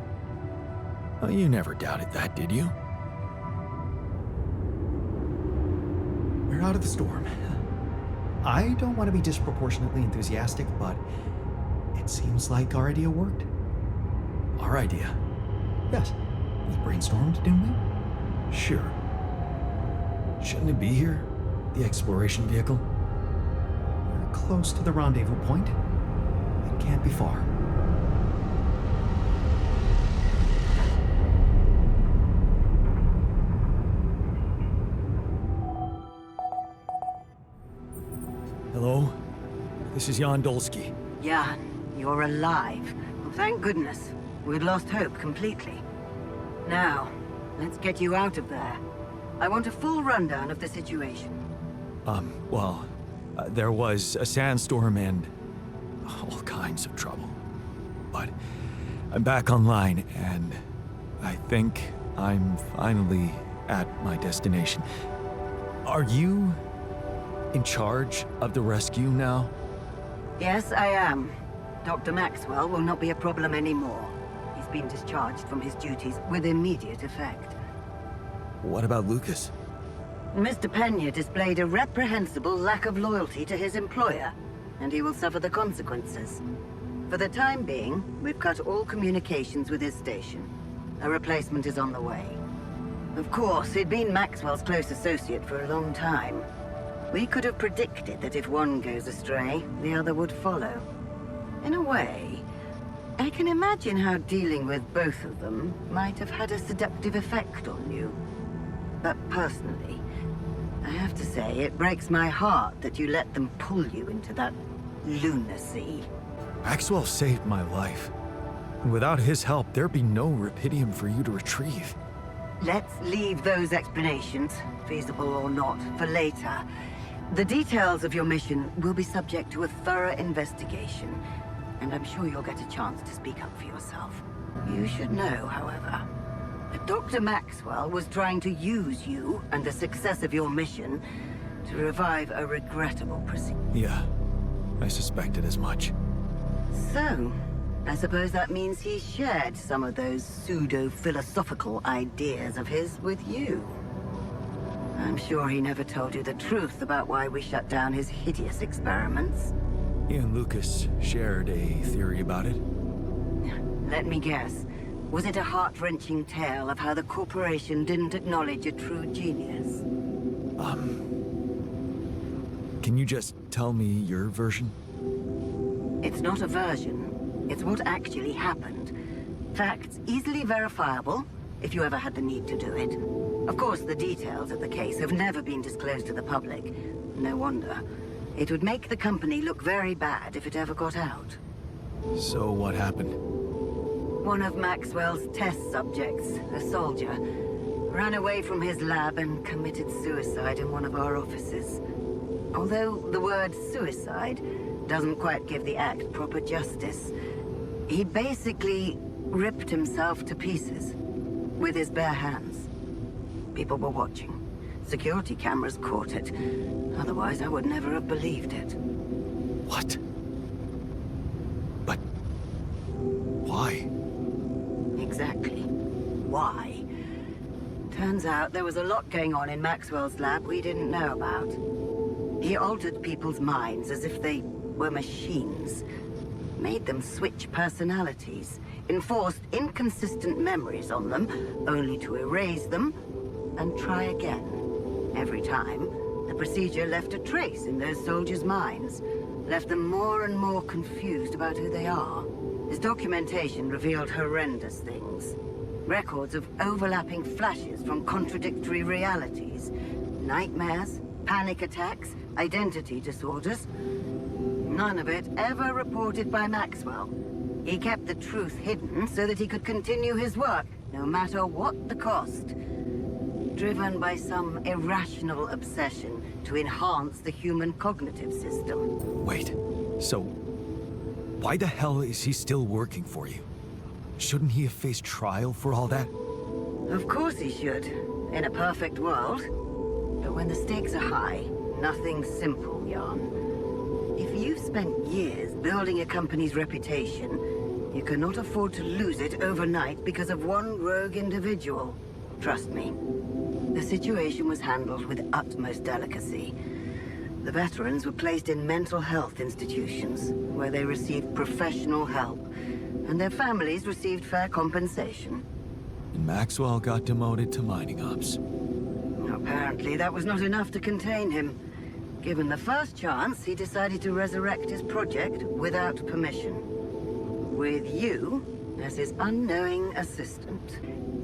Well, you never doubted that, did you? We're out of the storm. I don't want to be disproportionately enthusiastic, but it seems like our idea worked. Our idea? Yes. We brainstormed, didn't we? Sure. Shouldn't it be here? The exploration vehicle? We're close to the rendezvous point. It can't be far. Hello? This is Jan Dolsky. Jan, you're alive. Well, thank goodness. We'd lost hope completely. Now, let's get you out of there. I want a full rundown of the situation. There was a sandstorm and all kinds of trouble. But I'm back online, and I think I'm finally at my destination. Are you in charge of the rescue now? Yes, I am. Dr. Maxwell will not be a problem anymore. He's been discharged from his duties with immediate effect. What about Lucas? Mr. Pena displayed a reprehensible lack of loyalty to his employer, and he will suffer the consequences. For the time being, we've cut all communications with his station. A replacement is on the way. Of course, he'd been Maxwell's close associate for a long time. We could have predicted that if one goes astray, the other would follow. In a way, I can imagine how dealing with both of them might have had a seductive effect on you. But personally, I have to say, it breaks my heart that you let them pull you into that lunacy. Maxwell saved my life. And without his help, there'd be no Rapidium for you to retrieve. Let's leave those explanations, feasible or not, for later. The details of your mission will be subject to a thorough investigation, and I'm sure you'll get a chance to speak up for yourself. You should know, however, that Dr. Maxwell was trying to use you and the success of your mission to revive a regrettable procedure. Yeah, I suspected as much. So, I suppose that means he shared some of those pseudo-philosophical ideas of his with you. I'm sure he never told you the truth about why we shut down his hideous experiments. He and Lucas shared a theory about it. Let me guess. Was it a heart-wrenching tale of how the corporation didn't acknowledge a true genius? Can you just tell me your version? It's not a version. It's what actually happened. Facts easily verifiable, if you ever had the need to do it. Of course, the details of the case have never been disclosed to the public. No wonder. It would make the company look very bad if it ever got out. So what happened? One of Maxwell's test subjects, a soldier, ran away from his lab and committed suicide in one of our offices. Although the word suicide doesn't quite give the act proper justice, he basically ripped himself to pieces with his bare hands. People were watching. Security cameras caught it. Otherwise, I would never have believed it. What? But why? Exactly. Why? Turns out there was a lot going on in Maxwell's lab we didn't know about. He altered people's minds as if they were machines. Made them switch personalities. Enforced inconsistent memories on them, only to erase them and try again. Every time, the procedure left a trace in those soldiers' minds. Left them more and more confused about who they are. His documentation revealed horrendous things. Records of overlapping flashes from contradictory realities. Nightmares, panic attacks, identity disorders. None of it ever reported by Maxwell. He kept the truth hidden so that he could continue his work, no matter what the cost. Driven by some irrational obsession to enhance the human cognitive system. Wait, so why the hell is he still working for you? Shouldn't he have faced trial for all that? Of course he should, in a perfect world. But when the stakes are high, nothing's simple, Jan. If you've spent years building a company's reputation, you cannot afford to lose it overnight because of one rogue individual. Trust me. The situation was handled with utmost delicacy. The veterans were placed in mental health institutions, where they received professional help, and their families received fair compensation. And Maxwell got demoted to mining ops. Apparently, that was not enough to contain him. Given the first chance, he decided to resurrect his project without permission. With you as his unknowing assistant.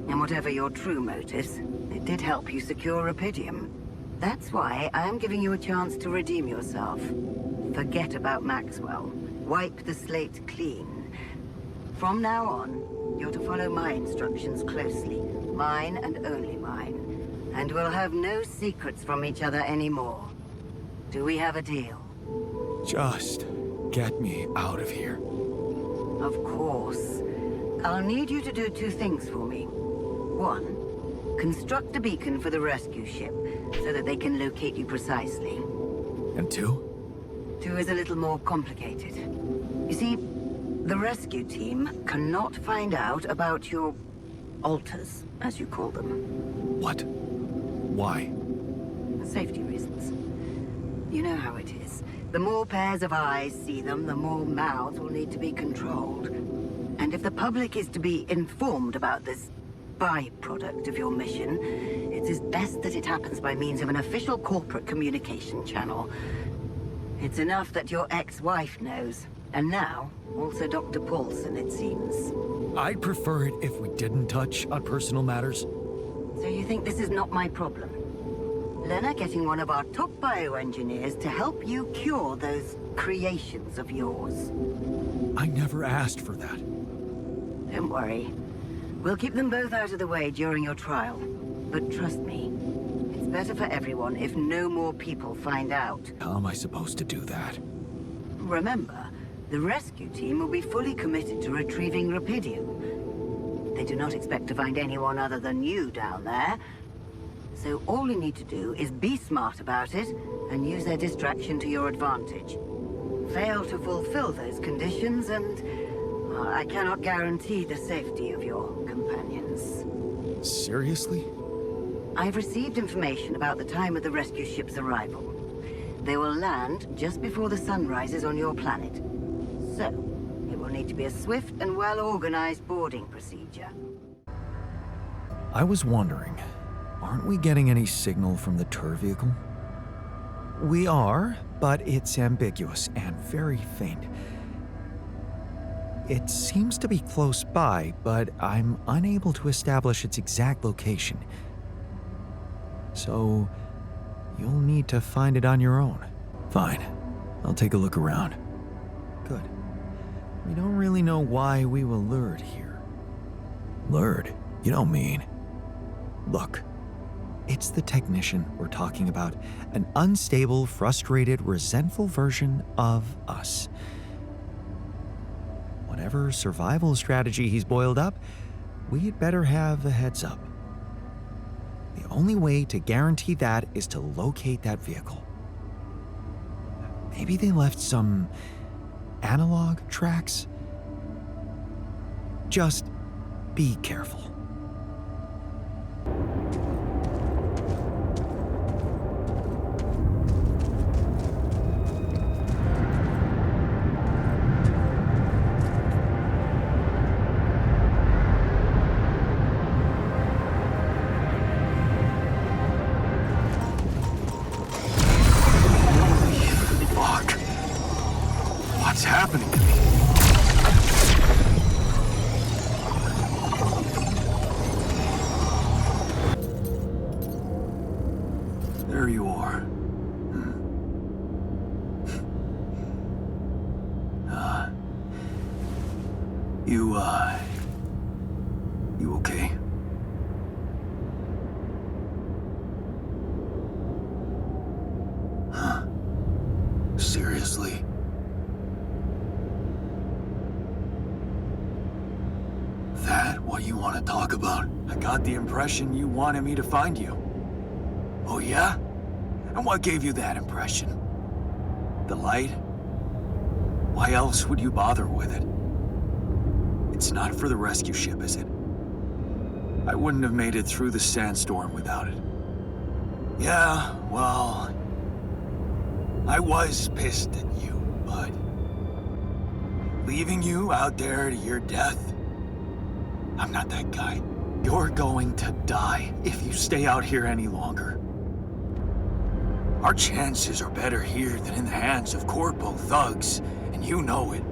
And whatever your true motives, it did help you secure Rapidium. That's why I am giving you a chance to redeem yourself. Forget about Maxwell. Wipe the slate clean. From now on, you're to follow my instructions closely. Mine and only mine. And we'll have no secrets from each other anymore. Do we have a deal? Just get me out of here. Of course. I'll need you to do two things for me. One, construct a beacon for the rescue ship, so that they can locate you precisely. And two? Two is a little more complicated. You see, The rescue team cannot find out about your alters, as you call them. What? Why? Safety reasons. You know how it is. The more pairs of eyes see them, the more mouths will need to be controlled. And if the public is to be informed about this byproduct of your mission, it is best that it happens by means of an official corporate communication channel. It's enough that your ex-wife knows. And now, also Dr. Paulson, it seems. I'd prefer it if we didn't touch on personal matters. So you think this is not my problem? Lena getting one of our top bioengineers to help you cure those creations of yours. I never asked for that. Don't worry. We'll keep them both out of the way during your trial. But trust me, it's better for everyone if no more people find out. How am I supposed to do that? Remember, the rescue team will be fully committed to retrieving Rapidium. They do not expect to find anyone other than you down there. So all you need to do is be smart about it and use their distraction to your advantage. Fail to fulfill those conditions and I cannot guarantee the safety of your companions. Seriously? I've received information about the time of the rescue ship's arrival. They will land just before the sun rises on your planet. So, it will need to be a swift and well-organized boarding procedure. I was wondering, aren't we getting any signal from the tour vehicle? We are, but it's ambiguous and very faint. It seems to be close by, but I'm unable to establish its exact location. So, you'll need to find it on your own. Fine. I'll take a look around. Good. We don't really know why we were lured here. Lured? You don't mean... Look. It's the technician we're talking about. An unstable, frustrated, resentful version of us. Whatever survival strategy he's boiled up, we'd better have a heads up. The only way to guarantee that is to locate that vehicle. Maybe they left some analog tracks? Just be careful. What's happening to me? There you are. You okay? Huh? Seriously? That what you want to talk about? I got the impression you wanted me to find you. Oh yeah? And what gave you that impression? The light? Why else would you bother with it? It's not for the rescue ship, is it? I wouldn't have made it through the sandstorm without it. Yeah, well... I was pissed at you, but... leaving you out there to your death? I'm not that guy. You're going to die if you stay out here any longer. Our chances are better here than in the hands of corpo thugs, and you know it.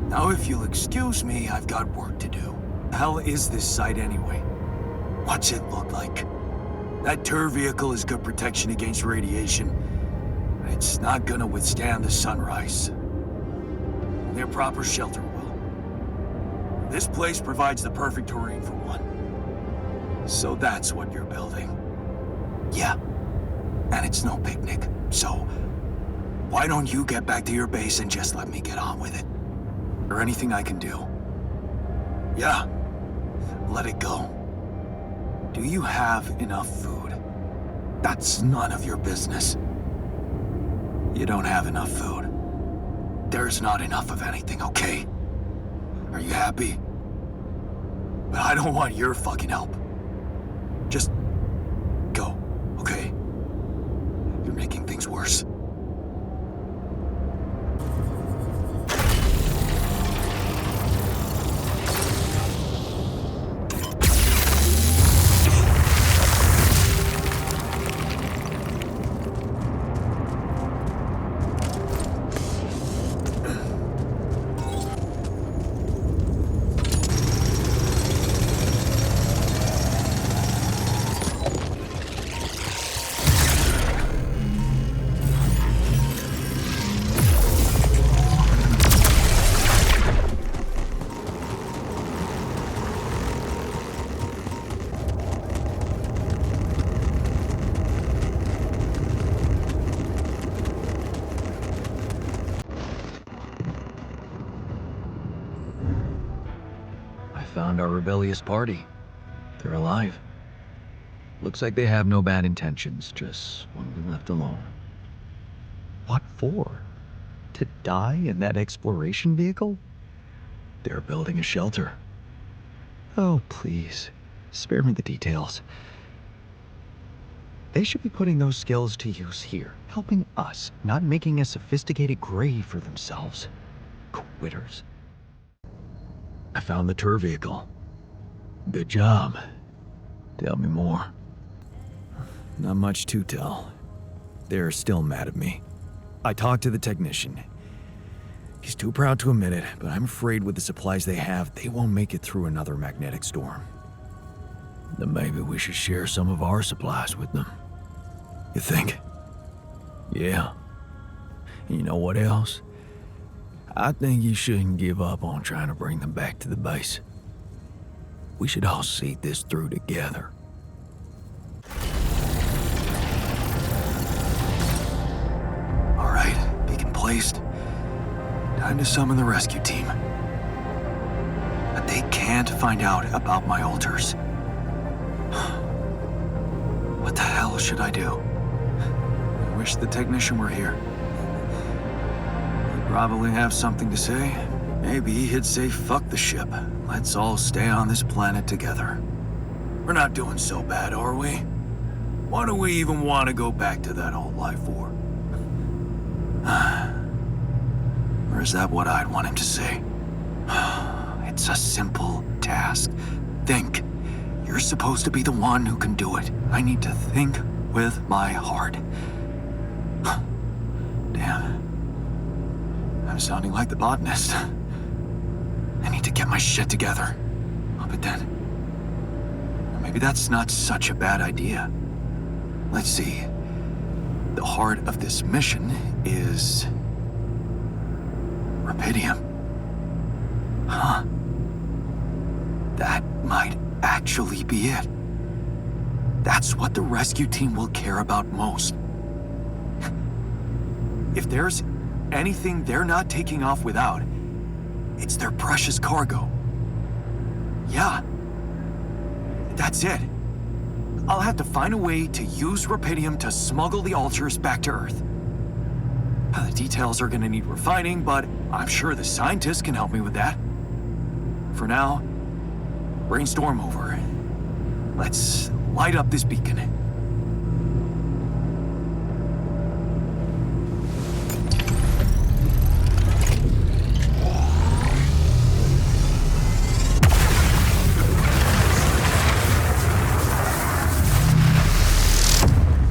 Now, if you'll excuse me, I've got work to do. The hell is this site anyway? What's it look like? That tour vehicle is good protection against radiation. It's not gonna withstand the sunrise. Only a proper shelter will. This place provides the perfect terrain for one. So that's what you're building. Yeah. And it's no picnic, so why don't you get back to your base and just let me get on with it? Or anything I can do? Yeah, let it go. Do you have enough food? That's none of your business. You don't have enough food. There's not enough of anything, okay? Are you happy? But I don't want your fucking help. Just go, okay? You're making things worse. Found our rebellious party. They're alive. Looks like they have no bad intentions, just want to be left alone. What for? To die in that exploration vehicle? They're building a shelter. Oh, please, spare me the details. They should be putting those skills to use here, helping us, not making a sophisticated grave for themselves. Quitters. I found the tour vehicle. Good job. Tell me more. Not much to tell. They're still mad at me. I talked to the technician. He's too proud to admit it, but I'm afraid with the supplies they have, they won't make it through another magnetic storm. Then maybe we should share some of our supplies with them. You think? Yeah. You know what else? I think you shouldn't give up on trying to bring them back to the base. We should all see this through together. All right, beacon placed. Time to summon the rescue team. But they can't find out about my altars. What the hell should I do? I wish the technician were here. He'd probably have something to say. Maybe he'd say, fuck the ship. Let's all stay on this planet together. We're not doing so bad, are we? Why do we even want to go back to that old life for? Or is that what I'd want him to say? It's a simple task. Think. You're supposed to be the one who can do it. I need to think with my heart. Damn. I'm sounding like the botanist. I need to get my shit together. But then, maybe that's not such a bad idea. Let's see. The heart of this mission is Rapidium. Huh. That might actually be it. That's what the rescue team will care about most. If there's anything they're not taking off without, it's their precious cargo. Yeah. That's it. I'll have to find a way to use Rapidium to smuggle the altars back to Earth. The details are gonna need refining, but I'm sure the scientists can help me with that. For now, brainstorm over. Let's light up this beacon.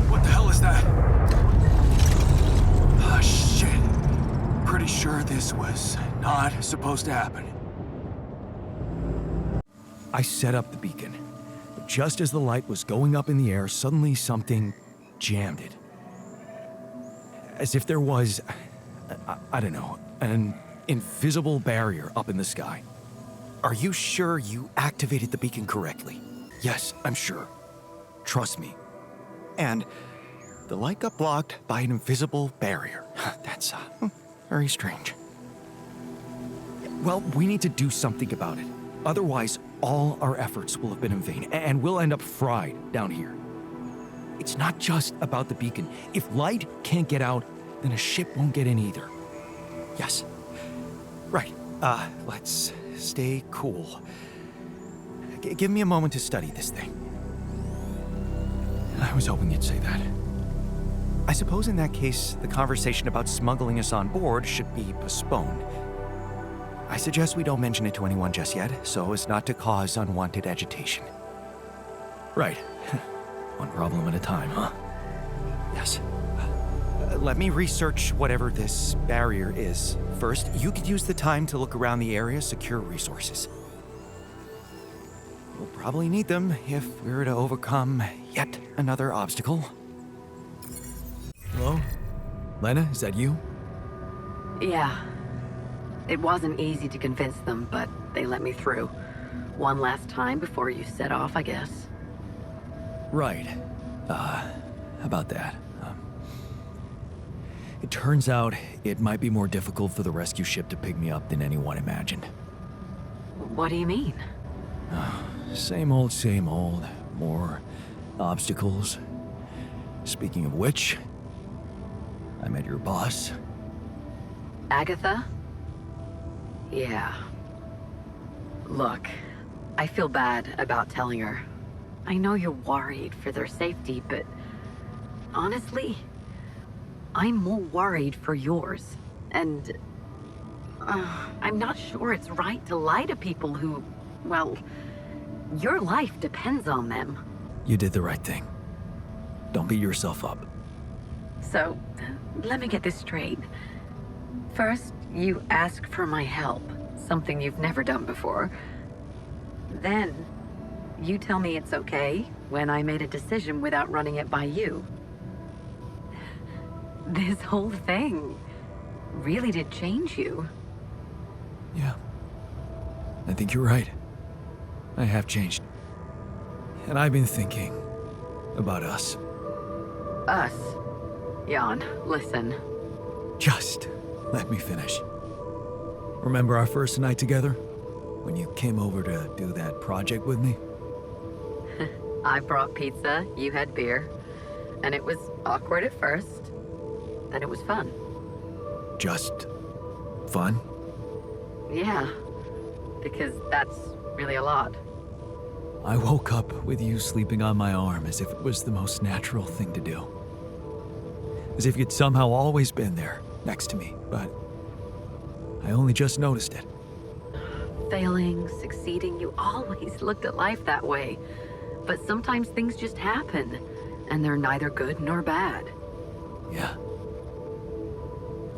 What the hell is that? Ah, shit. Pretty sure this was not supposed to happen. I set up the beacon. But just as the light was going up in the air, suddenly something jammed it. As if there was, I don't know, an invisible barrier up in the sky. Are you sure you activated the beacon correctly? Yes, I'm sure. Trust me. And the light got blocked by an invisible barrier. That's very strange. Well, we need to do something about it. Otherwise, all our efforts will have been in vain, and we'll end up fried down here. It's not just about the beacon. If light can't get out, then a ship won't get in either. Yes. Right. Let's stay cool. Give me a moment to study this thing. I was hoping you'd say that. I suppose in that case, the conversation about smuggling us on board should be postponed. I suggest we don't mention it to anyone just yet, so as not to cause unwanted agitation. Right. One problem at a time, huh? Yes. Let me research whatever this barrier is. First, you could use the time to look around the area, secure resources. We'll probably need them if we're to overcome yet another obstacle. Hello? Lena, is that you? Yeah. It wasn't easy to convince them, but they let me through. One last time before you set off, I guess. Right. About that. It turns out it might be more difficult for the rescue ship to pick me up than anyone imagined. What do you mean? Same old, same old. More obstacles. Speaking of which, I met your boss. Agatha? Yeah. Look, I feel bad about telling her. I know you're worried for their safety, but honestly, I'm more worried for yours. And I'm not sure it's right to lie to people who, well, your life depends on them. You did the right thing. Don't beat yourself up. So, let me get this straight. First, you ask for my help, something you've never done before. Then, you tell me it's okay when I made a decision without running it by you. This whole thing really did change you. Yeah. I think you're right. I have changed. And I've been thinking about us. Us? Jan, listen. Just let me finish. Remember our first night together? When you came over to do that project with me? I brought pizza, you had beer. And it was awkward at first. Then it was fun. Just fun? Yeah. Because that's really a lot. I woke up with you sleeping on my arm as if it was the most natural thing to do. As if you'd somehow always been there, next to me, but I only just noticed it. Failing, succeeding, you always looked at life that way. But sometimes things just happen, and they're neither good nor bad. Yeah.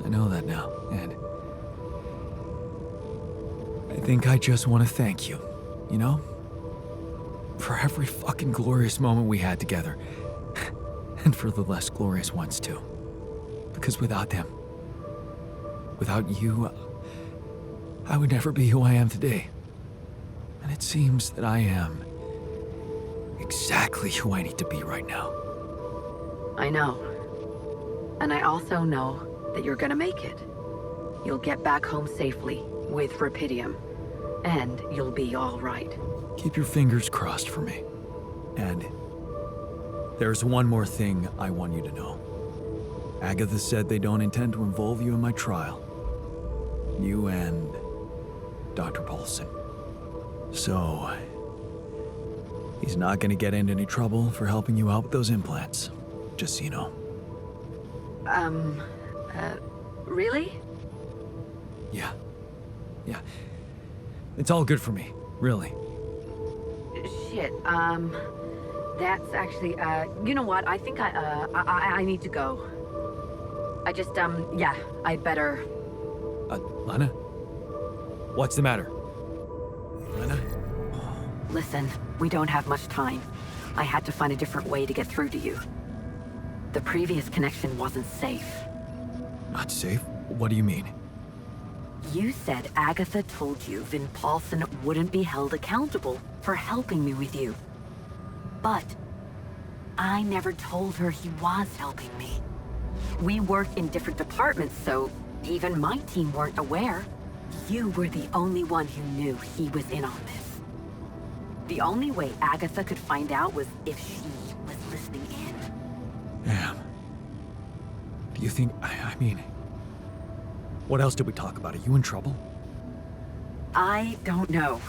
I know that now, and I think I just want to thank you, you know? For every fucking glorious moment we had together. And for the less glorious ones, too. Because without them, without you, I would never be who I am today. And it seems that I am exactly who I need to be right now. I know. And I also know that you're gonna make it. You'll get back home safely with Rapidium. And you'll be all right. Keep your fingers crossed for me. And there's one more thing I want you to know. Agatha said they don't intend to involve you in my trial. You and Dr. Paulson. So, he's not gonna get into any trouble for helping you out with those implants. Just so you know. Really? Yeah. It's all good for me, really. Shit, that's actually, you know what? I think I need to go. I just, yeah, I better... Lena? What's the matter? Lena? Listen, we don't have much time. I had to find a different way to get through to you. The previous connection wasn't safe. Not safe? What do you mean? You said Agatha told you Vin Paulson wouldn't be held accountable for helping me with you. But I never told her he was helping me. We worked in different departments, so even my team weren't aware. You were the only one who knew he was in on this. The only way Agatha could find out was if she was listening in. Damn. Do you think... I mean... What else did we talk about? Are you in trouble? I don't know.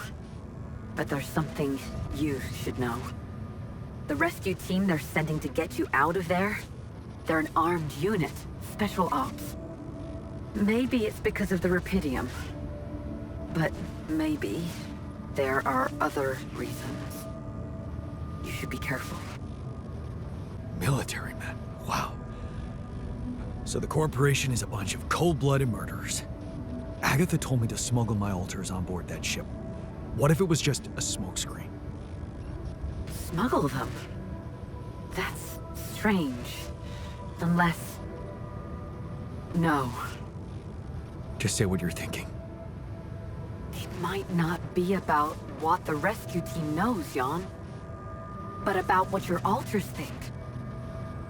But there's something you should know. The rescue team they're sending to get you out of there, they're an armed unit, special ops. Maybe it's because of the Rapidium. But maybe there are other reasons. You should be careful. Military men. Wow. So the corporation is a bunch of cold-blooded murderers. Agatha told me to smuggle my altars on board that ship. What if it was just a smokescreen? Smuggle them? That's strange. Unless... No. Just say what you're thinking. It might not be about what the rescue team knows, Jan. But about what your altars think.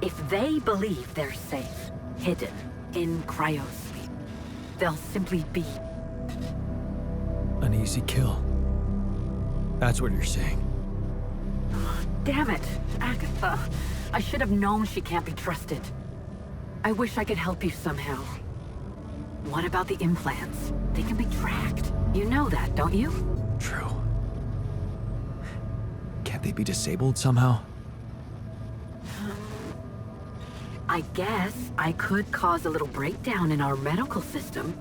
If they believe they're safe, hidden, in cryosleep, they'll simply be... An easy kill. That's what you're saying. Damn it, Agatha. I should have known she can't be trusted. I wish I could help you somehow. What about the implants? They can be tracked. You know that, don't you? True. Can't they be disabled somehow? I guess I could cause a little breakdown in our medical system.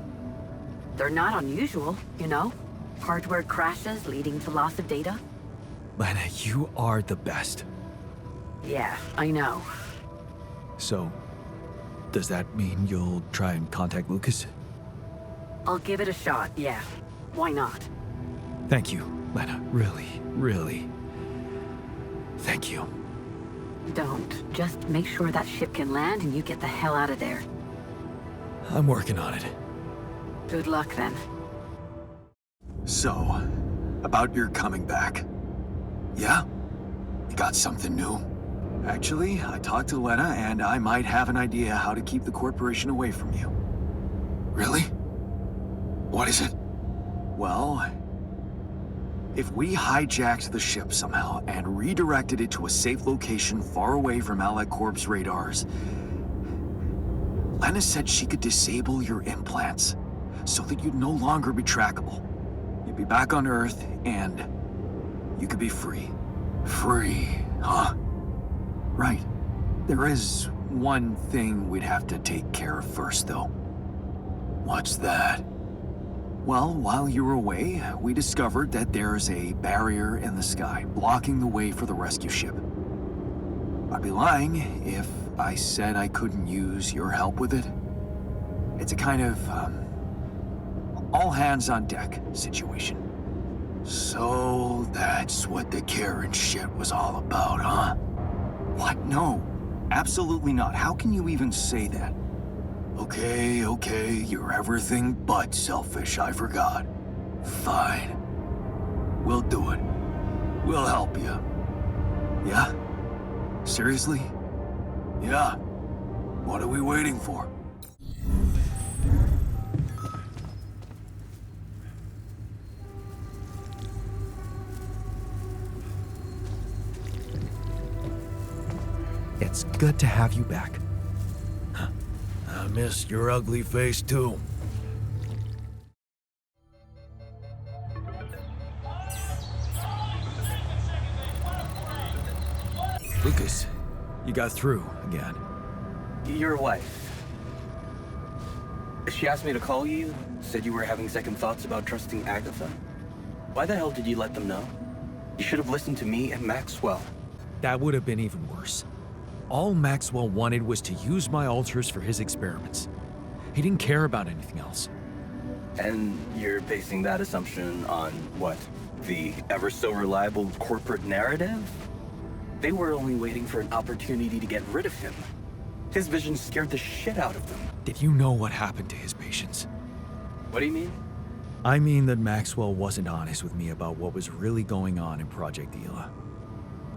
They're not unusual, you know? Hardware crashes leading to loss of data. Lena, you are the best. Yeah, I know. So, does that mean you'll try and contact Lucas? I'll give it a shot, yeah. Why not? Thank you, Lena. Really, really. Thank you. Don't. Just make sure that ship can land and you get the hell out of there. I'm working on it. Good luck then. So, about your coming back. Yeah? You got something new? Actually, I talked to Lena and I might have an idea how to keep the corporation away from you. Really? What is it? Well, if we hijacked the ship somehow and redirected it to a safe location far away from Allied Corp's radars, Lena said she could disable your implants so that you'd no longer be trackable. You'd be back on Earth and you could be free. Free, huh? Right. There is one thing we'd have to take care of first, though. What's that? Well, while you were away, we discovered that there's a barrier in the sky blocking the way for the rescue ship. I'd be lying if I said I couldn't use your help with it. It's a kind of, all-hands-on-deck situation. So that's what the Karen shit was all about, huh? What? No. Absolutely not. How can you even say that? Okay, you're everything but selfish, I forgot. Fine. We'll do it. We'll help you. Yeah? Seriously? Yeah. What are we waiting for? It's good to have you back. I missed your ugly face, too. Lucas, you got through again. Your wife. She asked me to call you, said you were having second thoughts about trusting Agatha. Why the hell did you let them know? You should have listened to me and Maxwell. That would have been even worse. All Maxwell wanted was to use my altars for his experiments. He didn't care about anything else. And you're basing that assumption on what? The ever-so-reliable corporate narrative? They were only waiting for an opportunity to get rid of him. His vision scared the shit out of them. Did you know what happened to his patients? What do you mean? I mean that Maxwell wasn't honest with me about what was really going on in Project Ela.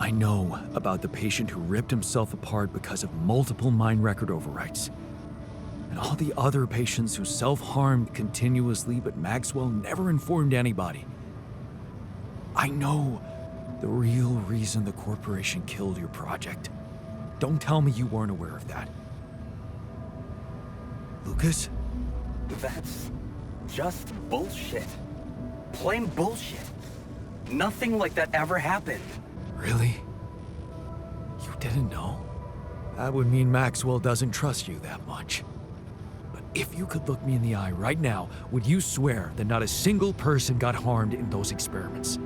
I know about the patient who ripped himself apart because of multiple mind record overwrites. And all the other patients who self-harmed continuously, but Maxwell never informed anybody. I know the real reason the corporation killed your project. Don't tell me you weren't aware of that. Lucas? That's just bullshit. Plain bullshit. Nothing like that ever happened. Really? You didn't know? That would mean Maxwell doesn't trust you that much. But if you could look me in the eye right now, would you swear that not a single person got harmed in those experiments?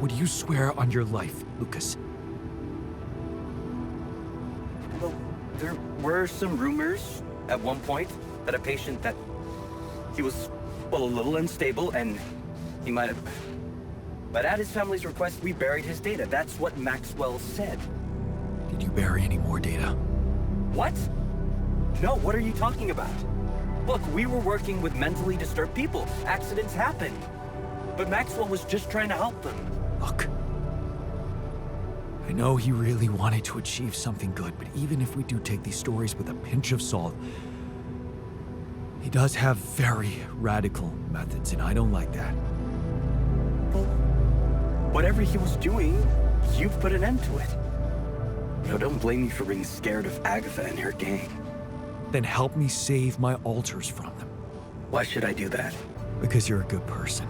Would you swear on your life, Lucas? Well, there were some rumors at one point that a patient that he was, well, a little unstable and he might have... But at his family's request, we buried his data. That's what Maxwell said. Did you bury any more data? What? No, what are you talking about? Look, we were working with mentally disturbed people. Accidents happen. But Maxwell was just trying to help them. Look, I know he really wanted to achieve something good, but even if we do take these stories with a pinch of salt, he does have very radical methods, and I don't like that. Well, whatever he was doing, you've put an end to it. No, don't blame me for being scared of Agatha and her gang. Then help me save my altars from them. Why should I do that? Because you're a good person.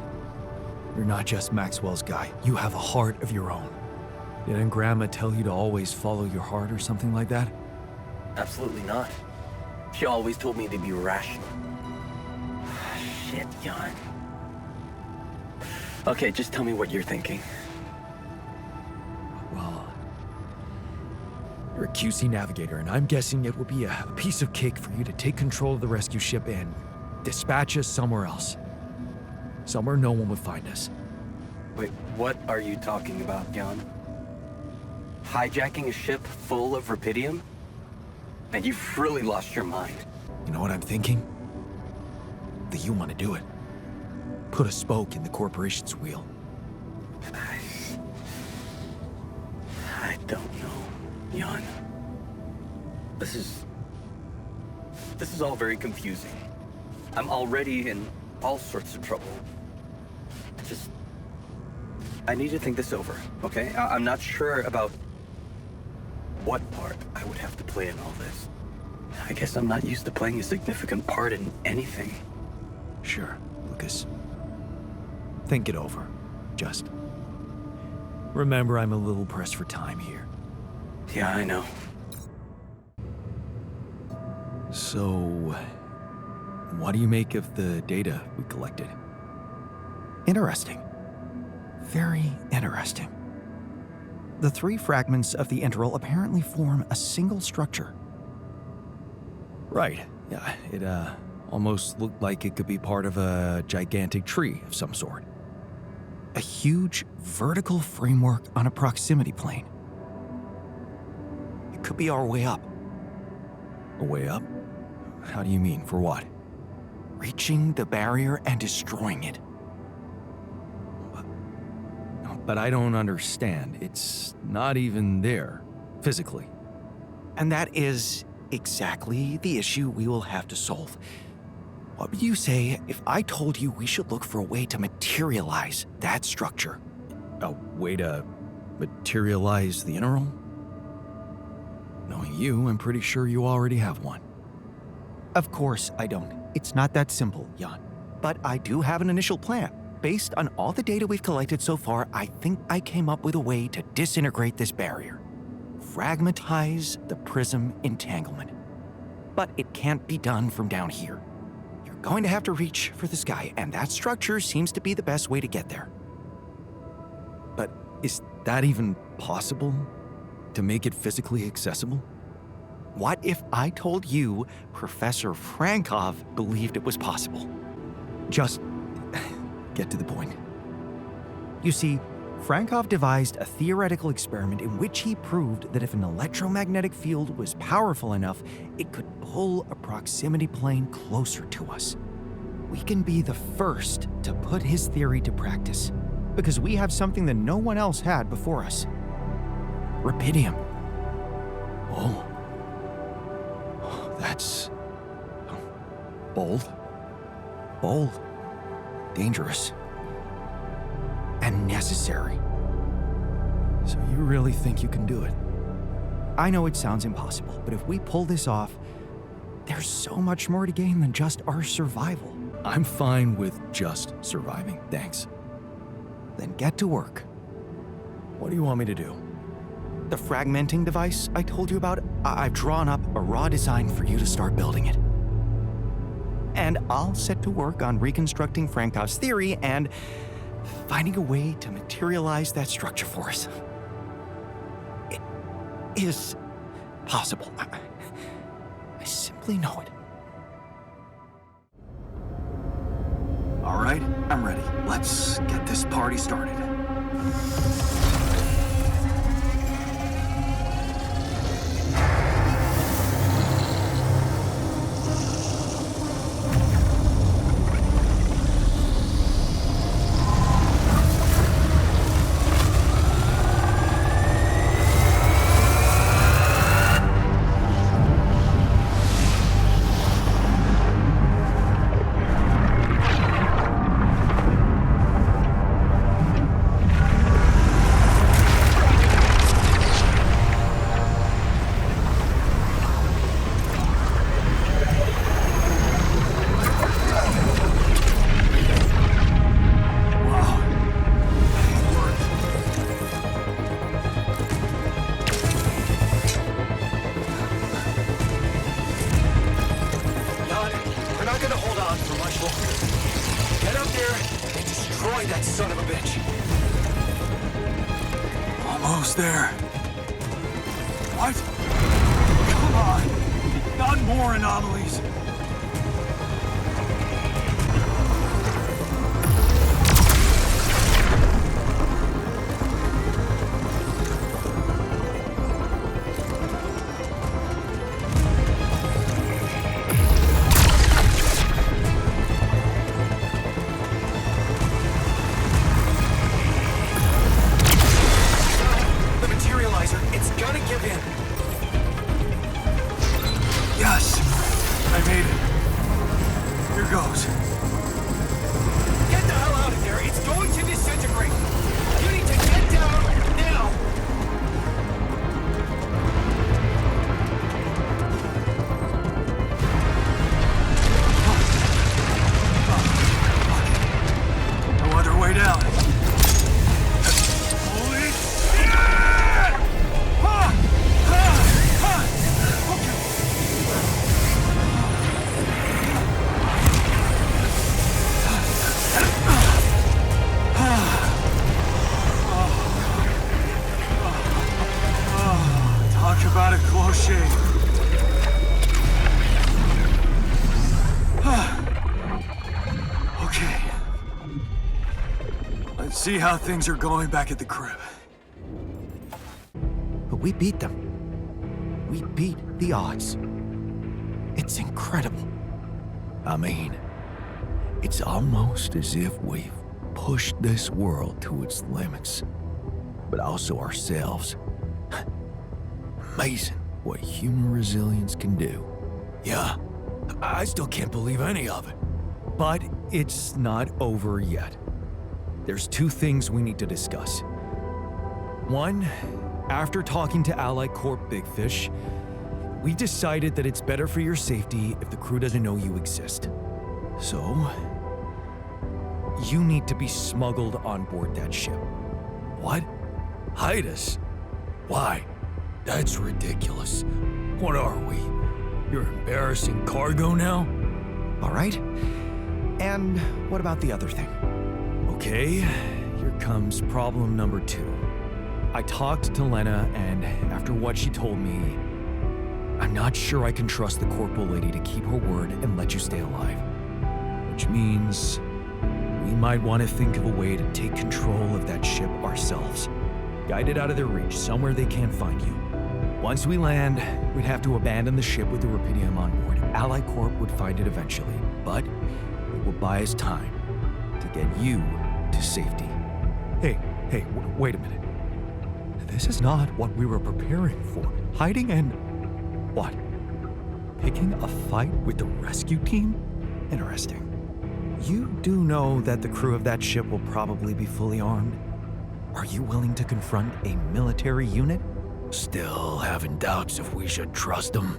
You're not just Maxwell's guy. You have a heart of your own. Didn't Grandma tell you to always follow your heart or something like that? Absolutely not. She always told me to be rational. Shit, Jan. Okay, just tell me what you're thinking. Well, you're a QC navigator, and I'm guessing it would be a piece of cake for you to take control of the rescue ship and dispatch us somewhere else. Somewhere no one would find us. Wait, what are you talking about, Jan? Hijacking a ship full of rupidium? And you've really lost your mind. You know what I'm thinking? That you want to do it. Put a spoke in the corporation's wheel. I don't know, Jan. This is all very confusing. I'm already in all sorts of trouble. I need to think this over, okay? I'm not sure about what part I would have to play in all this. I guess I'm not used to playing a significant part in anything. Sure, Lucas. Think it over. Just remember, I'm a little pressed for time here. Yeah, I know. So, what do you make of the data we collected? Interesting. Very interesting. The three fragments of the integral apparently form a single structure. Right. Yeah, it almost looked like it could be part of a gigantic tree of some sort. A huge vertical framework on a proximity plane. It could be our way up. A way up? How do you mean? For what? Reaching the barrier and destroying it. But I don't understand. It's not even there, physically. And that is exactly the issue we will have to solve. What would you say if I told you we should look for a way to materialize that structure? A way to materialize the integral? Knowing you, I'm pretty sure you already have one. Of course I don't. It's not that simple, Jan. But I do have an initial plan. Based on all the data we've collected so far, I think I came up with a way to disintegrate this barrier. Fragmentize the prism entanglement. But it can't be done from down here. You're going to have to reach for the sky, and that structure seems to be the best way to get there. But is that even possible? To make it physically accessible? What if I told you Professor Frankov believed it was possible? Just get to the point. You see, Frankov devised a theoretical experiment in which he proved that if an electromagnetic field was powerful enough, it could pull a proximity plane closer to us. We can be the first to put his theory to practice, because we have something that no one else had before us. Rupidium. Oh. That's bold. Bold. Dangerous. And necessary. So you really think you can do it? I know it sounds impossible, but if we pull this off, there's so much more to gain than just our survival. I'm fine with just surviving, thanks. Then get to work. What do you want me to do? The fragmenting device I told you about, I've drawn up a raw design for you to start building it. And I'll set to work on reconstructing Frankov's theory and finding a way to materialize that structure for us. It is possible. I simply know it. All right, I'm ready. Let's get this party started. Almost there. What? Come on! Not more anomalies! Yes! I made it. Here goes. Get the hell out of there! It's going to disintegrate! You need to get down now! No other way down. Holy shit! Talk about a close shave. Okay. Let's see how things are going back at the crib. But we beat them. We beat the odds. It's incredible. I mean, it's almost as if we've pushed this world to its limits, but also ourselves. Amazing what human resilience can do. Yeah, I still can't believe any of it. But it's not over yet. There's two things we need to discuss. One, after talking to Allied Corp Big Fish, we decided that it's better for your safety if the crew doesn't know you exist. So, you need to be smuggled on board that ship. What? Hide us? Why? That's ridiculous. What are we? Your embarrassing cargo now? All right? And what about the other thing? Okay, here comes problem number 2. I talked to Lena, and after what she told me, I'm not sure I can trust the corporal lady to keep her word and let you stay alive. Which means we might want to think of a way to take control of that ship ourselves. Guide it out of their reach, somewhere they can't find you. Once we land, we'd have to abandon the ship with the Rupidium on board. Allied Corp would find it eventually, but it will buy us time to get you to safety. Hey, wait a minute. This is not what we were preparing for. Hiding and... what? Picking a fight with the rescue team? Interesting. You do know that the crew of that ship will probably be fully armed? Are you willing to confront a military unit? Still having doubts if we should trust them?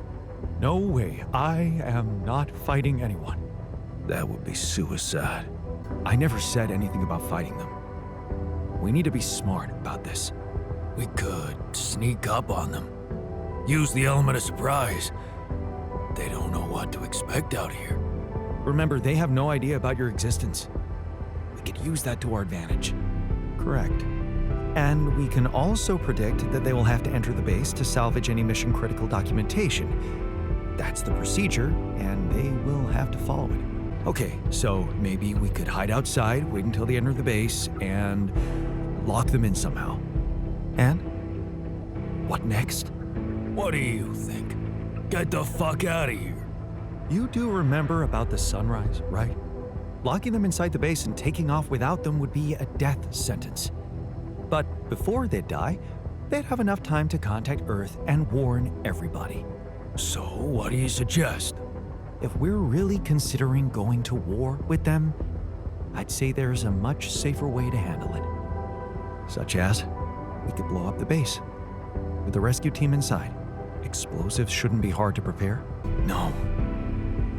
No way. I am not fighting anyone. That would be suicide. I never said anything about fighting them. We need to be smart about this. We could sneak up on them. Use the element of surprise. They don't know what to expect out here. Remember, they have no idea about your existence. We could use that to our advantage. Correct. And we can also predict that they will have to enter the base to salvage any mission-critical documentation. That's the procedure, and they will have to follow it. Okay, so maybe we could hide outside, wait until they enter the base, and lock them in somehow. And? What next? What do you think? Get the fuck out of here. You do remember about the sunrise, right? Locking them inside the base and taking off without them would be a death sentence. But before they'd die, they'd have enough time to contact Earth and warn everybody. So what do you suggest? If we're really considering going to war with them, I'd say there's a much safer way to handle it. Such as, we could blow up the base with the rescue team inside. Explosives shouldn't be hard to prepare. No,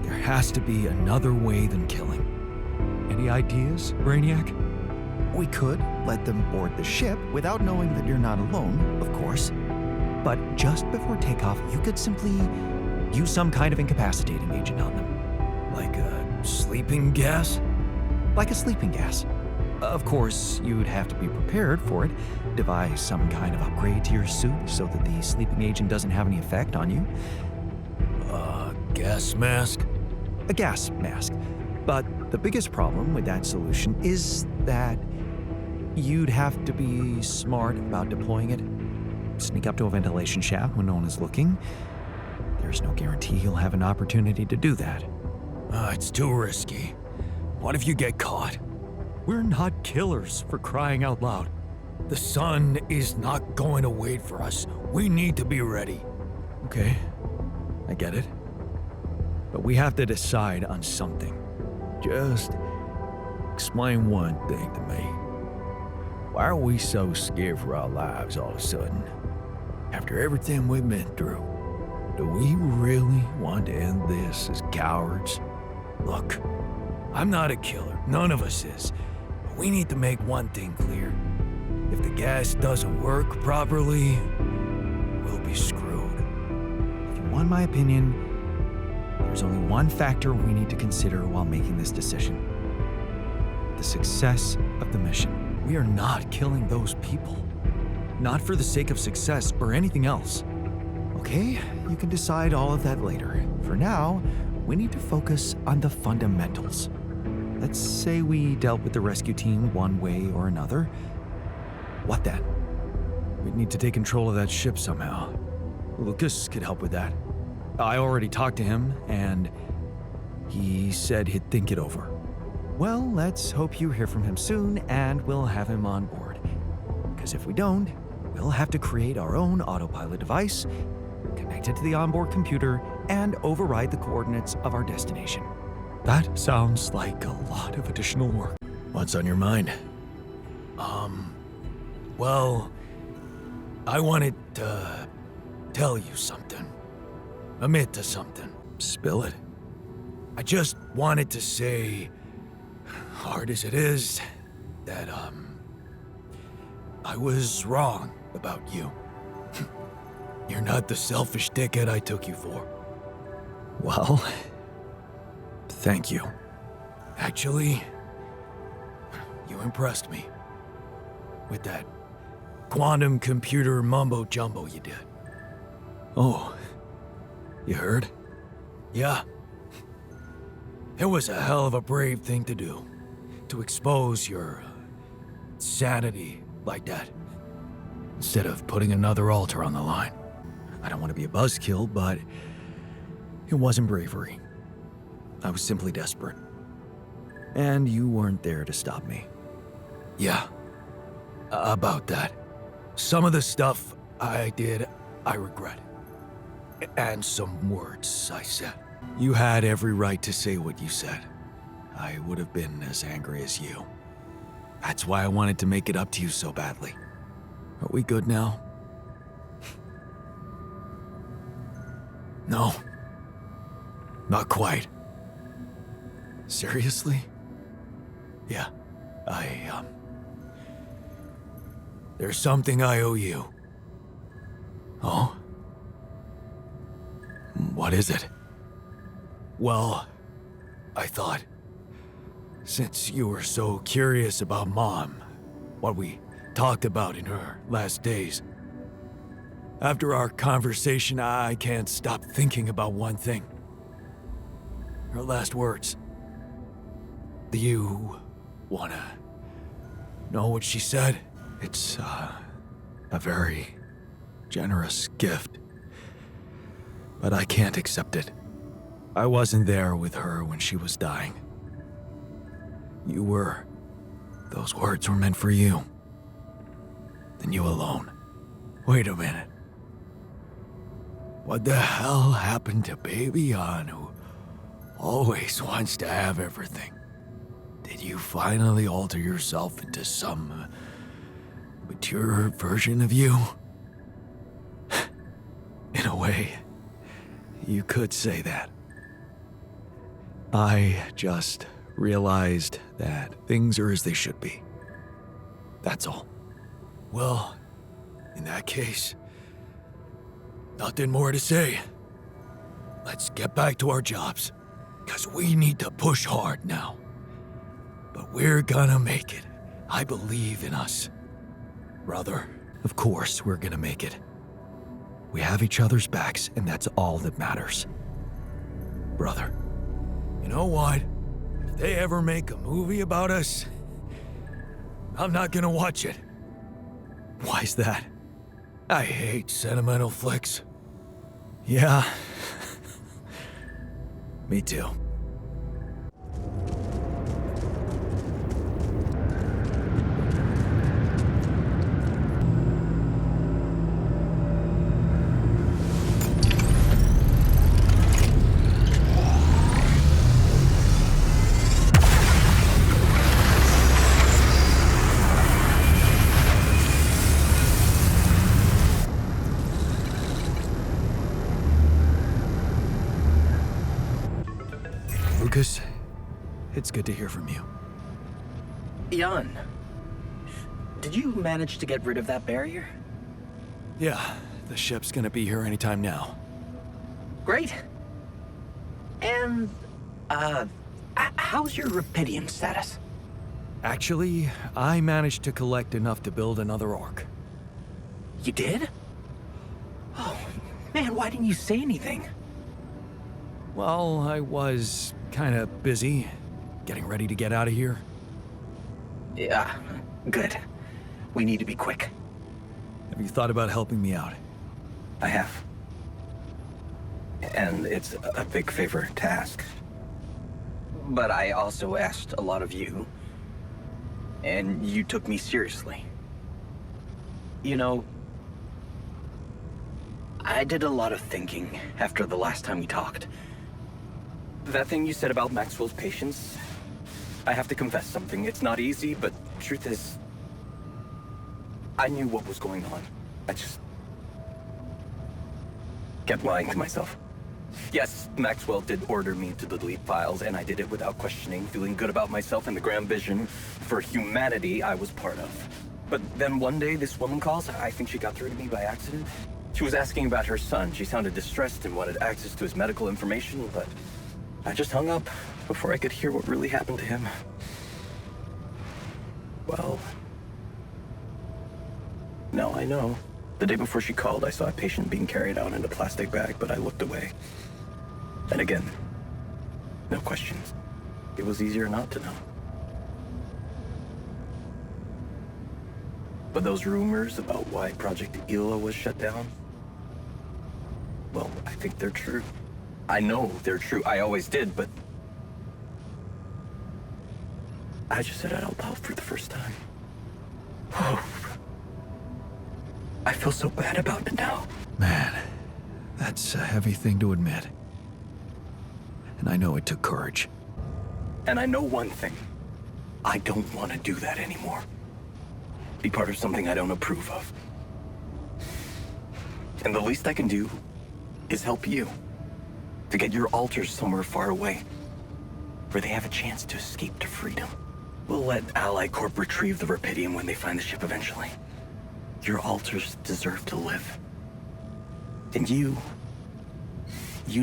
there has to be another way than killing. Any ideas, Brainiac? We could let them board the ship without knowing that you're not alone, of course. But just before takeoff, you could simply use some kind of incapacitating agent on them. Like a sleeping gas? Like a sleeping gas. Of course, you'd have to be prepared for it. Devise some kind of upgrade to your suit so that the sleeping agent doesn't have any effect on you. A gas mask? A gas mask. But the biggest problem with that solution is that you'd have to be smart about deploying it. Sneak up to a ventilation shaft when no one is looking. There's no guarantee you'll have an opportunity to do that. It's too risky. What if you get caught? We're not killers, for crying out loud. The sun is not going to wait for us. We need to be ready. Okay, I get it. But we have to decide on something. Just explain one thing to me. Why are we so scared for our lives all of a sudden? After everything we've been through, do we really want to end this as cowards? Look, I'm not a killer. None of us is. But we need to make one thing clear. If the gas doesn't work properly, we'll be screwed. If you want my opinion, there's only one factor we need to consider while making this decision. The success of the mission. We are not killing those people. Not for the sake of success or anything else. Okay, you can decide all of that later. For now, we need to focus on the fundamentals. Let's say we dealt with the rescue team one way or another. What then? We'd need to take control of that ship somehow. Lucas could help with that. I already talked to him, and he said he'd think it over. Well, let's hope you hear from him soon, and we'll have him on board. Because if we don't, we'll have to create our own autopilot device, connect it to the onboard computer, and override the coordinates of our destination. That sounds like a lot of additional work. What's on your mind? Well, I wanted to tell you something. Admit to something. Spill it. I just wanted to say, hard as it is, that, I was wrong about you. You're not the selfish dickhead I took you for. Well, thank you. Actually, you impressed me with that quantum computer mumbo-jumbo you did. Oh, you heard? Yeah. It was a hell of a brave thing to do. To expose your sanity like that. Instead of putting another altar on the line. I don't want to be a buzzkill, but it wasn't bravery. I was simply desperate. And you weren't there to stop me. Yeah, about that. Some of the stuff I did, I regret. And some words I said. You had every right to say what you said. I would have been as angry as you. That's why I wanted to make it up to you so badly. Are we good now? No. Not quite. Seriously? Yeah, there's something I owe you. Oh? What is it? Well, I thought, since you were so curious about Mom, what we talked about in her last days, after our conversation, I can't stop thinking about one thing. Her last words. Do you wanna know what she said? It's, a very generous gift. But I can't accept it. I wasn't there with her when she was dying. You were. Those words were meant for you. And you alone. Wait a minute. What the hell happened to Baby An, who always wants to have everything? Did you finally alter yourself into some mature version of you? In a way, you could say that. I just realized that things are as they should be. That's all. Well, in that case, nothing more to say. Let's get back to our jobs, because we need to push hard now. But we're gonna make it. I believe in us. Brother, of course we're gonna make it. We have each other's backs, and that's all that matters. Brother. You know what? If they ever make a movie about us, I'm not gonna watch it. Why's that? I hate sentimental flicks. Yeah. Me too. Lucas, it's good to hear from you. Jan, did you manage to get rid of that barrier? Yeah, the ship's gonna be here anytime now. Great. And, how's your rupidium status? Actually, I managed to collect enough to build another arc. You did? Oh, man, why didn't you say anything? Well, I was kinda busy getting ready to get out of here. Yeah, good. We need to be quick. Have you thought about helping me out? I have. And it's a big favor to ask. But I also asked a lot of you. And you took me seriously. You know, I did a lot of thinking after the last time we talked. That thing you said about Maxwell's patience, I have to confess something. It's not easy, but truth is, I knew what was going on. I just kept lying to myself. Yes, Maxwell did order me to delete files, and I did it without questioning, feeling good about myself and the grand vision for humanity I was part of. But then one day, this woman calls. I think she got through to me by accident. She was asking about her son. She sounded distressed and wanted access to his medical information, but I just hung up before I could hear what really happened to him. Well, now I know. The day before she called, I saw a patient being carried out in a plastic bag, but I looked away. And again, no questions. It was easier not to know. But those rumors about why Project Ela was shut down, well, I think they're true. I know they're true. I always did, but I just said it out loud for the first time. Oh, I feel so bad about it now. Man, that's a heavy thing to admit. And I know it took courage. And I know one thing. I don't want to do that anymore. Be part of something I don't approve of. And the least I can do is help you to get your altars somewhere far away. where they have a chance to escape to freedom. We'll let Ally Corp retrieve the Rapidium when they find the ship eventually. Your alters deserve to live. And you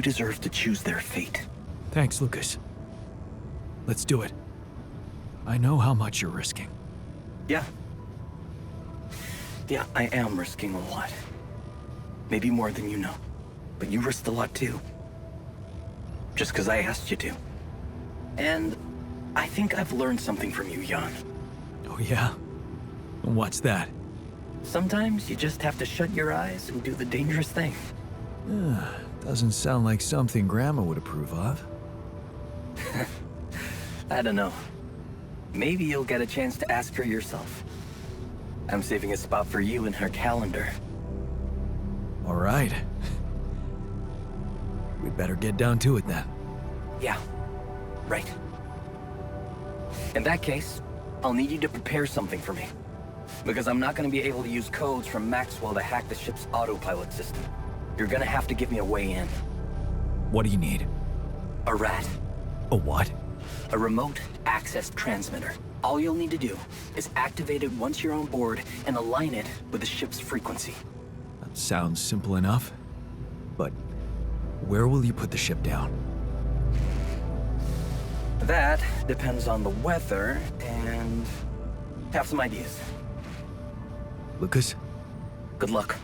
deserve to choose their fate. Thanks, Lucas. Let's do it. I know how much you're risking. Yeah. Yeah, I am risking a lot. Maybe more than you know. But you risked a lot too. Just because I asked you to. And I think I've learned something from you, Jan. Oh yeah? What's that? Sometimes you just have to shut your eyes and do the dangerous thing. Doesn't sound like something Grandma would approve of. I don't know. Maybe you'll get a chance to ask her yourself. I'm saving a spot for you in her calendar. All right. We'd better get down to it then. Yeah, right. In that case, I'll need you to prepare something for me. Because I'm not going to be able to use codes from Maxwell to hack the ship's autopilot system. You're going to have to give me a way in. What do you need? A rat. A what? A remote access transmitter. All you'll need to do is activate it once you're on board and align it with the ship's frequency. That sounds simple enough. But where will you put the ship down? That depends on the weather and have some ideas. Lucas? Good luck.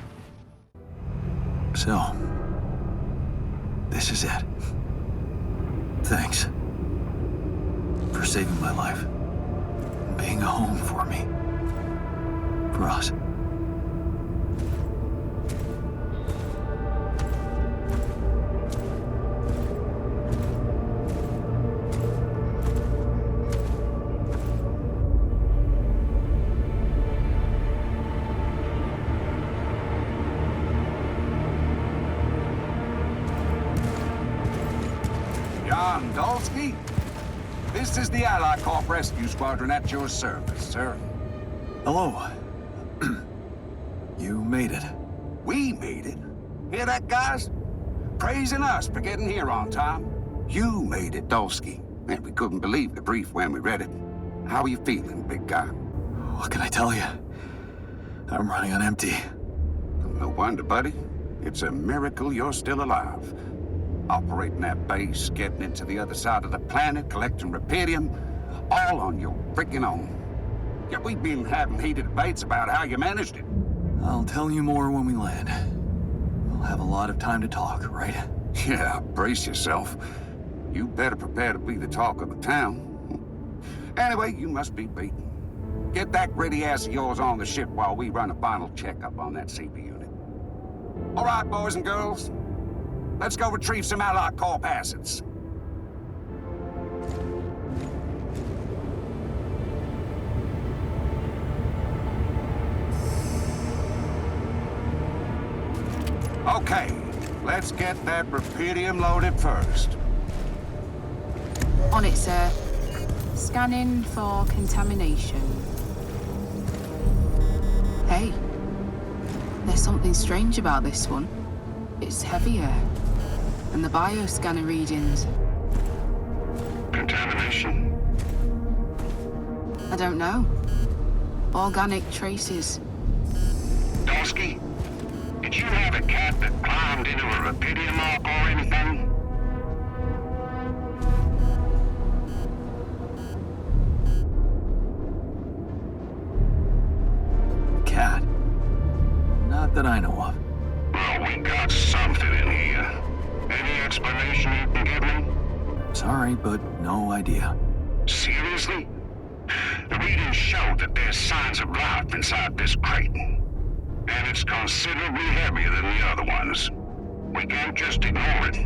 So, this is it. Thanks for saving my life. Being a home for me. For us. This is the Ally Corp Rescue Squadron at your service, sir. Hello. You made it. We made it. Hear that, guys? Praising us for getting here on time. You made it, Dolsky. And we couldn't believe the brief when we read it. How are you feeling, big guy? What can I tell you? I'm running on empty. No wonder, buddy. It's a miracle you're still alive. Operating that base, getting into the other side of the planet, collecting Rapidium, all on your freaking own. Yet we've been having heated debates about how you managed it. I'll tell you more when we land. We'll have a lot of time to talk, right? Yeah, brace yourself. You better prepare to be the talk of the town. Anyway, you must be beaten. Get that gritty ass of yours on the ship while we run a final checkup on that CP unit. All right, boys and girls. Let's go retrieve some Ally Corp assets. Okay, let's get that Rapidium loaded first. On it, sir. Scanning for contamination. Hey, there's something strange about this one. It's heavier. And the bioscanner readings. Contamination? I don't know. Organic traces. Dosky, did you have a cat that climbed into a Rapidium arc or anything? Cat? Not that I know of. Well, we got something in here. Any explanation you can give me? Sorry, but no idea. Seriously? The readings show that there's signs of life inside this crate. And it's considerably heavier than the other ones. We can't just ignore it.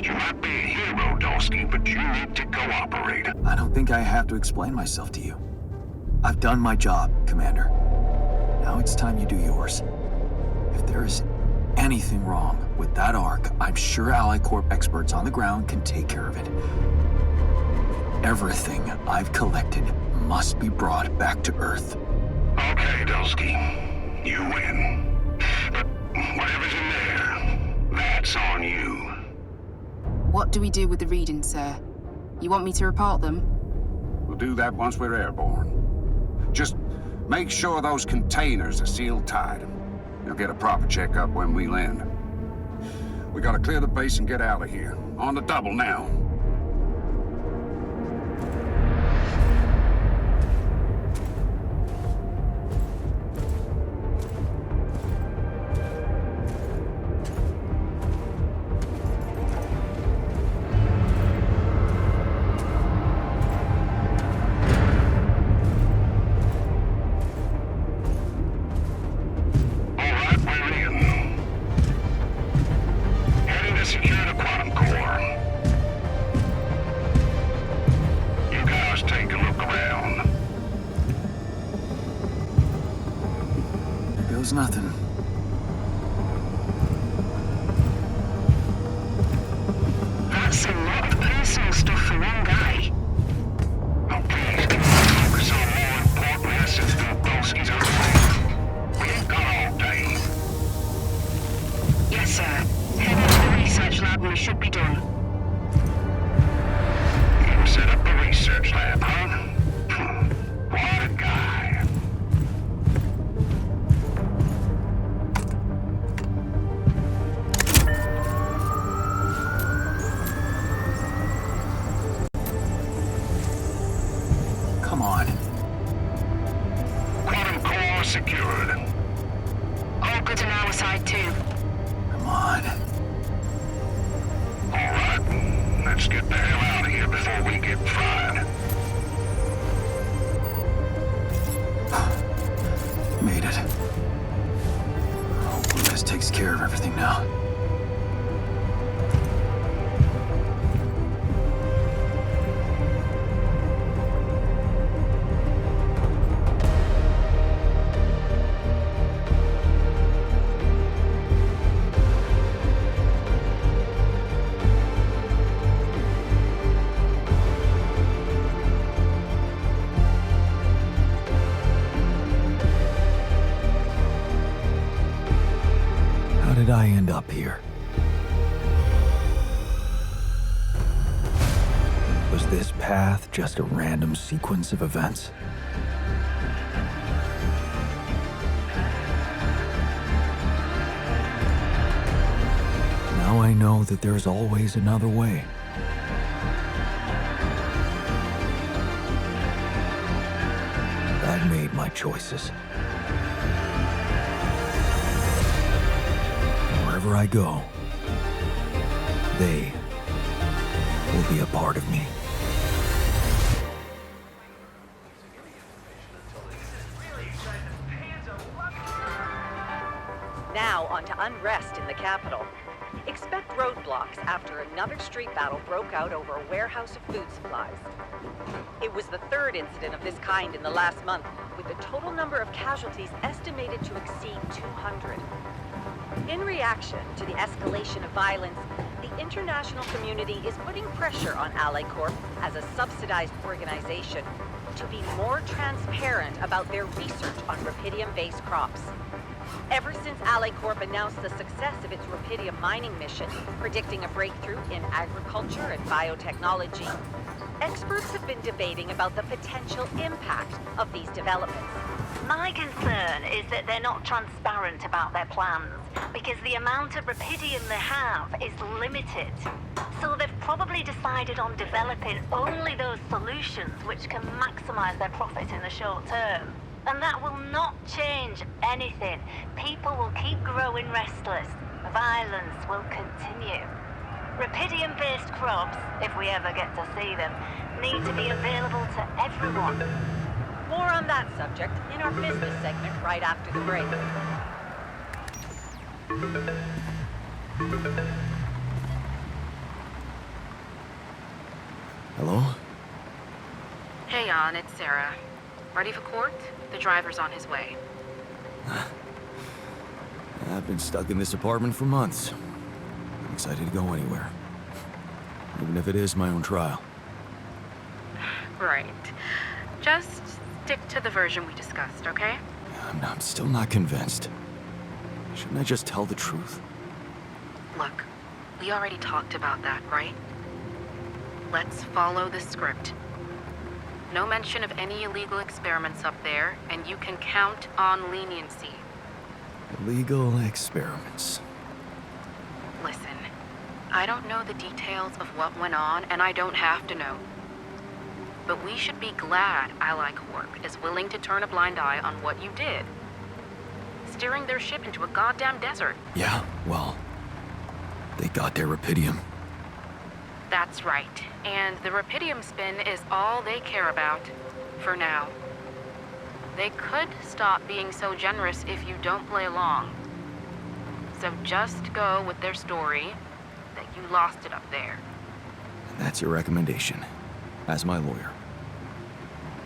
You might be a hero, Dosky, but you need to cooperate. I don't think I have to explain myself to you. I've done my job, Commander. Now it's time you do yours. If there's anything wrong with that arc, I'm sure Ally Corp experts on the ground can take care of it. Everything I've collected must be brought back to Earth. Okay, Dosky. You win. But whatever's in there, that's on you. What do we do with the reading, sir? You want me to report them? We'll do that once we're airborne. Just make sure those containers are sealed tight. You'll get a proper checkup when we land. We gotta clear the base and get out of here. On the double now. Nothing. That's a lot of personal stuff for one guy. Oh, please, can we focus on more important assets than Bolski's own life? We ain't got all day. Yes, sir. Head into the research lab and we should be done. You set up a research lab, huh? What a guy. Secured. All good on our side too. Come on. All right, let's get the hell out of here before we get fried. Made it. Oh, this takes care of everything now. How did I end up here? Was this path just a random sequence of events? Now I know that there's always another way. I've made my choices. Wherever I go, they will be a part of me. Now on to unrest in the capital. Expect roadblocks after another street battle broke out over a warehouse of food supplies. It was the third incident of this kind in the last month, with the total number of casualties estimated to exceed 200. In reaction to the escalation of violence, the international community is putting pressure on Ally Corp as a subsidized organization to be more transparent about their research on rupidium-based crops. Ever since Ally Corp announced the success of its rupidium mining mission, predicting a breakthrough in agriculture and biotechnology, experts have been debating about the potential impact of these developments. My concern is that they're not transparent about their plans, because the amount of rupidium they have is limited. So they've probably decided on developing only those solutions which can maximize their profit in the short term. And that will not change anything. People will keep growing restless. Violence will continue. Rupidium-based crops, if we ever get to see them, need to be available to everyone. More on that subject in our business segment right after the break. Hello? Hey, Jan, it's Sarah. Ready for court? The driver's on his way. I've been stuck in this apartment for months. I'm excited to go anywhere. Even if it is my own trial. Right. Just stick to the version we discussed, okay? I'm still not convinced. Shouldn't I just tell the truth? Look, we already talked about that, right? Let's follow the script. No mention of any illegal experiments up there, and you can count on leniency. Illegal experiments. Listen, I don't know the details of what went on, and I don't have to know. But we should be glad Ally Corp is willing to turn a blind eye on what you did. Steering their ship into a goddamn desert. Yeah, well, they got their Rapidium. That's right. And the Rapidium spin is all they care about. For now. They could stop being so generous if you don't play along. So just go with their story that you lost it up there. And that's your recommendation, as my lawyer.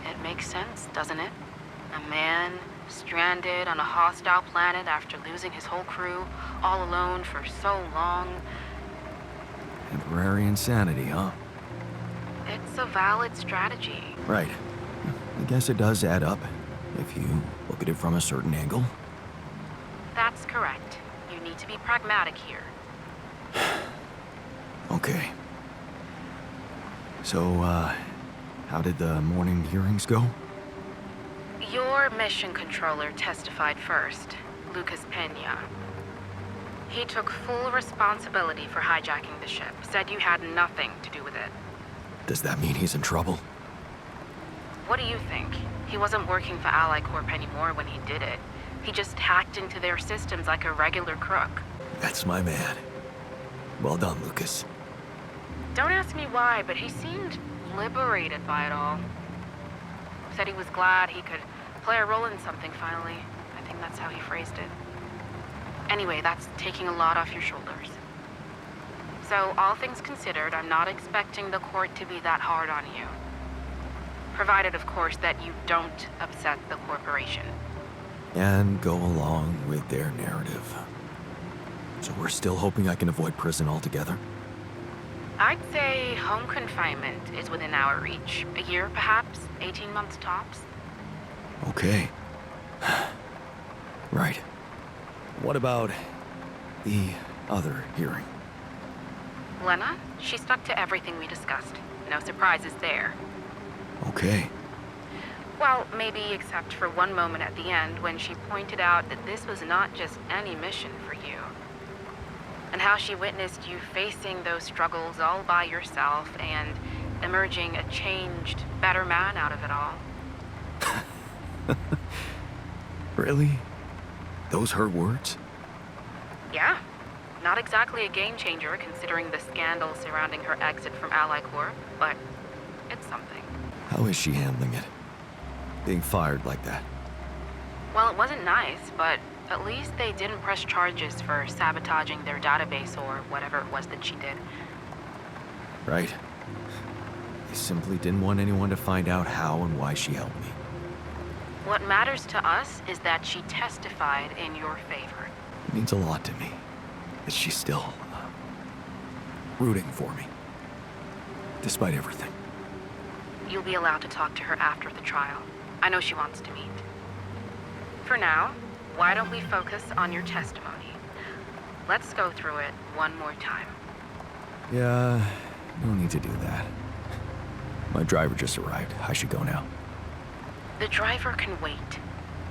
It makes sense, doesn't it? A man stranded on a hostile planet after losing his whole crew, all alone for so long. Temporary insanity, huh? It's a valid strategy. Right. I guess it does add up, if you look at it from a certain angle. That's correct. You need to be pragmatic here. Okay. So, how did the morning hearings go? Your mission controller testified first, Lucas Pena. He took full responsibility for hijacking the ship, said you had nothing to do with it. Does that mean he's in trouble? What do you think? He wasn't working for Ally Corp anymore when he did it. He just hacked into their systems like a regular crook. That's my man. Well done, Lucas. Don't ask me why, but he seemed liberated by it all. Said he was glad he could play a role in something finally. I think that's how he phrased it. Anyway, that's taking a lot off your shoulders. So, all things considered, I'm not expecting the court to be that hard on you. Provided, of course, that you don't upset the corporation. And go along with their narrative. So we're still hoping I can avoid prison altogether? I'd say home confinement is within our reach. A year, perhaps? 18 months tops? Okay. Right. What about the other hearing? Lena? She stuck to everything we discussed. No surprises there. Okay. Well, maybe except for one moment at the end when she pointed out that this was not just any mission for you. And how she witnessed you facing those struggles all by yourself and emerging a changed, better man out of it all. Really? Those her words? Yeah. Not exactly a game changer considering the scandal surrounding her exit from Ally Corp, but it's something. How is she handling it? Being fired like that? Well, it wasn't nice, but at least they didn't press charges for sabotaging their database or whatever it was that she did. Right. They simply didn't want anyone to find out how and why she helped me. What matters to us is that she testified in your favor. It means a lot to me that she's still rooting for me, despite everything. You'll be allowed to talk to her after the trial. I know she wants to meet. For now, why don't we focus on your testimony? Let's go through it one more time. Yeah, no need to do that. My driver just arrived. I should go now. The driver can wait.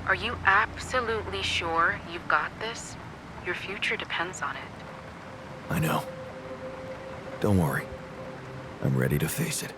Are you absolutely sure you've got this? Your future depends on it. I know. Don't worry. I'm ready to face it.